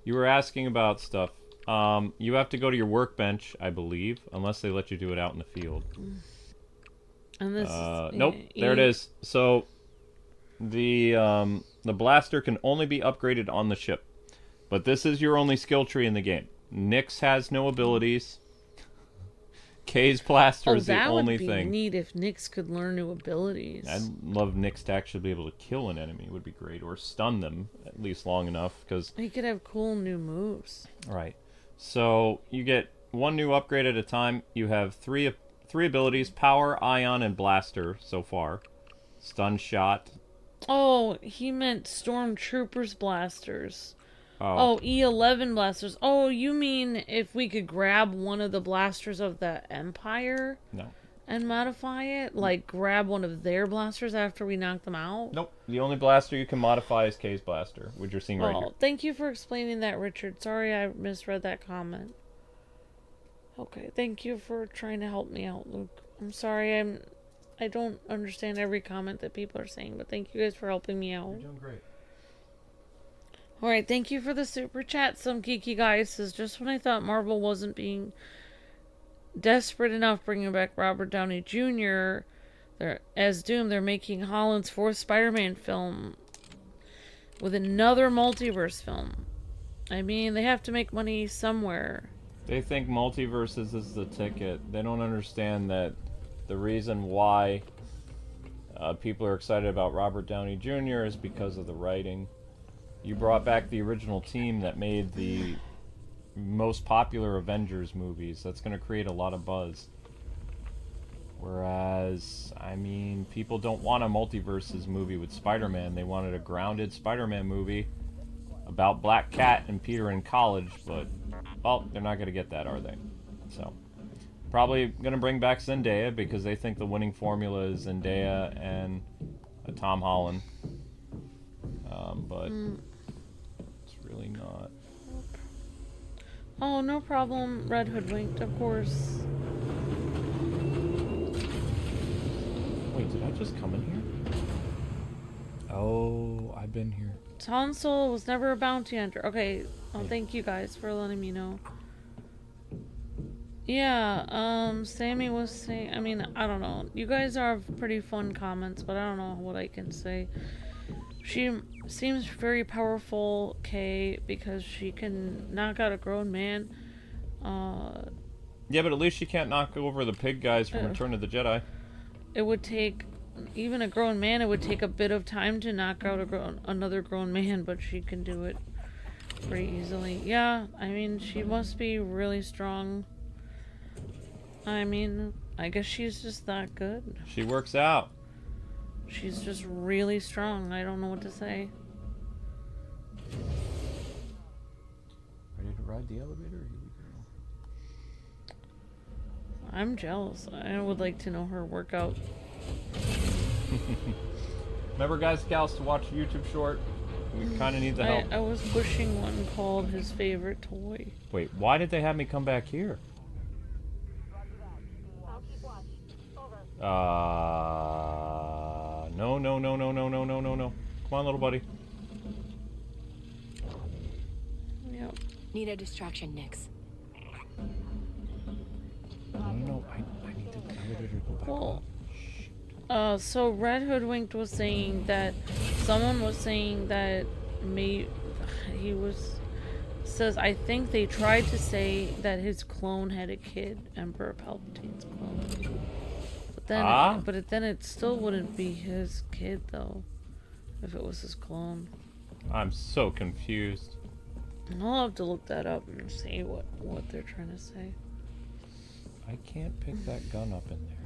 You were asking about stuff. You have to go to your workbench, I believe, unless they let you do it out in the field. And this nope, there it is. So, the blaster can only be upgraded on the ship. But this is your only skill tree in the game. Nyx has no abilities. Kay's blaster is the only thing. That would be neat if Nyx could learn new abilities. I'd love Nyx to actually be able to kill an enemy. It would be great. Or stun them, at least long enough, because... He could have cool new moves. Right. So, you get one new upgrade at a time. You have three abilities: Power, Ion, and Blaster so far. Stun Shot. Oh, he meant Stormtroopers blasters. Oh, E11 blasters. Oh, you mean if we could grab one of the blasters of the Empire? No. And modify it? Like, grab one of their blasters after we knock them out? Nope. The only blaster you can modify is Kay's blaster, which you're seeing right here. Thank you for explaining that, Richard. Sorry I misread that comment. Okay, thank you for trying to help me out, Luke. I'm sorry, I don't understand every comment that people are saying, but thank you guys for helping me out. You're doing great. Alright, thank you for the super chat. Some geeky guy says, just when I thought Marvel wasn't being desperate enough bringing back Robert Downey Jr. As Doom, they're making Holland's fourth Spider-Man film with another multiverse film. I mean, they have to make money somewhere. They think multiverses is the ticket. They don't understand that the reason why people are excited about Robert Downey Jr. is because of the writing. You brought back the original team that made the most popular Avengers movies. That's going to create a lot of buzz. Whereas, I mean, people don't want a multiverses movie with Spider-Man. They wanted a grounded Spider-Man movie about Black Cat and Peter in college, but, well, they're not going to get that, are they? So, probably going to bring back Zendaya because they think the winning formula is Zendaya and Tom Holland. But it's really not. Oh, no problem, Red Hoodwinked, of course. Wait, did I just come in here? Oh, I've been here. Han Solo was never a bounty hunter. Okay, well, thank you guys for letting me know. Yeah, Sammy was saying, I mean, I don't know. You guys are pretty fun comments, but I don't know what I can say. She seems very powerful, Kay, because she can knock out a grown man. Yeah, but at least she can't knock over the pig guys from Return of the Jedi. It would take, even a grown man, it would take a bit of time to knock out another grown man, but she can do it pretty easily. Yeah, I mean, she must be really strong. I mean, I guess she's just that good. She works out. She's just really strong. I don't know what to say. Ready to ride the elevator? Here we go. I'm jealous. I would like to know her workout. Remember, guys, gals, to watch a YouTube short? We kind of need the help. I was pushing one called his favorite toy. Wait, why did they have me come back here? No. Come on, little buddy. Yep. Need a distraction, Nyx. No, I need the elevator to go back. Well, so Red Hoodwinked was saying that someone was saying that says I think they tried to say that his clone had a kid, Emperor Palpatine's clone. But then it still wouldn't be his kid though, if it was his clone. I'm so confused. I'll have to look that up and see what they're trying to say. I can't pick that gun up in there.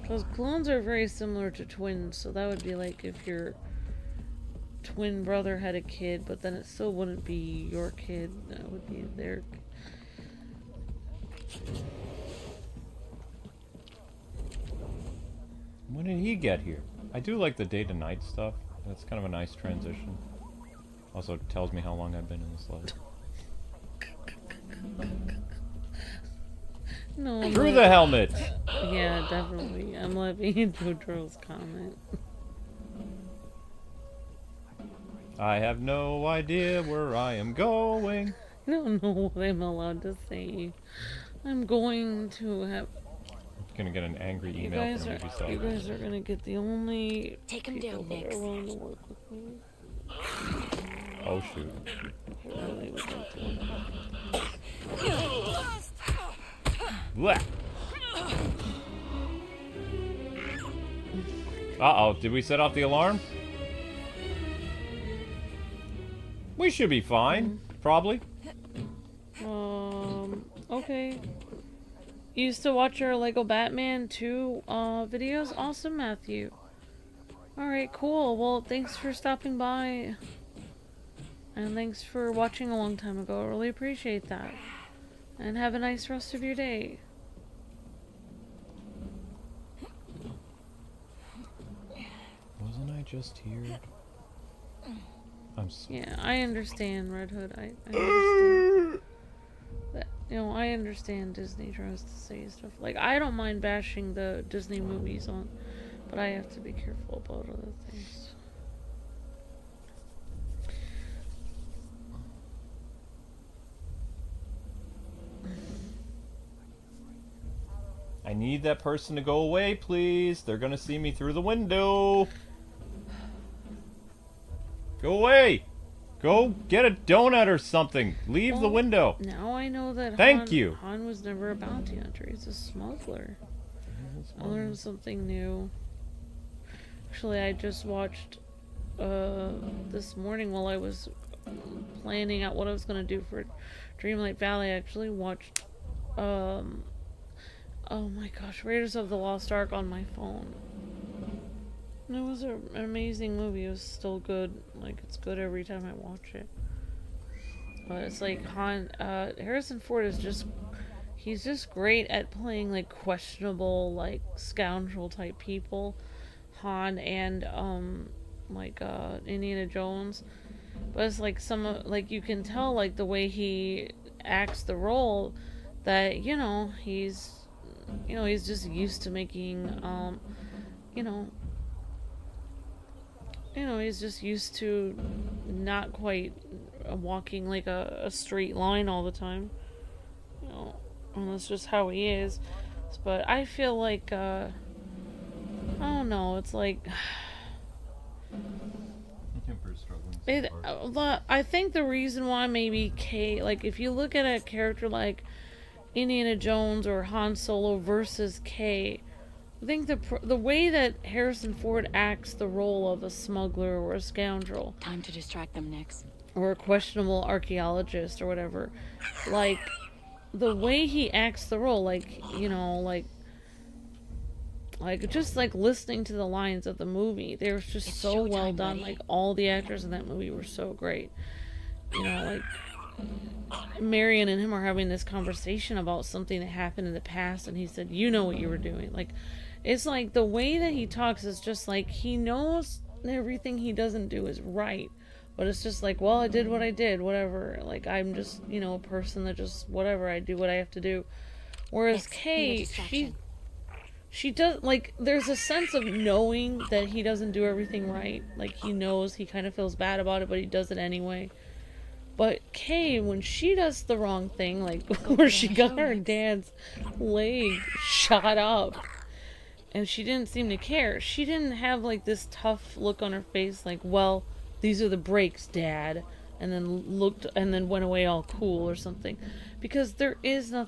Because clones are very similar to twins, so that would be like if your twin brother had a kid, but then it still wouldn't be your kid. That would be their. When did he get here? I do like the day to night stuff. That's kind of a nice transition. Also, it tells me how long I've been in this level. No, Through the helmet! Yeah, definitely. I'm loving Jojo's comment. I have no idea where I am going. I don't know what I'm allowed to say. I'm going to have... I'm gonna get an angry email from Ubisoft. You guys are gonna get the only Take him down, Nix. willing to work with me. Oh shoot. Really would like to. Blech. Uh-oh, did we set off the alarm? We should be fine, probably. Okay. You used to watch our Lego Batman 2 videos? Awesome, Matthew. Alright, cool. Well, thanks for stopping by. And thanks for watching a long time ago. I really appreciate that. And have a nice rest of your day. Wasn't I just here? I'm so... Yeah, I understand, Red Hood. I understand. That, you know, I understand Disney tries to say stuff. Like, I don't mind bashing the Disney movies on, but I have to be careful about other things. I need that person to go away, please. They're gonna see me through the window. Go away! Go get a donut or something. Leave the window. Now I know that Thank you. Han was never a bounty hunter. He's a smuggler. I learned something new. Actually, I just watched this morning while I was planning out what I was going to do for Dreamlight Valley. I actually watched oh my gosh, Raiders of the Lost Ark on my phone. And it was an amazing movie. It was still good. Like, it's good every time I watch it. But it's like Harrison Ford is just, he's just great at playing like questionable, like scoundrel type people. Han and Indiana Jones. But it's like like you can tell like the way he acts the role that, he's just used to making he's just used to not quite walking like a straight line all the time. And that's just how he is. But I feel like, I don't know, it's like... I think the reason why maybe Kay, like if you look at a character like Indiana Jones or Han Solo versus Kay, I think the way that Harrison Ford acts the role of a smuggler or a scoundrel, Time to distract them, Nix. or a questionable archaeologist or whatever, like the way he acts the role, like just like listening to the lines of the movie, they were just so well done. buddy. Like all the actors in that movie were so great. Like Marion and him are having this conversation about something that happened in the past, and he said, "You know what you were doing." Like, it's like the way that he talks is just like he knows everything he doesn't do is right, but it's just like, well, I did what I did, whatever. Like, I'm just a person that just whatever, I do what I have to do. Whereas Kay, she does, like, there's a sense of knowing that he doesn't do everything right. Like, he knows, he kind of feels bad about it, but he does it anyway. But Kay, when she does the wrong thing, like where she got her dad's leg shot up, and she didn't seem to care. She didn't have like this tough look on her face, like, well, these are the breaks, Dad, and then went away all cool or something. Because there is no,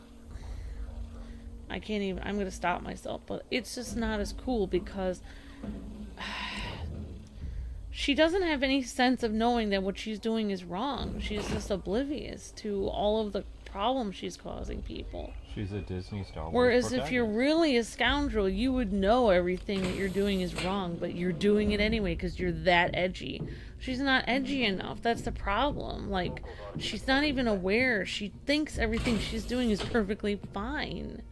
I can't even, I'm gonna stop myself, but it's just not as cool because she doesn't have any sense of knowing that what she's doing is wrong. She's just oblivious to all of the problems she's causing people. She's a Disney Star Wars Whereas if protagonist. you're really a scoundrel, you would know everything that you're doing is wrong, but you're doing it anyway because you're that edgy. She's not edgy enough. That's the problem. Like, she's not even aware. She thinks everything she's doing is perfectly fine.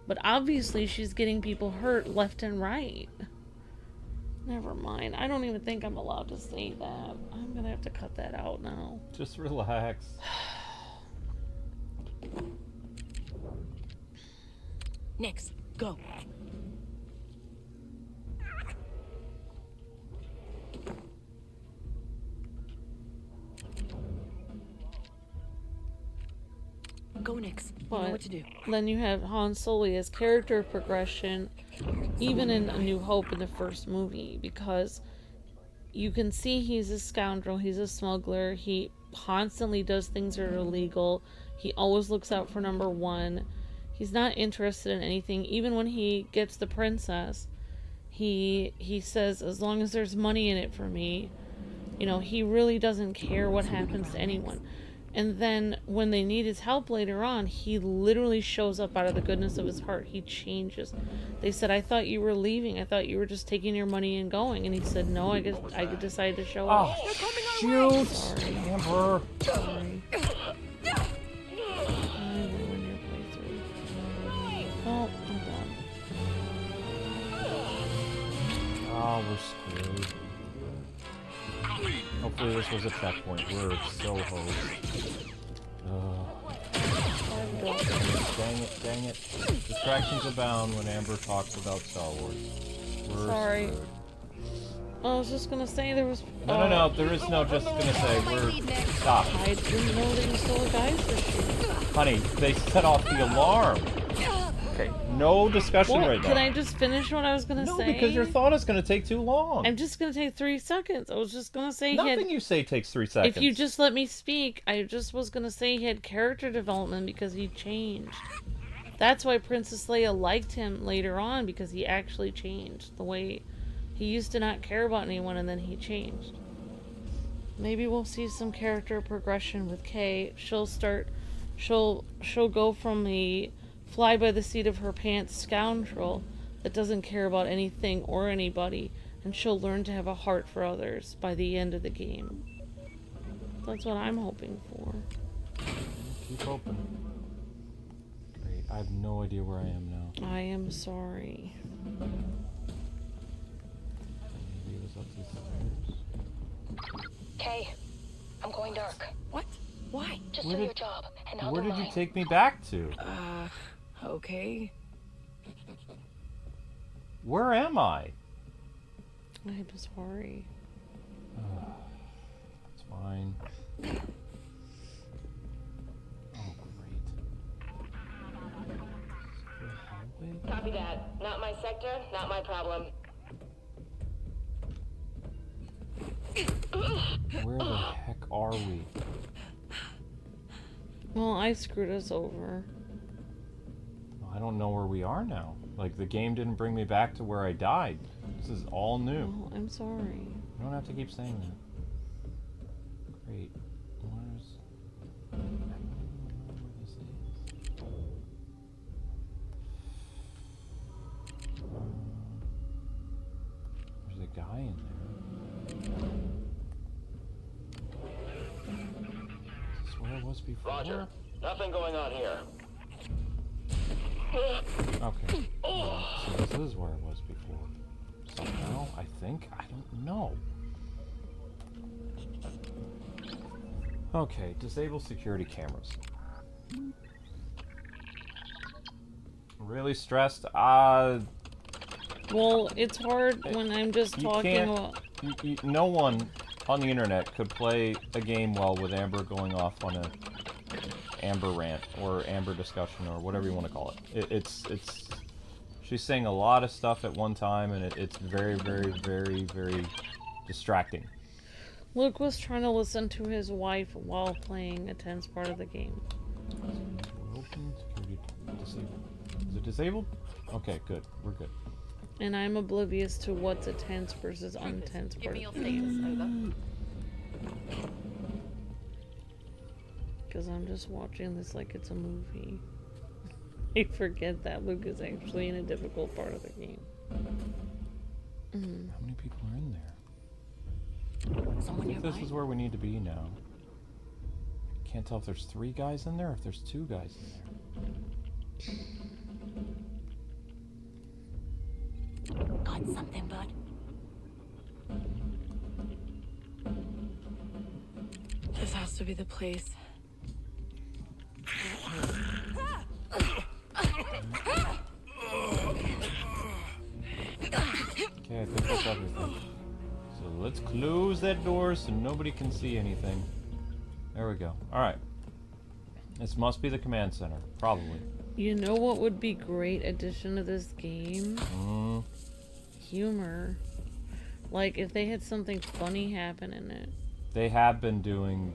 But obviously she's getting people hurt left and right. Never mind. I don't even think I'm allowed to say that. I'm gonna have to cut that out now. Just relax. Nix, go. Go, Nix. You know what to do. Then you have Han Solo's character progression, even in A New Hope in the first movie, because you can see he's a scoundrel, he's a smuggler, he constantly does things that are illegal, he always looks out for number one, he's not interested in anything. Even when he gets the princess, he says, as long as there's money in it for me, you know, he really doesn't care what happens to anyone. And then when they need his help later on, he literally shows up out of the goodness of his heart. He changes. They said, I thought you were leaving. I thought you were just taking your money and going. And he said, no, I decided to show up. Shoot! Sorry. Amber! Sorry. I ruined your playthrough. Oh, I'm done. Oh, we're screwed. Hopefully this was a checkpoint. We're so hosed. Dang it. Distractions abound when Amber talks about Star Wars. We're Sorry. screwed. I was just gonna say there was... No, there is no just gonna say. Stop. I didn't know there was still a guys issue. Honey, they set off the alarm. Okay, no discussion right now. Can I just finish what I was gonna say? No, because your thought is gonna take too long. I'm just gonna take 3 seconds. I was just gonna say Nothing you say takes 3 seconds. If you just let me speak, I just was gonna say he had character development because he changed. That's why Princess Leia liked him later on, because he actually changed. The way he used to not care about anyone and then he changed. Maybe we'll see some character progression with Kay. She'll go from the fly by the seat of her pants scoundrel that doesn't care about anything or anybody, and she'll learn to have a heart for others by the end of the game. That's what I'm hoping for. Keep hoping. Great. I have no idea where I am now. I am sorry. Maybe it was up these stairs. Kay, I'm going dark. What? Why? Just do your job, and I'll Where do did you mine. take me back to? Okay. Where am I? I'm sorry. It's fine. Oh, great. Copy that. Not my sector, not my problem. Where the heck are we? Well, I screwed us over. I don't know where we are now. Like, the game didn't bring me back to where I died. This is all new. Oh, I'm sorry. You don't have to keep saying that. Great. Where's... I don't know where this is. There's a guy in there. Is this where I was before? Roger. Nothing going on here. Okay. So this is where I was before. Somehow, I think? I don't know. Okay, disable security cameras. Really stressed? Well, it's hard when I'm just talking about... No one on the internet could play a game well with Amber going off on a Amber rant or Amber discussion or whatever you want to call it. She's saying a lot of stuff at one time, and it's very, very, very, very distracting. Luke was trying to listen to his wife while playing a tense part of the game. Open security disabled. Is it disabled? Okay, good. We're good. And I'm oblivious to what's a tense versus untense Give part me of your the game. saves, over. Because I'm just watching this like it's a movie. I forget that Luke is actually in a difficult part of the game. How many people are in there? Someone I think nearby? this is where we need to be now. Can't tell if there's 3 guys in there or if there's 2 guys in there. Got something, bud? This has to be the place. Okay, I think that's everything. So let's close that door so nobody can see anything. There we go. Alright. This must be the command center. Probably. You know what would be great addition to this game? Humor. Like, if they had something funny happen in it. They have been doing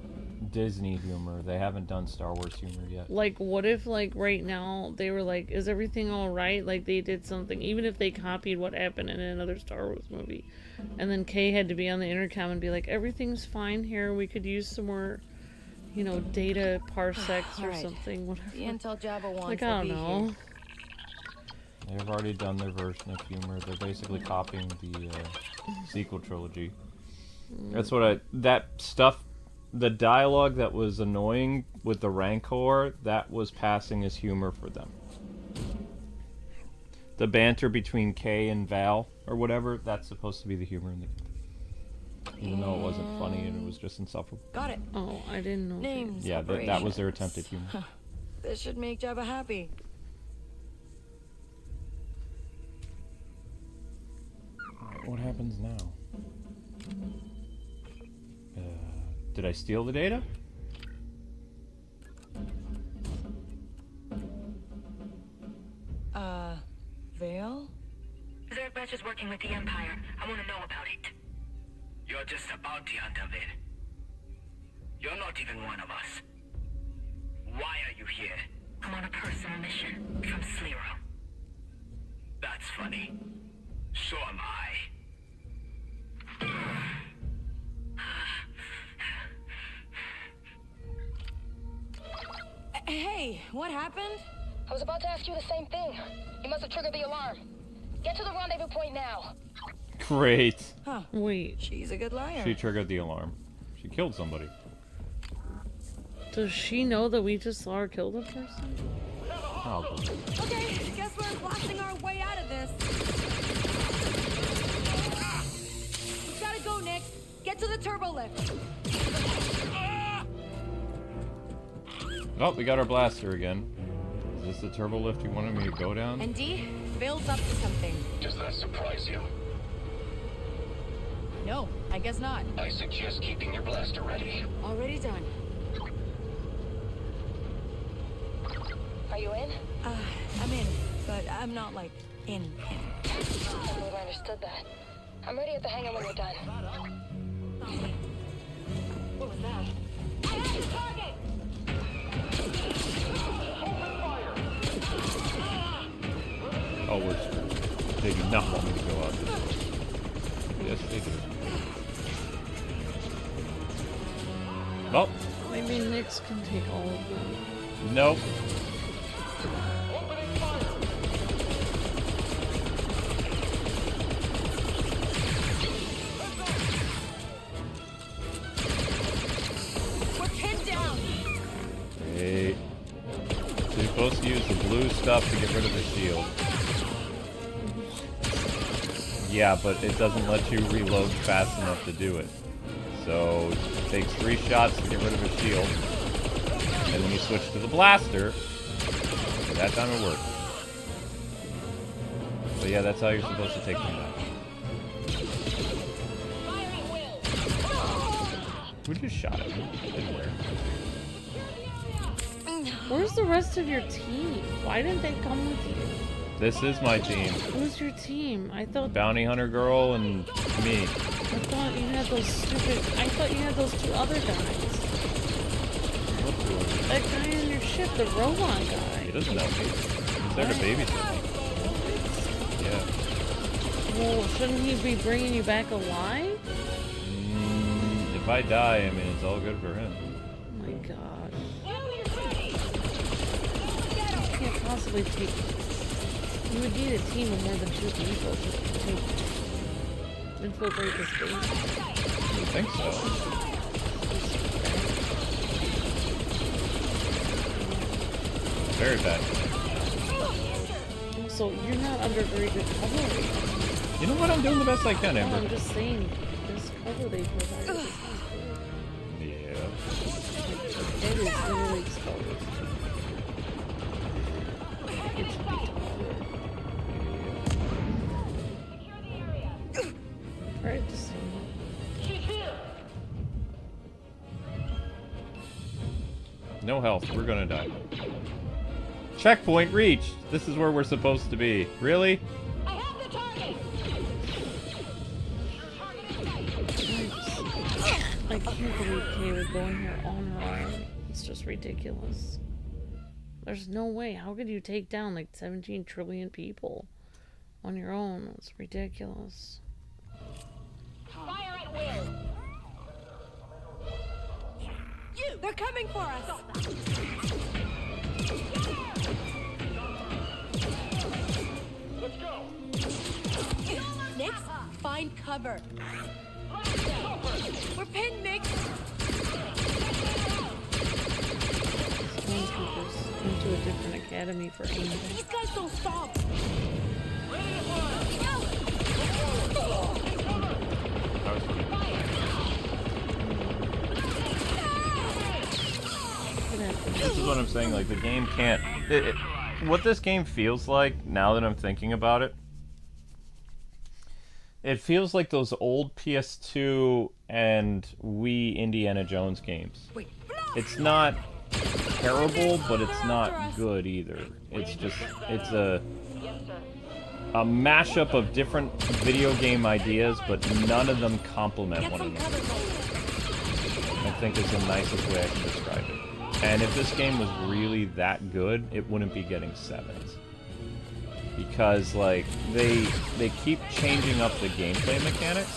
Disney humor. They haven't done Star Wars humor yet. Like, what if, like, right now, they were like, is everything alright? Like, they did something, even if they copied what happened in another Star Wars movie. And then Kay had to be on the intercom and be like, everything's fine here, we could use some more, you know, data parsecs or something, whatever. The intel Jabba wants like, I don't know. Here. They've already done their version of humor. They're basically copying the sequel trilogy. That's what that stuff, the dialogue that was annoying with the Rancor, that was passing as humor for them. The banter between Kay and Vail, or whatever, that's supposed to be the humor in the game. Even though it wasn't funny and it was just insufferable. Got it. Oh, I didn't know. Names. Yeah, that was their attempt at humor. This should make Jabba happy. What happens now? Did I steal the data? Vail? Zerg Batch is working with the Empire. I want to know about it. You're just a bounty hunter, Vail. You're not even one of us. Why are you here? I'm on a personal mission from Slero. That's funny. So am I. Hey, what happened? I was about to ask you the same thing. You must have triggered the alarm. Get to the rendezvous point now. Great. Huh. Wait. She's a good liar. She triggered the alarm. She killed somebody. Does she know that we just saw her kill the person? Probably. Okay, guess we're blasting our way out of this. We gotta go, Nick. Get to the turbo lift. Oh, we got our blaster again. Is this the turbo lift you wanted me to go down? And D, Vail's up to something. Does that surprise you? No, I guess not. I suggest keeping your blaster ready. Already done. Are you in? I'm in, but I'm not like in. I believe I understood that. I'm ready at the hangar when you're done. What was that? I have the target! Oh, they do not want me to go out this way. Yes, they do. Well. Maybe Nyx can take all of them. Nope. We're pinned down. Great. So you're supposed to use the blue stuff to get rid of the shield. Yeah, but it doesn't let you reload fast enough to do it. So it takes 3 shots to get rid of a shield. And then you switch to the blaster. Okay, that time it worked. So yeah, that's how you're supposed to take them out. Who just shot at me? Anywhere. Where's the rest of your team? Why didn't they come with you? This is my team. Who's your team? I thought Bounty Hunter Girl and me. I thought you had those stupid. I thought you had those 2 other guys. That guy in your ship, the robot guy. He doesn't know me. He's just there to babysit me. Yeah. Well, shouldn't he be bringing you back alive? If I die, I mean, it's all good for him. Oh my gosh. You can't possibly take... You would need a team of more than 2 people to infiltrate this base. I don't think so. Very bad. So you're not under very good cover right now. You know what? I'm doing the best I can, Amber. I'm just saying, this cover they provided is not good. Yeah. It is literally exposed. It should be taller. Right, just saying. No health. We're gonna die. Checkpoint reached. This is where we're supposed to be. Really? I have the target. I can't believe Kay would go in here on her own. It's just ridiculous. There's no way. How could you take down like 17 trillion people on your own? It's ridiculous. Fire at will. You! They're coming for us! Let's go. Nix, find cover. We're pinned, Nix! Stormtroopers into a different academy for aiming. These guys don't stop! This is what I'm saying, like, the game can't... what this game feels like, now that I'm thinking about it, it feels like those old PS2 and Wii Indiana Jones games. It's not terrible, but it's not good either. It's just, it's a mashup of different video game ideas, but none of them complement one another. I think it's the nicest way I can describe it. And if this game was really that good, it wouldn't be getting 7s. Because, like, they keep changing up the gameplay mechanics.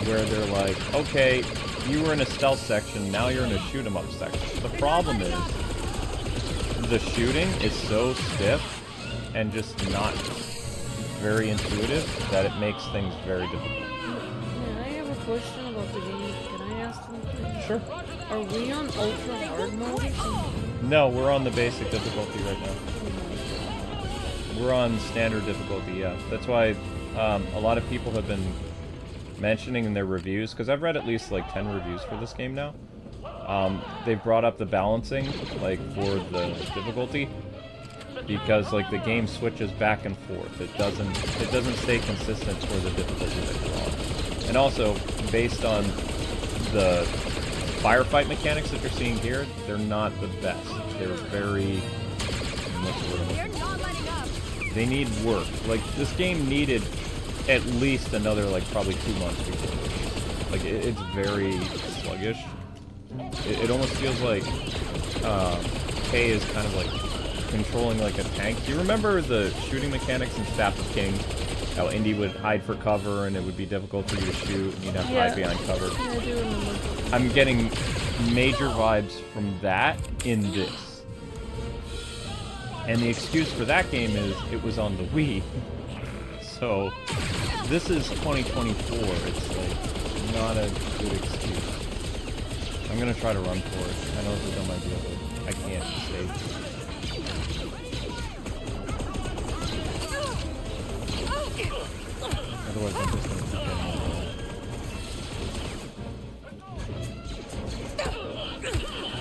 Where they're like, okay, you were in a stealth section, now you're in a shoot 'em up section. The problem is, the shooting is so stiff and just not very intuitive that it makes things very difficult. Yeah, I have a question about the game. Can I ask something? Sure. Are we on ultra hard mode? No, we're on the basic difficulty right now. We're on standard difficulty, yeah. That's why a lot of people have been mentioning in their reviews, because I've read at least like 10 reviews for this game now. They've brought up the balancing, like, for the difficulty, because like the game switches back and forth. It doesn't stay consistent for the difficulty that you're on. And also, based on the firefight mechanics that you're seeing here, they're not the best. They're very... what's the word I'm looking for? They need work. Like, this game needed at least another, like, probably 2 months before release. Like, it's very sluggish. It almost feels like Kay is kind of like controlling like a tank. Do you remember the shooting mechanics in Staff of Kings? How Indy would hide for cover and it would be difficult for you to shoot and you'd have to hide behind cover. Yeah, I do remember. I'm getting major vibes from that in this. And the excuse for that game is it was on the Wii. So this is 2024. It's like not a good excuse. I'm gonna try to run for it. I know it's a dumb idea, but I can't stay. Otherwise, I'm just gonna keep getting more.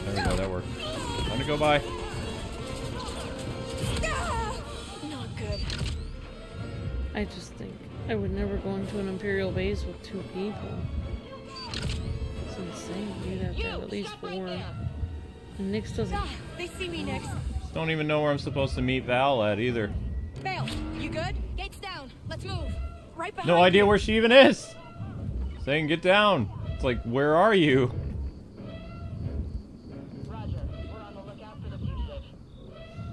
There we go, that worked. Time to go by. Not good. I just think I would never go into an Imperial base with 2 people. It's insane. You'd have to have at least 4. And Nix doesn't... They see me, Nix. Don't even know where I'm supposed to meet Val at either. Vail, you good? Gates down. Let's move. Right behind No idea you. where she even is! Saying get down. It's like, where are you? Roger. We're on the lookout for the fugitive.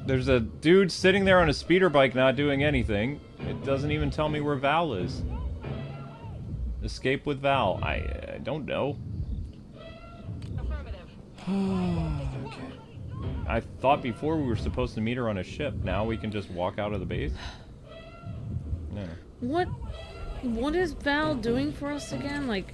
There's a dude sitting there on a speeder bike not doing anything. It doesn't even tell me where Val is. Escape with Val. I don't know. Okay. I thought before we were supposed to meet her on a ship. Now we can just walk out of the base? No. What is Val doing for us again? Like,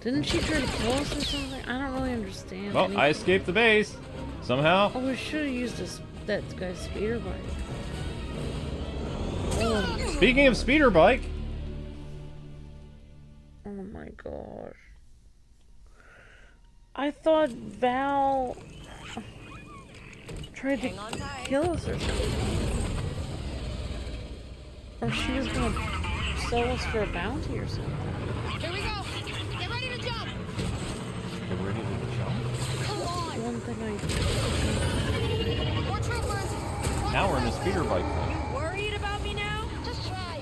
didn't she try to kill us or something? I don't really understand. Well, I escaped the base. Somehow. Oh, we should have used that guy's speeder bike. Oh. Speaking of speeder bike. Oh my gosh. I thought Val tried to kill us or something. Or she was gonna sell us for a bounty or something. Here we go. Get ready to jump. Get ready to jump? Come on. One thing More troopers. Now we're in a speeder bike thing. You worried about me now? Just try.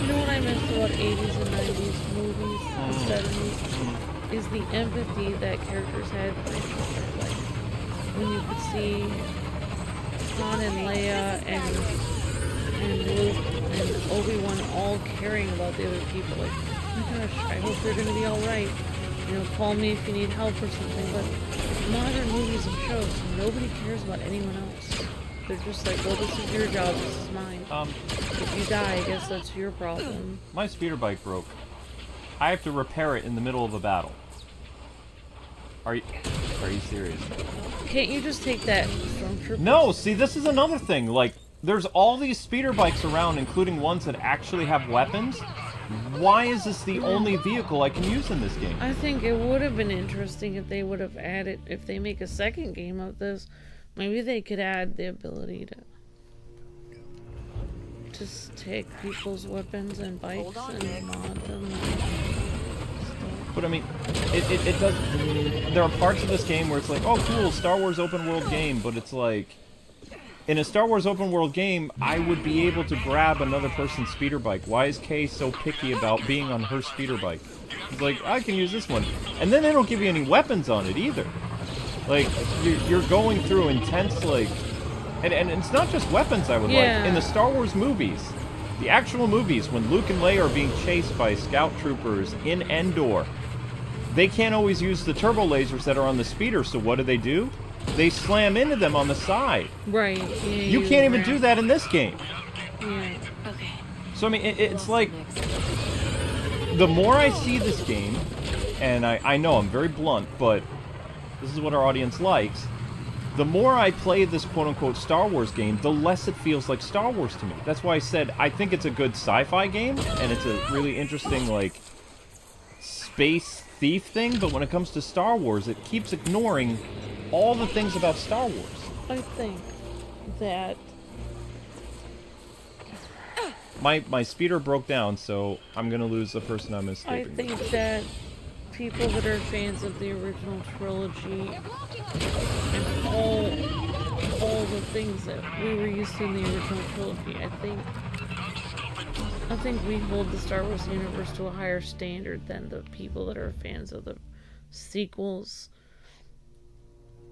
You know what I miss about 80s and 90s movies and 70s? Is the empathy that characters had for each other. Like, when you could see Han and Leia and Luke and Obi-Wan all caring about the other people. Like, oh my gosh, I hope they're gonna be alright. You know, call me if you need help or something. But modern movies and shows, nobody cares about anyone else. They're just like, well, this is your job, this is mine. If you die, I guess that's your problem. My speeder bike broke. I have to repair it in the middle of a battle. Are you serious? Can't you just take that stormtrooper? No, see, this is another thing. Like, there's all these speeder bikes around, including ones that actually have weapons. Why is this the only vehicle I can use in this game? I think it would have been interesting if they would have added, if they make a second game of this, maybe they could add the ability to just take people's weapons and bikes and mod them. But I mean, it does. There are parts of this game where it's like, oh, cool, Star Wars open world game, but it's like, in a Star Wars open world game, I would be able to grab another person's speeder bike. Why is Kay so picky about being on her speeder bike? It's like, I can use this one, and then they don't give you any weapons on it either. Like, you're going through intense, like, and it's not just weapons I would like. In the Star Wars movies, the actual movies, when Luke and Leia are being chased by scout troopers in Endor, they can't always use the turbo lasers that are on the speeder, so what do? They slam into them on the side. Right. Yeah, you can't even do that in this game. Yeah. Okay. So, I mean, it's like, the more I see this game, and I know I'm very blunt, but this is what our audience likes, the more I play this quote-unquote Star Wars game, the less it feels like Star Wars to me. That's why I said I think it's a good sci-fi game, and it's a really interesting, like, space thief thing, but when it comes to Star Wars, it keeps ignoring all the things about Star Wars. I think that my speeder broke down, so I'm gonna lose the person I'm escaping. I think that people that are fans of the original trilogy and all the things that we were used to in the original trilogy, I think we hold the Star Wars universe to a higher standard than the people that are fans of the sequels.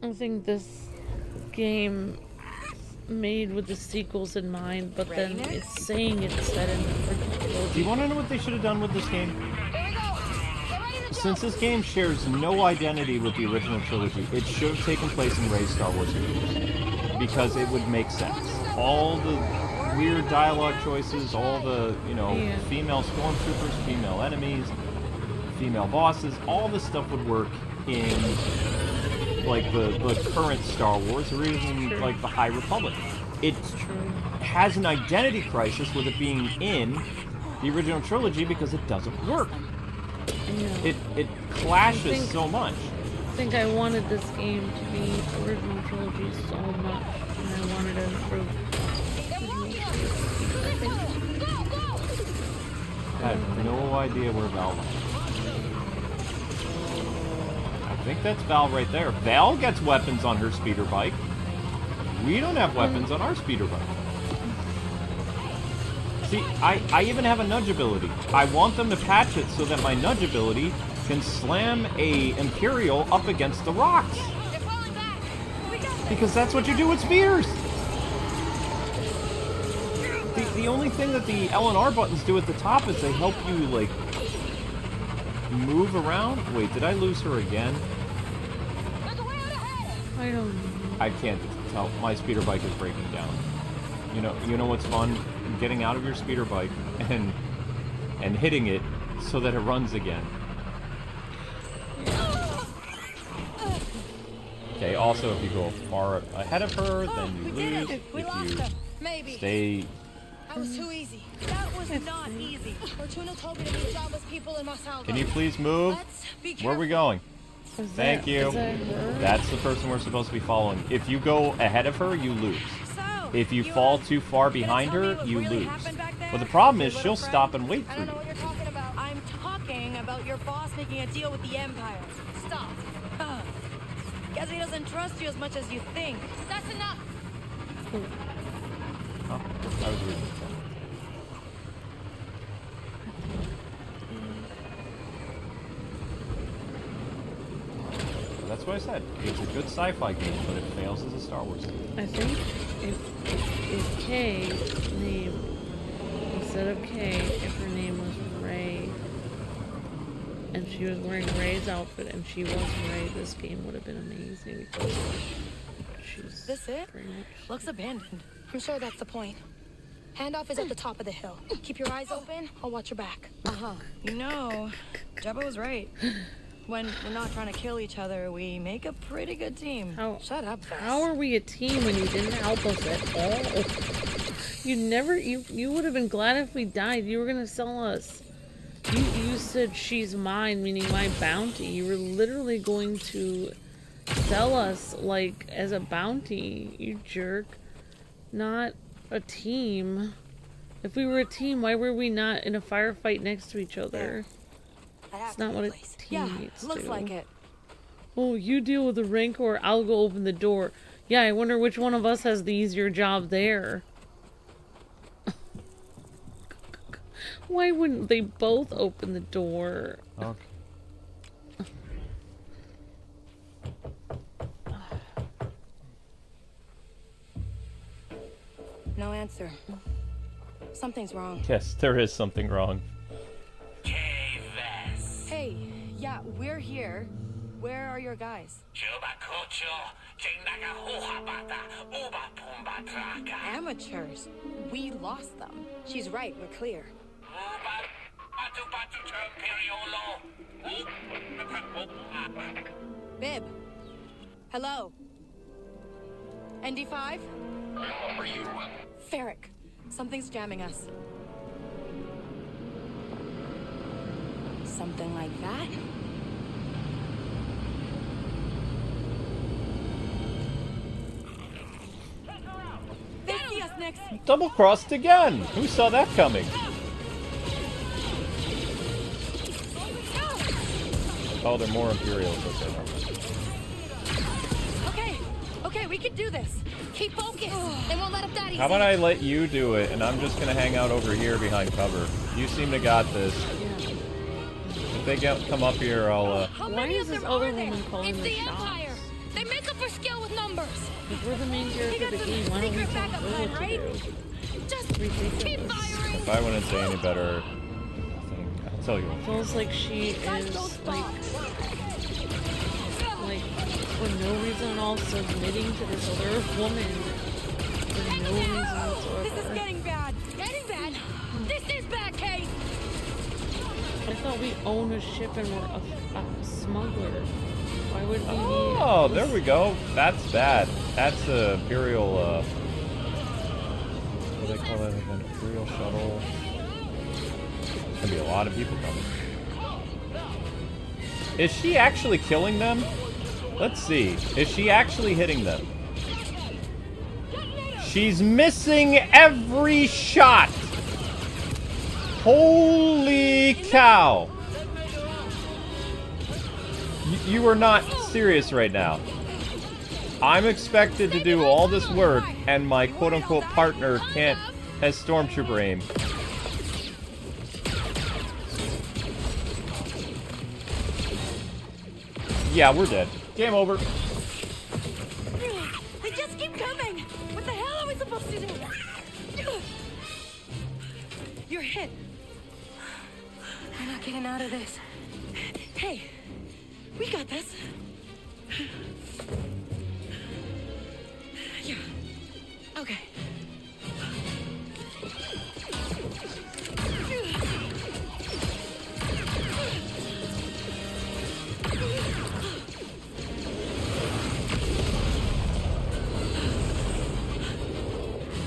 I think this game made with the sequels in mind, but then it's saying it's set in the original trilogy. Do you want to know what they should have done with this game? Since this game shares no identity with the original trilogy, it should have taken place in Rey's Star Wars universe. Because it would make sense. All the weird dialogue choices, all the, you know, female stormtroopers, female enemies, female bosses, all this stuff would work in, like, the current Star Wars, or even, like, the High Republic. It has an identity crisis with it being in the original trilogy because it doesn't work. It clashes so much. I think I wanted this game to be original trilogy so much, and I wanted to improve I have no idea where Val went. I think that's Val right there. Val gets weapons on her speeder bike. We don't have weapons on our speeder bike. See, I even have a nudge ability. I want them to patch it so that my nudge ability can slam a Imperial up against the rocks. They're falling back. We got this. Because that's what you do with spears. The only thing that the L and R buttons do at the top is they help you, like, move around. Wait, did I lose her again? I don't know. I can't tell. My speeder bike is breaking down. You know what's fun? Getting out of your speeder bike and hitting it so that it runs again. Okay, also if you go far ahead of her, then you lose. If you Maybe. stay... That was too easy. That was not easy. Fortuna told me to meet Jabba's people in Masalgo. Can you please move? Where are we going? Thank you. Is that her? That's the person we're supposed to be following. If you go ahead of her, you lose. If you fall too far behind her, you lose. But the problem is she'll stop and wait I for don't know you. what you're talking about. I'm talking about your boss making a deal with the Empire. Stop. Guess he doesn't trust you as much as you think. That's enough. Oh, I was reading. That's what I said. It's a good sci-fi game, but it fails as a Star Wars game. I think if Kay's name, instead of Kay, if her name was Rey, and she was wearing Rey's outfit, and she was Rey, this game would have been amazing because she's This it? pretty much... Looks abandoned. I'm sure that's the point. Handoff is at the top of the hill. Keep your eyes open. I'll watch your back. You know, Jabba was right. When we're not trying to kill each other, we make a pretty good team. Shut up, Vess. How are we a team when you didn't help us at all? You would have been glad if we died. You were gonna sell us. You said she's mine, meaning my bounty. You were literally going to sell us, like, as a bounty, you jerk. Not a team. If we were a team, why were we not in a firefight next to each other? It's not what a teammates do. Looks like it. Oh, you deal with the Rancor, I'll go open the door. Yeah, I wonder which one of us has the easier job there. Why wouldn't they both open the door? Okay. No answer. Something's wrong. Yes, there is something wrong. Kay Vess. Hey, yeah, we're here. Where are your guys? Amateurs. We lost them. She's right, we're clear. Bib. Hello. ND5? What are you? Ferric. Something's jamming us. Something like that? They see us next. Double crossed again! Who saw that coming? Oh, there are more Imperials. Okay, we can do this. Keep focused, and won't let up that easy. How about I let you do it, and I'm just gonna hang out over here behind cover. You seem to got this. If they come up here, I'll, How Why many is of this them other are there? woman calling It's the the shots? Empire. They make up for skill with numbers. If we're the main character of the game, why don't we tell her what to do? Just keep firing. if I wouldn't say any better, nothing. I'll tell you what. Feels like she is like for no reason at all submitting to this other woman for no reason whatsoever. This is getting bad. Getting bad? This is bad, Kay. I thought we own a ship and we're a smuggler. Why would we need... Oh, there we go. That's bad. That's a Imperial, what do they call that? An Imperial shuttle. There's gonna be a lot of people coming. Is she actually killing them? Let's see. Is she actually hitting them? She's missing every shot! Holy cow! You are not serious right now. I'm expected to do all this work, and my quote-unquote partner has stormtrooper aim. Yeah, we're dead. Game over. They just keep coming! What the hell are we supposed to do? You're hit. We're not getting out of this. Hey, we got this. Yeah. Okay.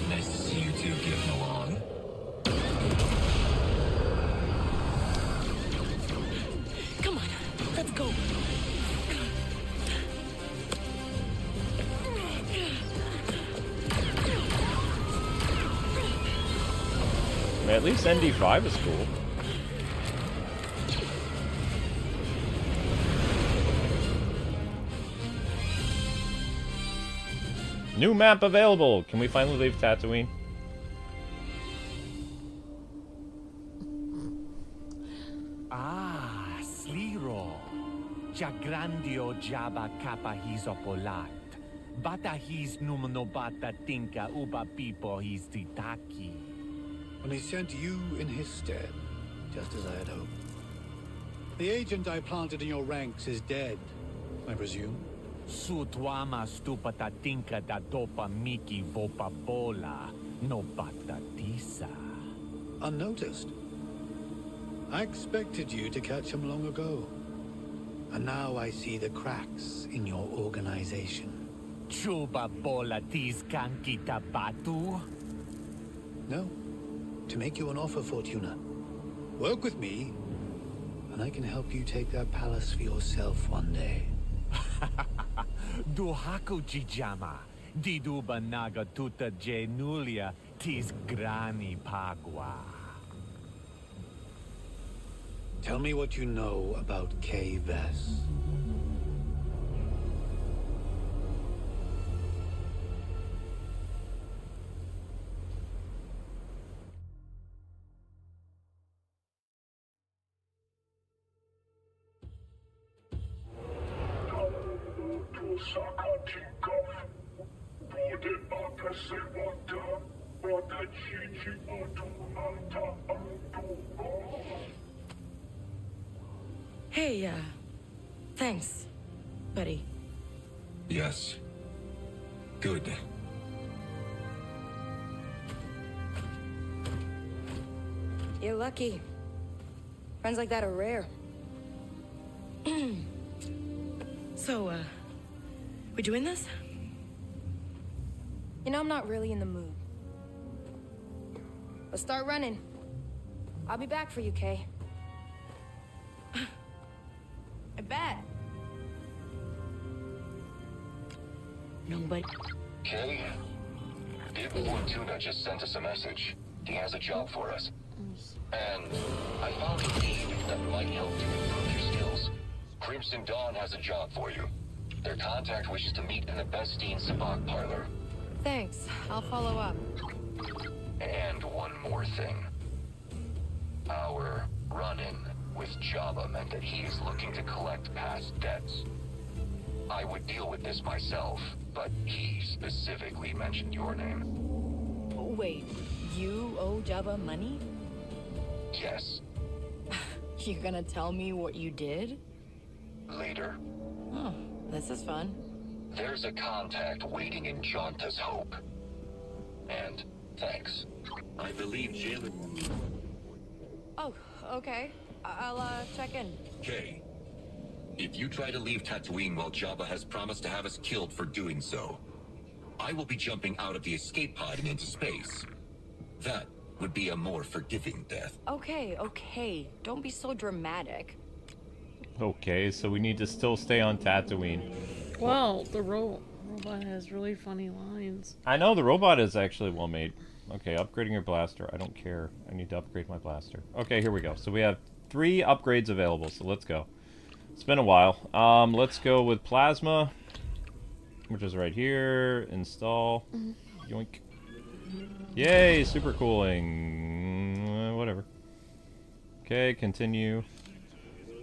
Nice to see you two getting along. Come on, let's go. At least ND5 is cool. New map available! Can we finally leave Tatooine? Ah, Sliro. Jagrandio Jabba kappa his opolat. Bata his numno bata tinka uba pipo his titaki. And he sent you in his stead, just as I had hoped. The agent I planted in your ranks is dead, I presume. Sutwama stupata tinka da dopa miki vopa bola no batatisa. Unnoticed. I expected you to catch him long ago. And now I see the cracks in your organization. Chuba bola tis kanki tabatu? No. To make you an offer, Fortuna. Work with me, and I can help you take that palace for yourself one day. Duhaku jijama. Diduba naga tuta genulia tis grani pagua. Tell me what you know about Kay Vess. Hey, thanks, buddy. Yes. Good. You're lucky. Friends like that are rare. So, we doing this? You know, I'm not really in the mood. Let's start running. I'll be back for you, Kay. I bet. Nobody. Kay? Bib Fortuna just sent us a message. He has a job for us. And I found a lead that might help you improve your skills. Crimson Dawn has a job for you. Their contact wishes to meet in the Bestine Sabak parlor. Thanks. I'll follow up. And one more thing. Our run-in with Jabba meant that he is looking to collect past debts. I would deal with this myself, but he specifically mentioned your name. Wait, you owe Jabba money? Yes. You're gonna tell me what you did? Later. Oh, this is fun. There's a contact waiting in Jonta's Hope. And thanks. I believe Jalen... Oh, okay. I'll, check in. Kay, if you try to leave Tatooine while Jabba has promised to have us killed for doing so, I will be jumping out of the escape pod and into space. That would be a more forgiving death. Okay. Don't be so dramatic. Okay, so we need to still stay on Tatooine. Wow, the robot has really funny lines. I know, the robot is actually well made. Okay, upgrading your blaster. I don't care. I need to upgrade my blaster. Okay, here we go. So we have 3 upgrades available, so let's go. It's been a while. Let's go with plasma, which is right here. Install. Yoink. Yay, super cooling. Whatever. Okay, continue.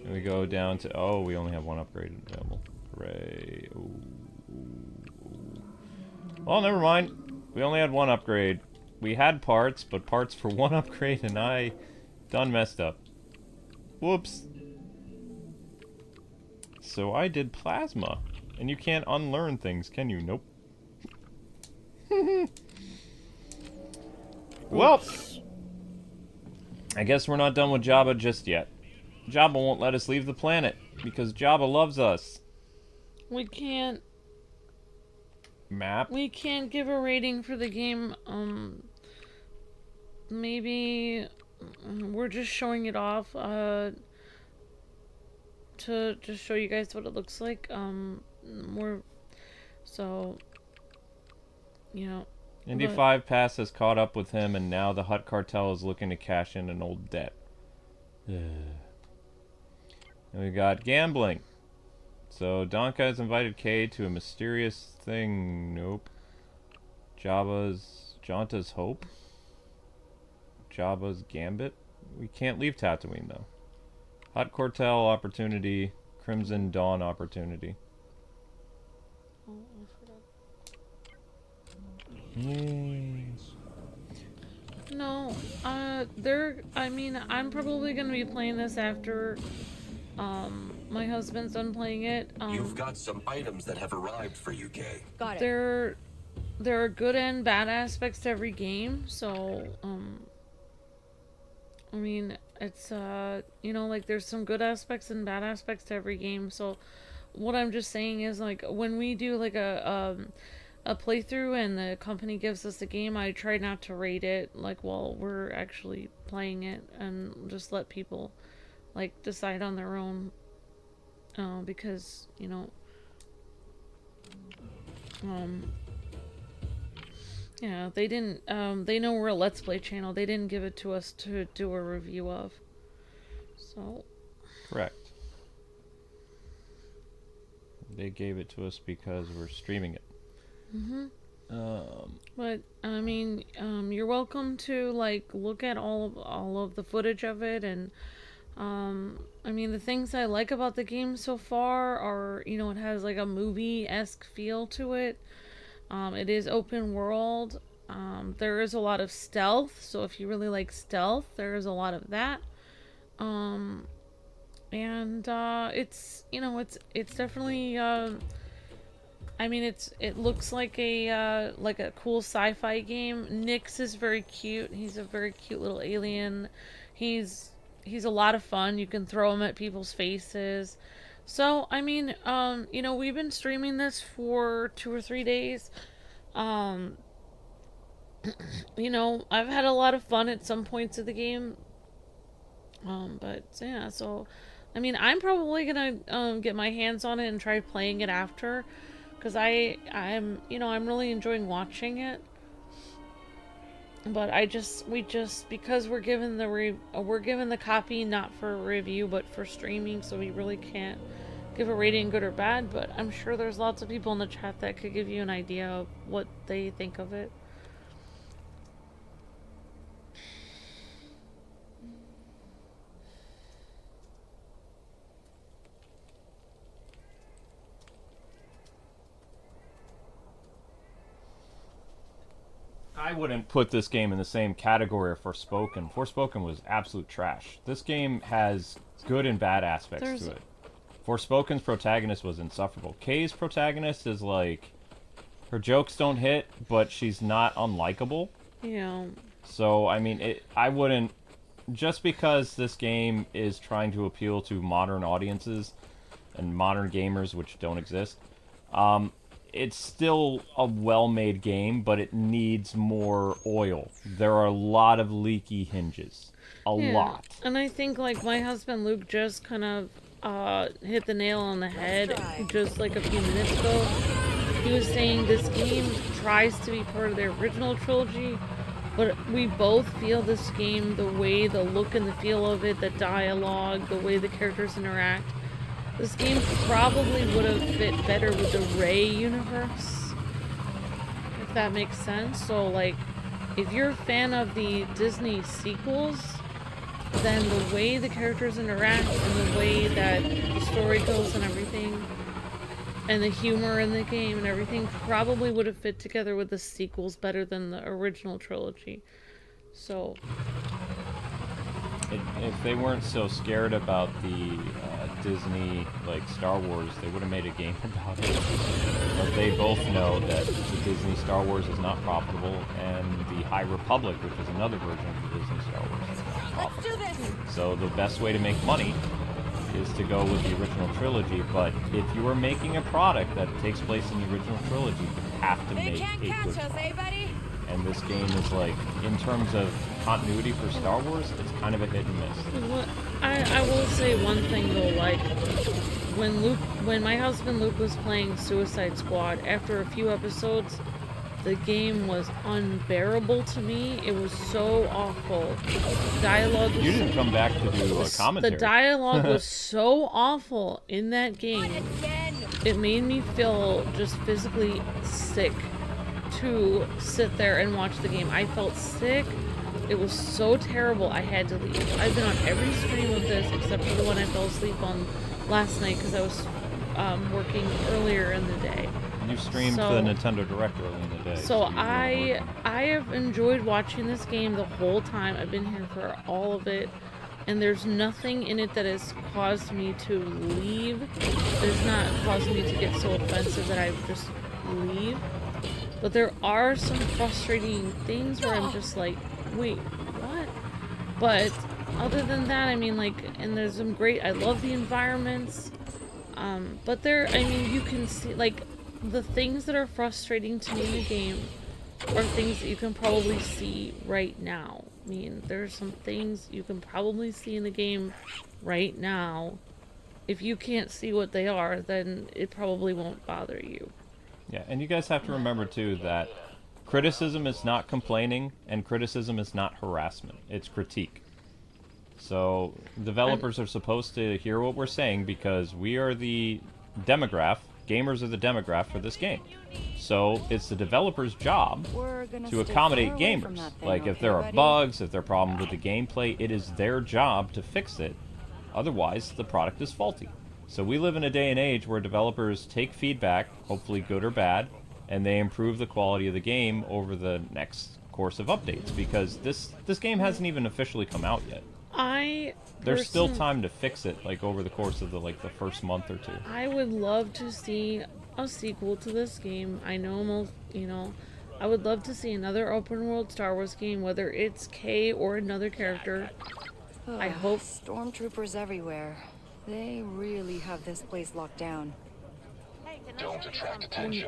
And we go down to... Oh, we only have one upgrade available. Hooray. Ooh. Well, never mind. We only had one upgrade. We had parts, but parts for one upgrade, and I done messed up. Whoops. So I did plasma. And you can't unlearn things, can you? Nope. Well, I guess we're not done with Jabba just yet. Jabba won't let us leave the planet, because Jabba loves us. We can't... Map? We can't give a rating for the game. Maybe we're just showing it off to just show you guys what it looks like. So, you know. Indy 5 Pass has caught up with him, and now the Hutt Cartel is looking to cash in an old debt. And we got gambling. So Donka has invited Kay to a mysterious thing. Nope. Janta's Hope. Jabba's Gambit. We can't leave Tatooine though. Hutt Cartel opportunity. Crimson Dawn opportunity. No, I mean, I'm probably gonna be playing this after, my husband's done playing it. You've got some items that have arrived for you, Kay. Got it. There are good and bad aspects to every game, so, I mean, it's, you know, like, there's some good aspects and bad aspects to every game, so what I'm just saying is, like, when we do, like, a playthrough and the company gives us a game, I try not to rate it, like, while we're actually playing it, and just let people, like, decide on their own, because, you know, yeah, they didn't, they know we're a Let's Play channel, they didn't give it to us to do a review of, so. Correct. They gave it to us because we're streaming it. But I mean, you're welcome to like look at all of the footage of it, and I mean, the things I like about the game so far are, you know, it has like a movie-esque feel to it. It is open world. There is a lot of stealth, so if you really like stealth, there is a lot of that. And it's, you know, it's definitely I mean, it looks like a cool sci-fi game. Nyx is very cute. He's a very cute little alien. He's a lot of fun. You can throw him at people's faces. So, I mean, you know, we've been streaming this for 2 or 3 days. You know, I've had a lot of fun at some points of the game. But yeah, so I mean, I'm probably gonna get my hands on it and try playing it after. Because I'm, you know, I'm really enjoying watching it, but because we're given the copy not for review but for streaming, so we really can't give a rating good or bad. But I'm sure there's lots of people in the chat that could give you an idea of what they think of it. I wouldn't put this game in the same category of Forspoken. Forspoken was absolute trash. This game has good and bad aspects to it. Forspoken's protagonist was insufferable. Kay's protagonist is like, her jokes don't hit, but she's not unlikable. Yeah. So, I mean, I wouldn't, just because this game is trying to appeal to modern audiences and modern gamers, which don't exist, it's still a well-made game, but it needs more oil. There are a lot of leaky hinges. A lot. And I think, like, my husband Luke just kind of hit the nail on the head just like a few minutes ago. He was saying this game tries to be part of the original trilogy, but we both feel this game, the way, the look and the feel of it, the dialogue, the way the characters interact, this game probably would have fit better with the Rey universe, if that makes sense. So, like, if you're a fan of the Disney sequels, then the way the characters interact and the way that the story goes and everything, and the humor in the game and everything probably would have fit together with the sequels better than the original trilogy. So if they weren't so scared about the Disney, like Star Wars, they would have made a game about it. But they both know that the Disney Star Wars is not profitable, and the High Republic, which is another version of the Disney Star Wars, is not profitable. Let's do this. So the best way to make money is to go with the original trilogy. But if you are making a product that takes place in the original trilogy, you have to make a good product. Buddy? And this game is like, in terms of continuity for Star Wars, it's kind of a hit and miss. Well, I will say one thing though, like when my husband Luke was playing Suicide Squad, after a few episodes, the game was unbearable to me. It was so awful. Dialogue was You didn't come back to do a commentary. The dialogue was so awful in that game. It made me feel just physically sick to sit there and watch the game. I felt sick. It was so terrible. I had to leave. I've been on every stream of this except for the one I fell asleep on last night because I was working earlier in the day. You streamed the Nintendo Direct early in the day. So I have enjoyed watching this game the whole time. I've been here for all of it, and there's nothing in it that has caused me to leave. There's not caused me to get so offensive that I just leave. But there are some frustrating things where I'm just like, wait, what? But other than that, I mean, like, and there's some great, I love the environments. But there, I mean, you can see, like, the things that are frustrating to me in the game are things that you can probably see right now. I mean, there's some things you can probably see in the game right now. If you can't see what they are, then it probably won't bother you. Yeah, and you guys have to remember, too, that criticism is not complaining, and criticism is not harassment. It's critique. So, developers are supposed to hear what we're saying because we are the demograph. Gamers are the demograph for this game. So, it's the developer's job to accommodate gamers. Like, if there are bugs, if there are problems with the gameplay, it is their job to fix it. Otherwise, the product is faulty. So we live in a day and age where developers take feedback, hopefully good or bad, and they improve the quality of the game over the next course of updates, because this game hasn't even officially come out yet. There's still time to fix it, like over the course of the first month or two. I would love to see a sequel to this game. I know most, I would love to see another open world Star Wars game, whether it's Kay or another character. I hope. Stormtroopers everywhere. They really have this place locked down. Don't attract attention.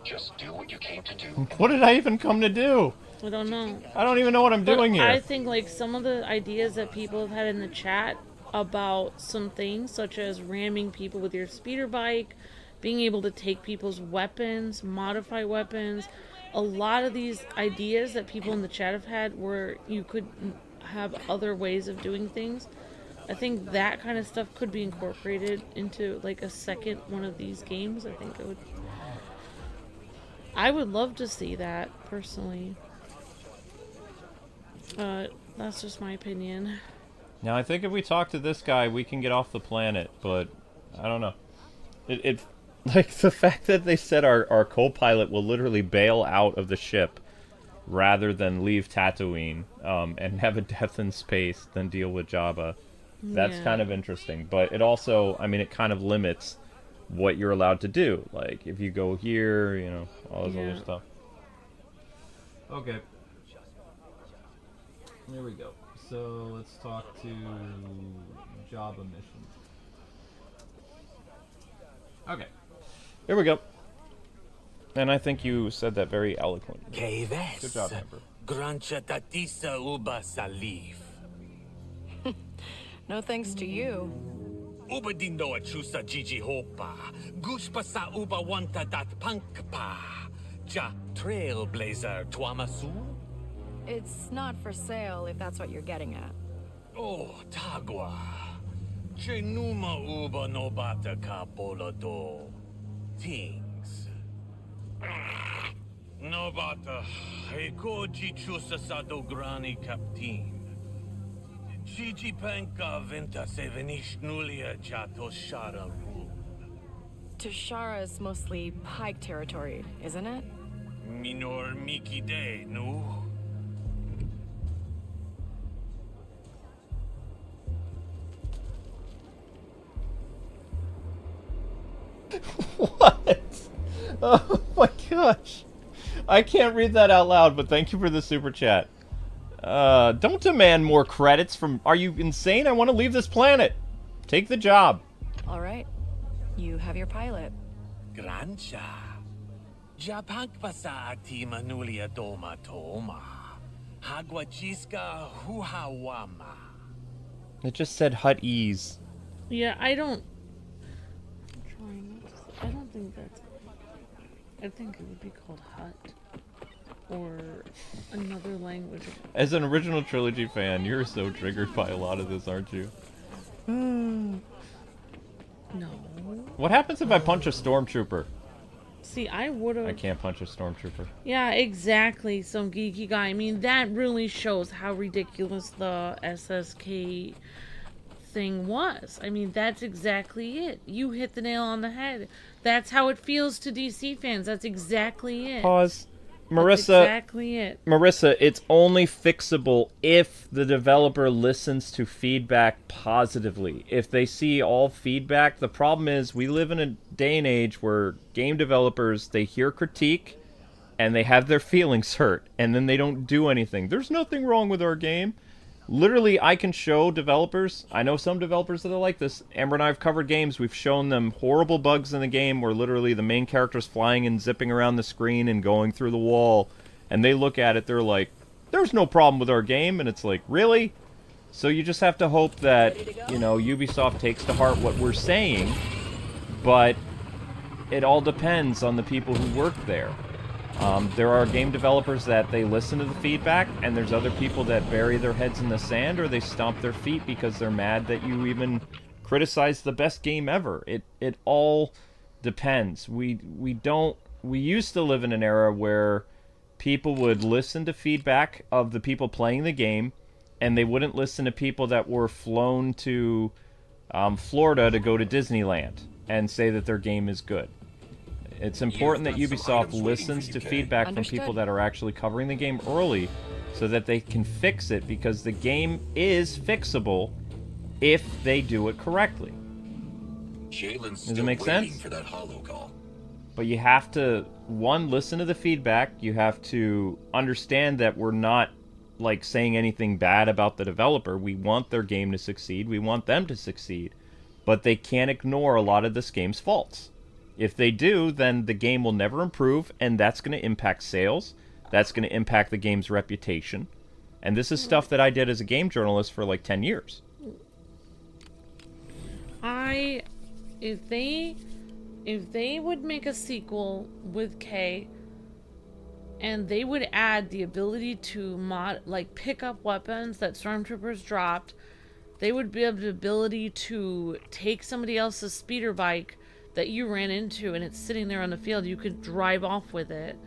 Just do what you came to do. What did I even come to do? I don't know. I don't even know what I'm doing here. I think like some of the ideas that people have had in the chat about some things, such as ramming people with your speeder bike, being able to take people's weapons, modify weapons, a lot of these ideas that people in the chat have had where you could have other ways of doing things. I think that kind of stuff could be incorporated into like a second one of these games. I think it would. I would love to see that personally. That's just my opinion. Now I think if we talk to this guy, we can get off the planet. But I don't know. It like the fact that they said our co-pilot will literally bail out of the ship rather than leave Tatooine and have a death in space than deal with Jabba. That's kind of interesting, but it also, I mean, it kind of limits what you're allowed to do. Like, if you go here, all this other stuff. Okay. There we go. So, let's talk to Jabba mission. Okay. Here we go. And I think you said that very eloquently. Kay Vess. Good job, Amber. Grancha tatisa uba salif. No thanks to you. Uba dindo chusa Gigi hopa. Gushpa sa uba wanta dat pankpa. Ja trailblazer tuamasu? It's not for sale if that's what you're getting at. Oh, tagwa. Chenuma uba nobata ka bolado. Things. Nobata. Hekoji chusa sa dograni captain. Gigi Panka Venta Sevenishnulia Toshara Orbit. Toshara is mostly Pike territory, isn't it? Minor Miki De, no? What? Oh my gosh. I can't read that out loud, but thank you for the super chat. Don't demand more credits from... Are you insane? I want to leave this planet. Take the job. All right. You have your pilot. Grancha. Japakpasa Timanulia Doma Toma. Hagwachiska Huhawama. It just said hut ease. Yeah, I don't think that's... I think it would be called hut. Or another language. As an original trilogy fan, you're so triggered by a lot of this, aren't you? No. What happens if I punch a stormtrooper? See, I would've... I can't punch a stormtrooper. Yeah, exactly, some geeky guy. I mean, that really shows how ridiculous the SSK thing was. I mean, that's exactly it. You hit the nail on the head. That's how it feels to DC fans. That's exactly it. Pause. Marissa, that's exactly it. Marissa, it's only fixable if the developer listens to feedback positively. If they see all feedback, the problem is we live in a day and age where game developers, they hear critique and they have their feelings hurt and then they don't do anything. There's nothing wrong with our game. Literally, I can show developers, I know some developers that are like this. Amber and I have covered games, we've shown them horrible bugs in the game where literally the main character's flying and zipping around the screen and going through the wall. And they look at it, they're like, there's no problem with our game. And it's like, really? So you just have to hope that, you know, Ubisoft takes to heart what we're saying. But it all depends on the people who work there. There are game developers that they listen to the feedback, and there's other people that bury their heads in the sand or they stomp their feet because they're mad that you even criticize the best game ever. It all depends. We used to live in an era where people would listen to feedback of the people playing the game, and they wouldn't listen to people that were flown to Florida to go to Disneyland and say that their game is good. It's important that Ubisoft listens to feedback from people that are actually covering the game early so that they can fix it, because the game is fixable if they do it correctly. Does it make sense? For that holo call. But you have to, one, listen to the feedback. You have to understand that we're not like saying anything bad about the developer. We want their game to succeed. We want them to succeed. But they can't ignore a lot of this game's faults. If they do, then the game will never improve, and that's going to impact sales. That's going to impact the game's reputation. And this is stuff that I did as a game journalist for like 10 years. If they would make a sequel with Kay, and they would add the ability to pick up weapons that stormtroopers dropped, they would have the ability to take somebody else's speeder bike that you ran into and it's sitting there on the field. You could drive off with it.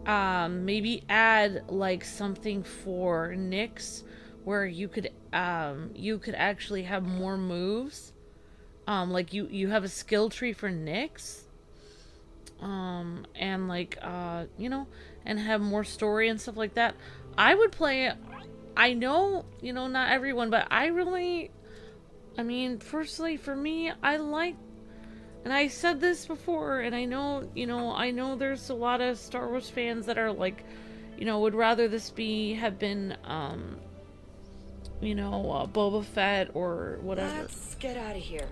Maybe add like something for Nyx where you could actually have more moves. Like you have a skill tree for Nyx. And like you know, and have more story and stuff like that. I would play it. I know, you know, not everyone, but I mean, personally for me, I like. And I said this before, and I know, you know, I know there's a lot of Star Wars fans that are like, you know, would rather this have been, you know, Boba Fett or whatever. Let's get out of here.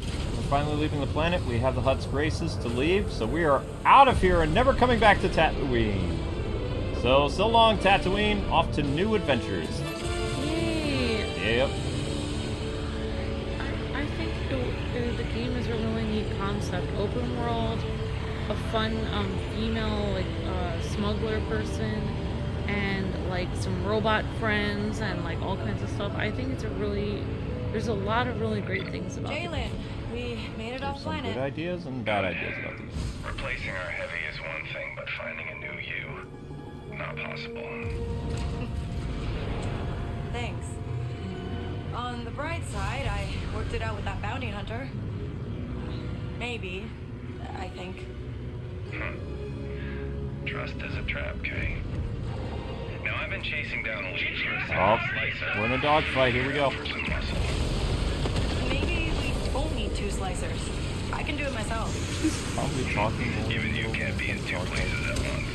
We're finally leaving the planet. We have the Hutt's graces to leave, so we are out of here and never coming back to Tatooine. So long, Tatooine. Off to new adventures. Yay. Yep. The game is a really neat concept. Open world, a fun female like smuggler person, and like some robot friends and like all kinds of stuff. I think there's a lot of really great things about it. Jalen, we made it off planet. Good ideas and bad ideas about the game. Replacing our heavy is one thing, but finding a new you, not possible. thanks. On the bright side, I worked it out with that bounty hunter. Maybe, I think. Trust is a trap, Kay. Now I've been chasing down a lead for a Oh, we're in a dogfight. Here we go. Maybe we won't need 2 slicers. I can do it myself. Probably talking. Even you can't be in 2 places at once.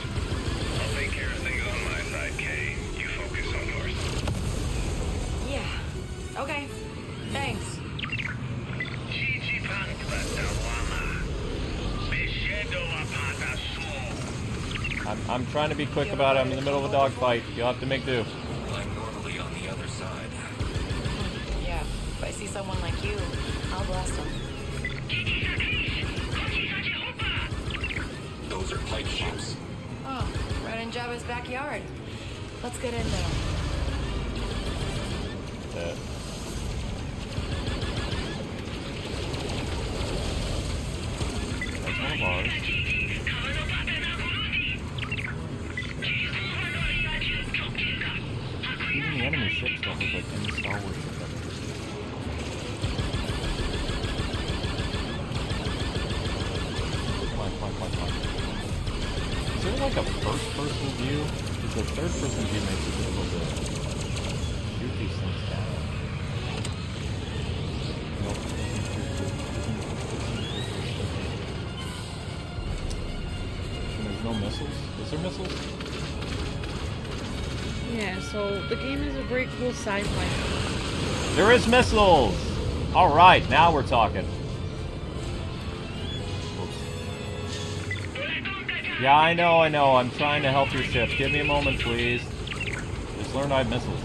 I'll take care of things on my side, Kay. You focus on yours. Yeah. Okay. Thanks. I'm trying to be quick about it. I'm in the middle of a dogfight. You'll have to make do. I'm normally on the other side. Yeah, if I see someone like you, I'll blast them. Those are pipe ships. Oh, right in Jabba's backyard. Let's get in there. That's one of ours. Even the enemy ships don't look like any Star Wars ship I've ever seen. Come on. Is there like a first-person view? Because the third-person view makes it difficult to shoot these things down. Nope. And there's no missiles? Is there missiles? Yeah, so the game is a very cool sci-fi. There is missiles! Alright, now we're talking. Yeah, I know. I'm trying to help your ship. Give me a moment, please. Just learn I have missiles.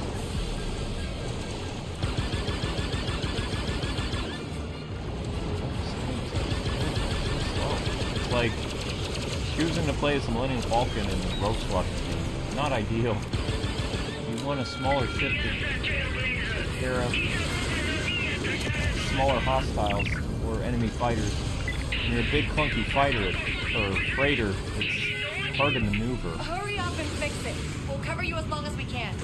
It's like choosing to play as a Millennium Falcon in Rogue Squadron. Not ideal. You want a smaller ship to take care of smaller hostiles or enemy fighters. When you're a big clunky fighter or freighter, it's hard to maneuver. Hurry up and fix it. We'll cover you as long as we can.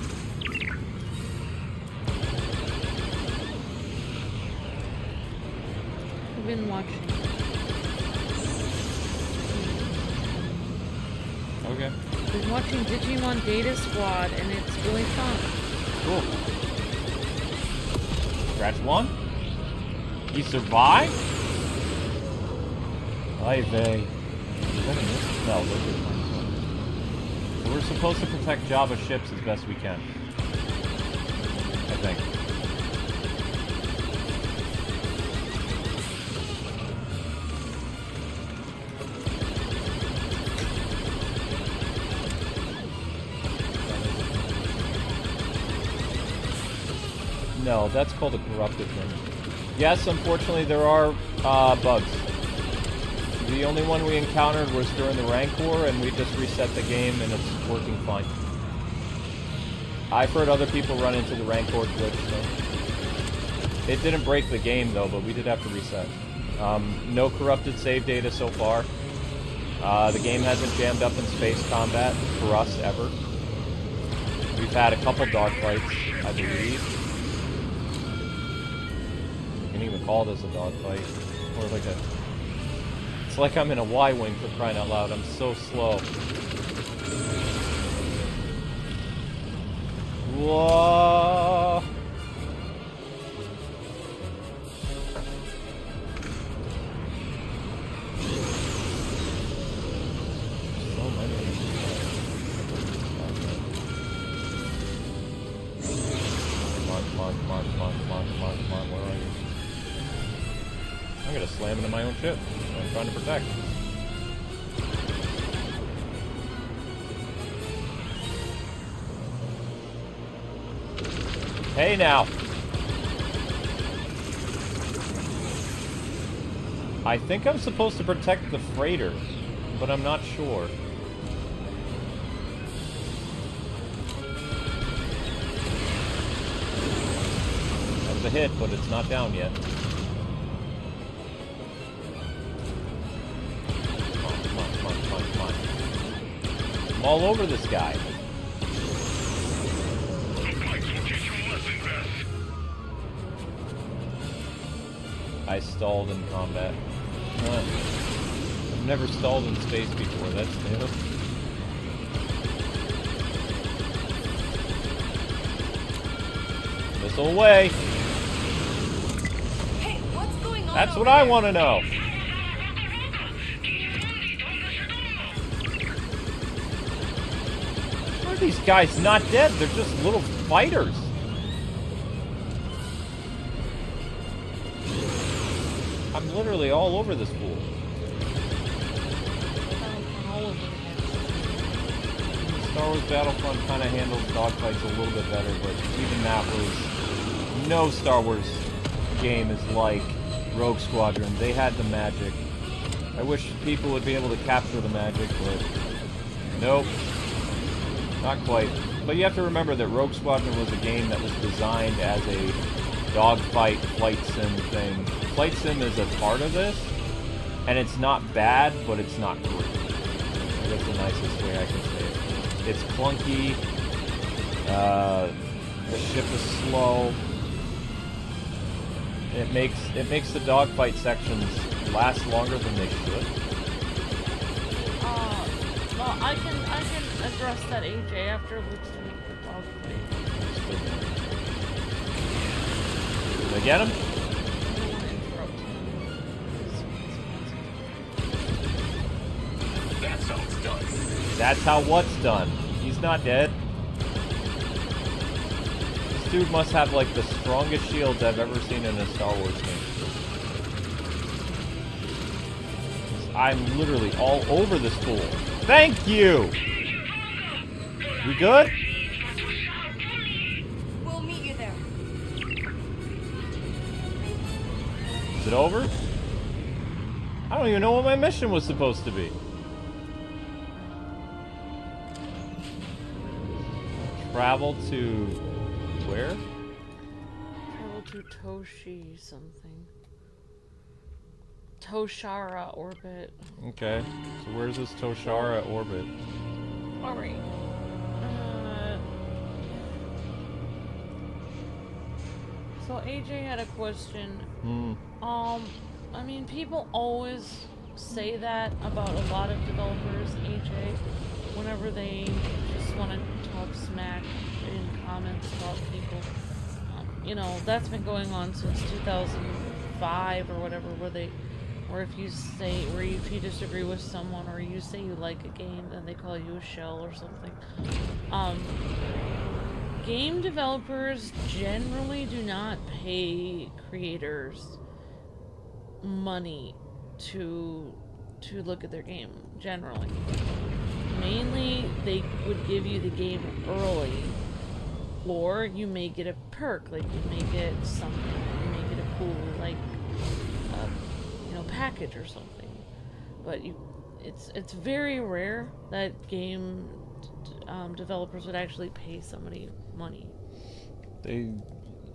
I've been watching. Okay. I've been watching Digimon Data Squad, and it's really fun. Cool. Scratch one? He survived? Hi, Vail. Is that a miss? No, those are fine. So we're supposed to protect Jabba ships as best we can. I think. No, that's called a corrupted thing. Yes, unfortunately there are bugs. The only one we encountered was during the Rancor, and we just reset the game and it's working fine. I've heard other people run into the Rancor glitch, so. It didn't break the game though, but we did have to reset. No corrupted save data so far. The game hasn't jammed up in space combat for us ever. We've had a couple dogfights, I believe. You can even call this a dogfight. Or like a... It's like I'm in a Y-wing for crying out loud. I'm so slow. Whoa! So many of these. Come on, where are you? I'm gonna slam into my own ship. I'm trying to protect. Hey now! I think I'm supposed to protect the freighter, but I'm not sure. That was a hit, but it's not down yet. Come on. I'm all over this guy. I stalled in combat. I've never stalled in space before, that's new. Missile away! Hey, what's going on? That's what I want to know! How are these guys not dead? They're just little fighters! I'm literally all over this fool. Star Wars Battlefront kind of handles dogfights a little bit better, but even that was... No Star Wars game is like Rogue Squadron. They had the magic. I wish people would be able to capture the magic, but... Nope. Not quite. But you have to remember that Rogue Squadron was a game that was designed as a dogfight flight sim thing. Flight sim is a part of this, and it's not bad, but it's not great. That's the nicest way I can say it. It's clunky, the ship is slow. It makes the dogfight sections last longer than they should. Well, I can address that, AJ, after Luke's doing the dogfight. Did I get him? That's how it's done. That's how what's done. He's not dead. This dude must have like the strongest shields I've ever seen in a Star Wars game. I'm literally all over this fool. Thank you! You good? We'll meet you there. Is it over? I don't even know what my mission was supposed to be. Travel to... where? Travel to Toshi something. Toshara Orbit. Okay, so where's this Toshara Orbit? Alright. So AJ had a question. I mean, people always say that about a lot of developers, AJ, whenever they just want to talk smack in comments about people. You know, that's been going on since 2005 or whatever, where if you disagree with someone or you say you like a game, then they call you a shell or something. Game developers generally do not pay creators money to look at their game, generally. Mainly, they would give you the game early, or you may get a perk, like you may get something, you may get a cool, like, package or something. But it's very rare that game developers would actually pay somebody money.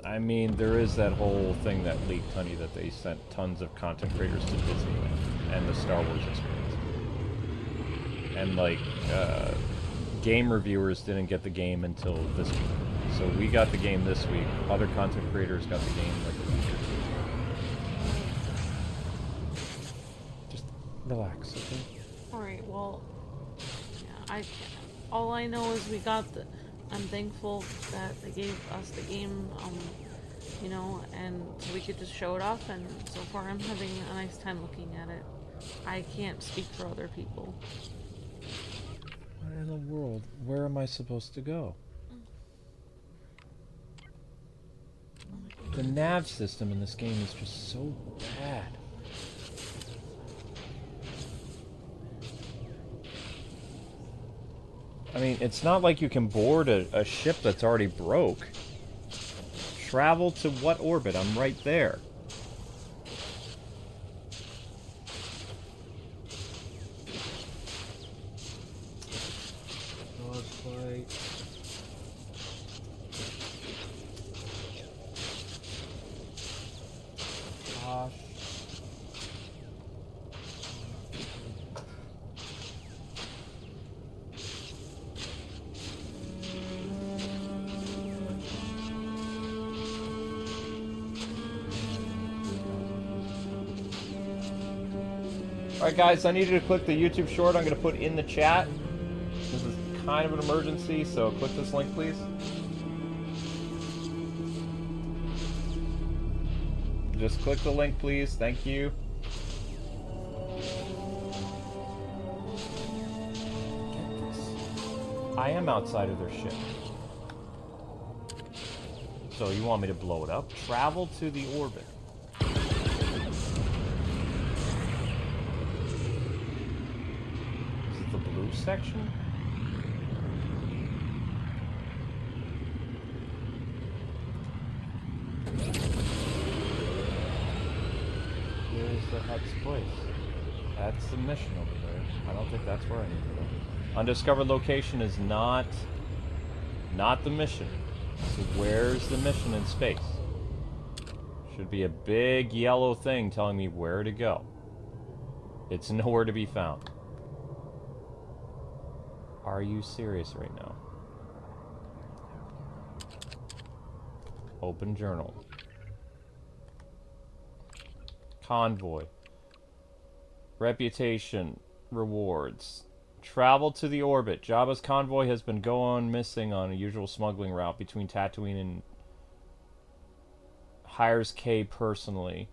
I mean, there is that whole thing that leaked, honey, that they sent tons of content creators to Disneyland and the Star Wars experience. And, like, game reviewers didn't get the game until this week. So we got the game this week. Other content creators got the game, like, a week or two. Just relax, okay? Alright, well, yeah, all I know is we got I'm thankful that they gave us the game, and so we could just show it off, and so far I'm having a nice time looking at it. I can't speak for other people. What in the world? Where am I supposed to go? The nav system in this game is just so bad. I mean, it's not like you can board a ship that's already broke. Travel to what orbit? I'm right there. Fight. Gosh. Alright guys, I need you to click the YouTube short I'm going to put in the chat. This is kind of an emergency, so click this link please. Just click the link please, thank you. I am outside of their ship. So you want me to blow it up? Travel to the orbit. Is it the blue section? Where's the hut's place? That's the mission over there. I don't think that's where I need to go. Undiscovered location is not the mission. So where's the mission in space? Should be a big yellow thing telling me where to go. It's nowhere to be found. Are you serious right now? Open journal. Convoy. Reputation. Rewards. Travel to the orbit. Jabba's convoy has been going missing on a usual smuggling route between Tatooine and hires Kay personally.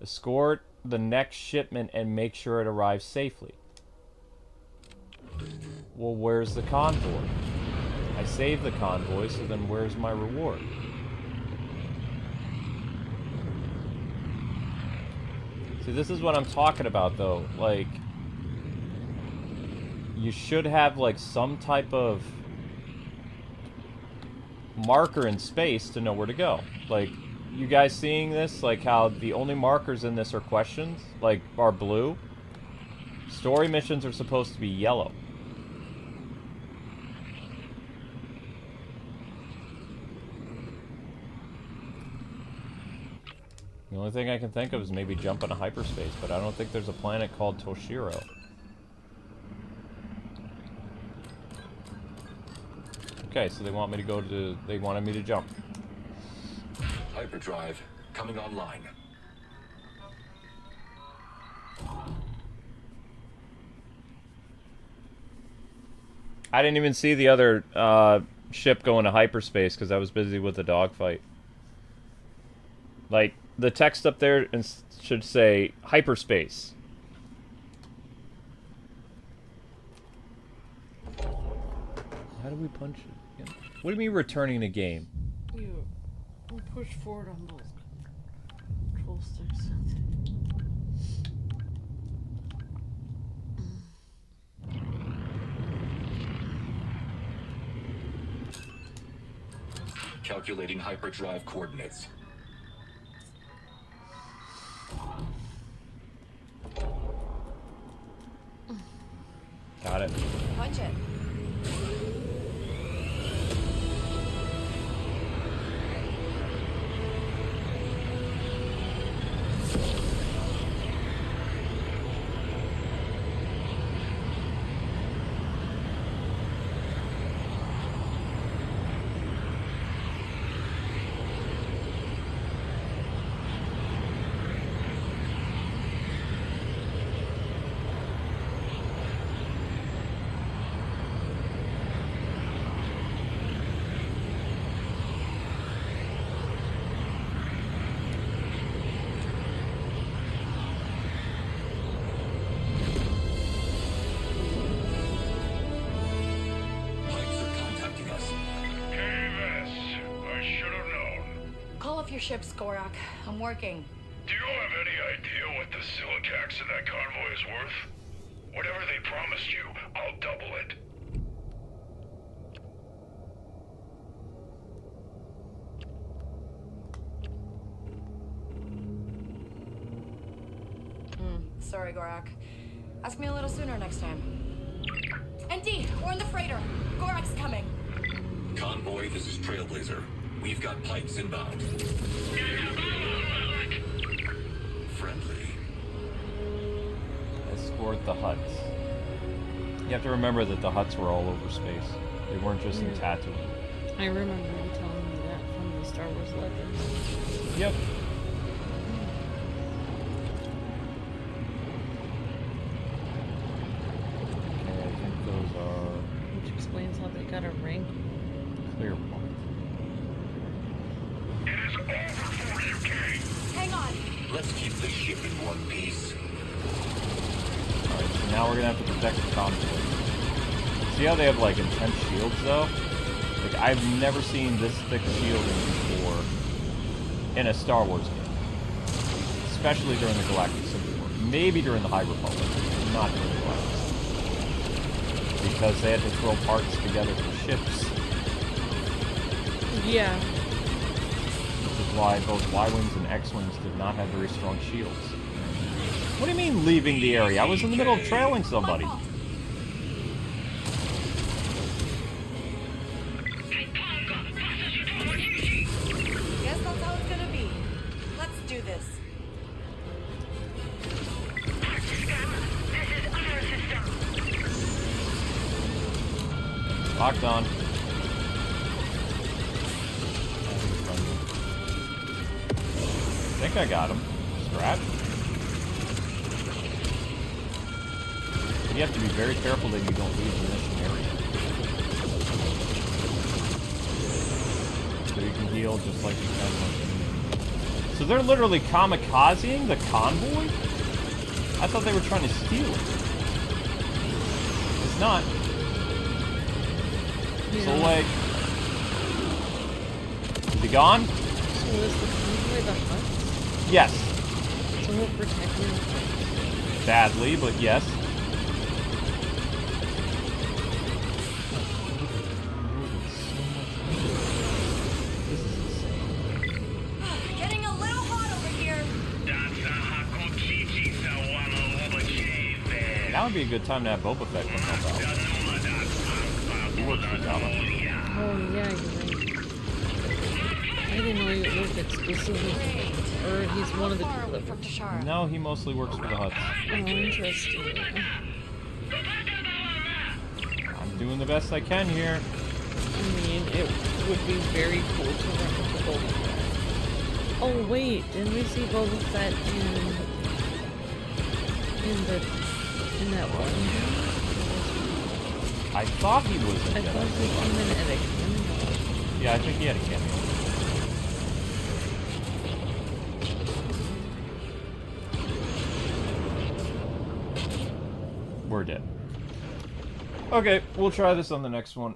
Escort the next shipment and make sure it arrives safely. Well, where's the convoy? I saved the convoy, so then where's my reward? See, this is what I'm talking about, though. Like, you should have, like, some type of marker in space to know where to go. Like, you guys seeing this? Like, how the only markers in this are questions? Like, are blue? Story missions are supposed to be yellow. The only thing I can think of is maybe jump into hyperspace, but I don't think there's a planet called Toshara. Okay, so they want me to go to... They wanted me to jump. Hyperdrive coming online. I didn't even see the other ship go into hyperspace because I was busy with the dogfight. Like, the text up there should say hyperspace. How do we punch it? What do you mean returning the game? You push forward on both control sticks. Calculating hyperdrive coordinates. Got it. Punch it. Your ship's Gorak. I'm working. Do you have any idea what the silicax in that convoy is worth? Whatever they promised you, I'll double it. Sorry, Gorak. Ask me a little sooner next time. ND, we're in the freighter. Gorak's coming. Convoy, this is Trailblazer. We've got pikes inbound. Friendly. Escort the huts. You have to remember that the huts were all over space. They weren't just in Tatooine. I remember you telling me that from the Star Wars Legends. Yep. Let's keep this ship in one piece. Alright, so now we're gonna have to protect the convoy. See how they have, like, intense shields, though? Like, I've never seen this thick shielding before in a Star Wars game. Especially during the Galactic Civil War. Maybe during the High Republic, not during the Galactic Civil War. Because they had to throw parts together for ships. Yeah. Which is why both Y-Wings and X-Wings did not have very strong shields. What do you mean, leaving the area? I was in the middle of trailing somebody. Guess that's how it's gonna be. Let's do this. Locked on. I think I got him. Scratch. But you have to be very careful that you don't leave the mission area. So you can heal just like you can. So they're literally kamikazing the convoy? I thought they were trying to steal it. It's not. Yeah. So, like... Is he gone? So is the convoy the hut? Yes. So we'll protect him. Badly, but yes. Getting a little hot over here. That would be a good time to have Boba Fett come help out. He works for Jabba. Oh, yeah, you're right. I didn't know he worked exclusively for them. Or he's one of the people that works. No, he mostly works for the Hutts. Oh, interesting. I'm doing the best I can here. I mean, it would be very cool to run with the Boba Fett. Oh, wait, didn't we see Boba Fett in that one? I thought he was in I thought he came in at a cameo. Yeah, I think he had a cameo. We're dead. Okay, we'll try this on the next one.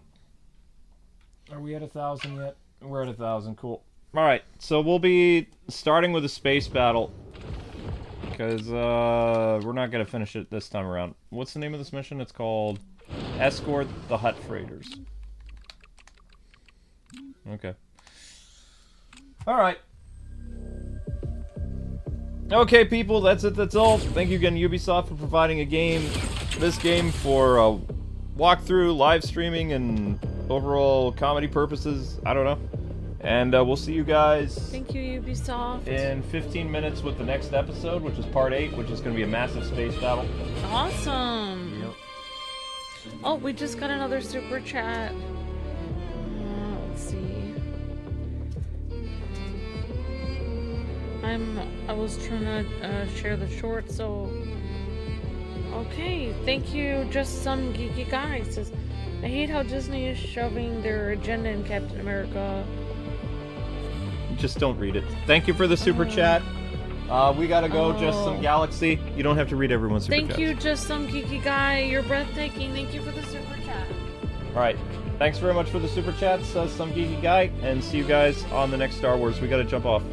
Are we at 1,000 yet? We're at 1,000, cool. Alright, so we'll be starting with a space battle. Because, we're not going to finish it this time around. What's the name of this mission? It's called Escort the Hutt Freighters. Okay. Alright. Okay, people, that's it, that's all. Thank you again, Ubisoft, for providing this game for walkthrough, live streaming, and overall comedy purposes. I don't know. And we'll see you guys. Thank you, Ubisoft. In 15 minutes with the next episode, which is part 8, which is going to be a massive space battle. Awesome. Yep. Oh, we just got another super chat. Let's see. I was trying to share the short, so okay. Thank you. Just some geeky guy says, I hate how Disney is shoving their agenda in Captain America. Just don't read it. Thank you for the super chat. We gotta go. Just some Galaxy. You don't have to read everyone's super chat. Thank you, just some geeky guy. You're breathtaking. Thank you for the super chat. All right. Thanks very much for the super chats, some geeky guy, and see you guys on the next Star Wars. We gotta jump off.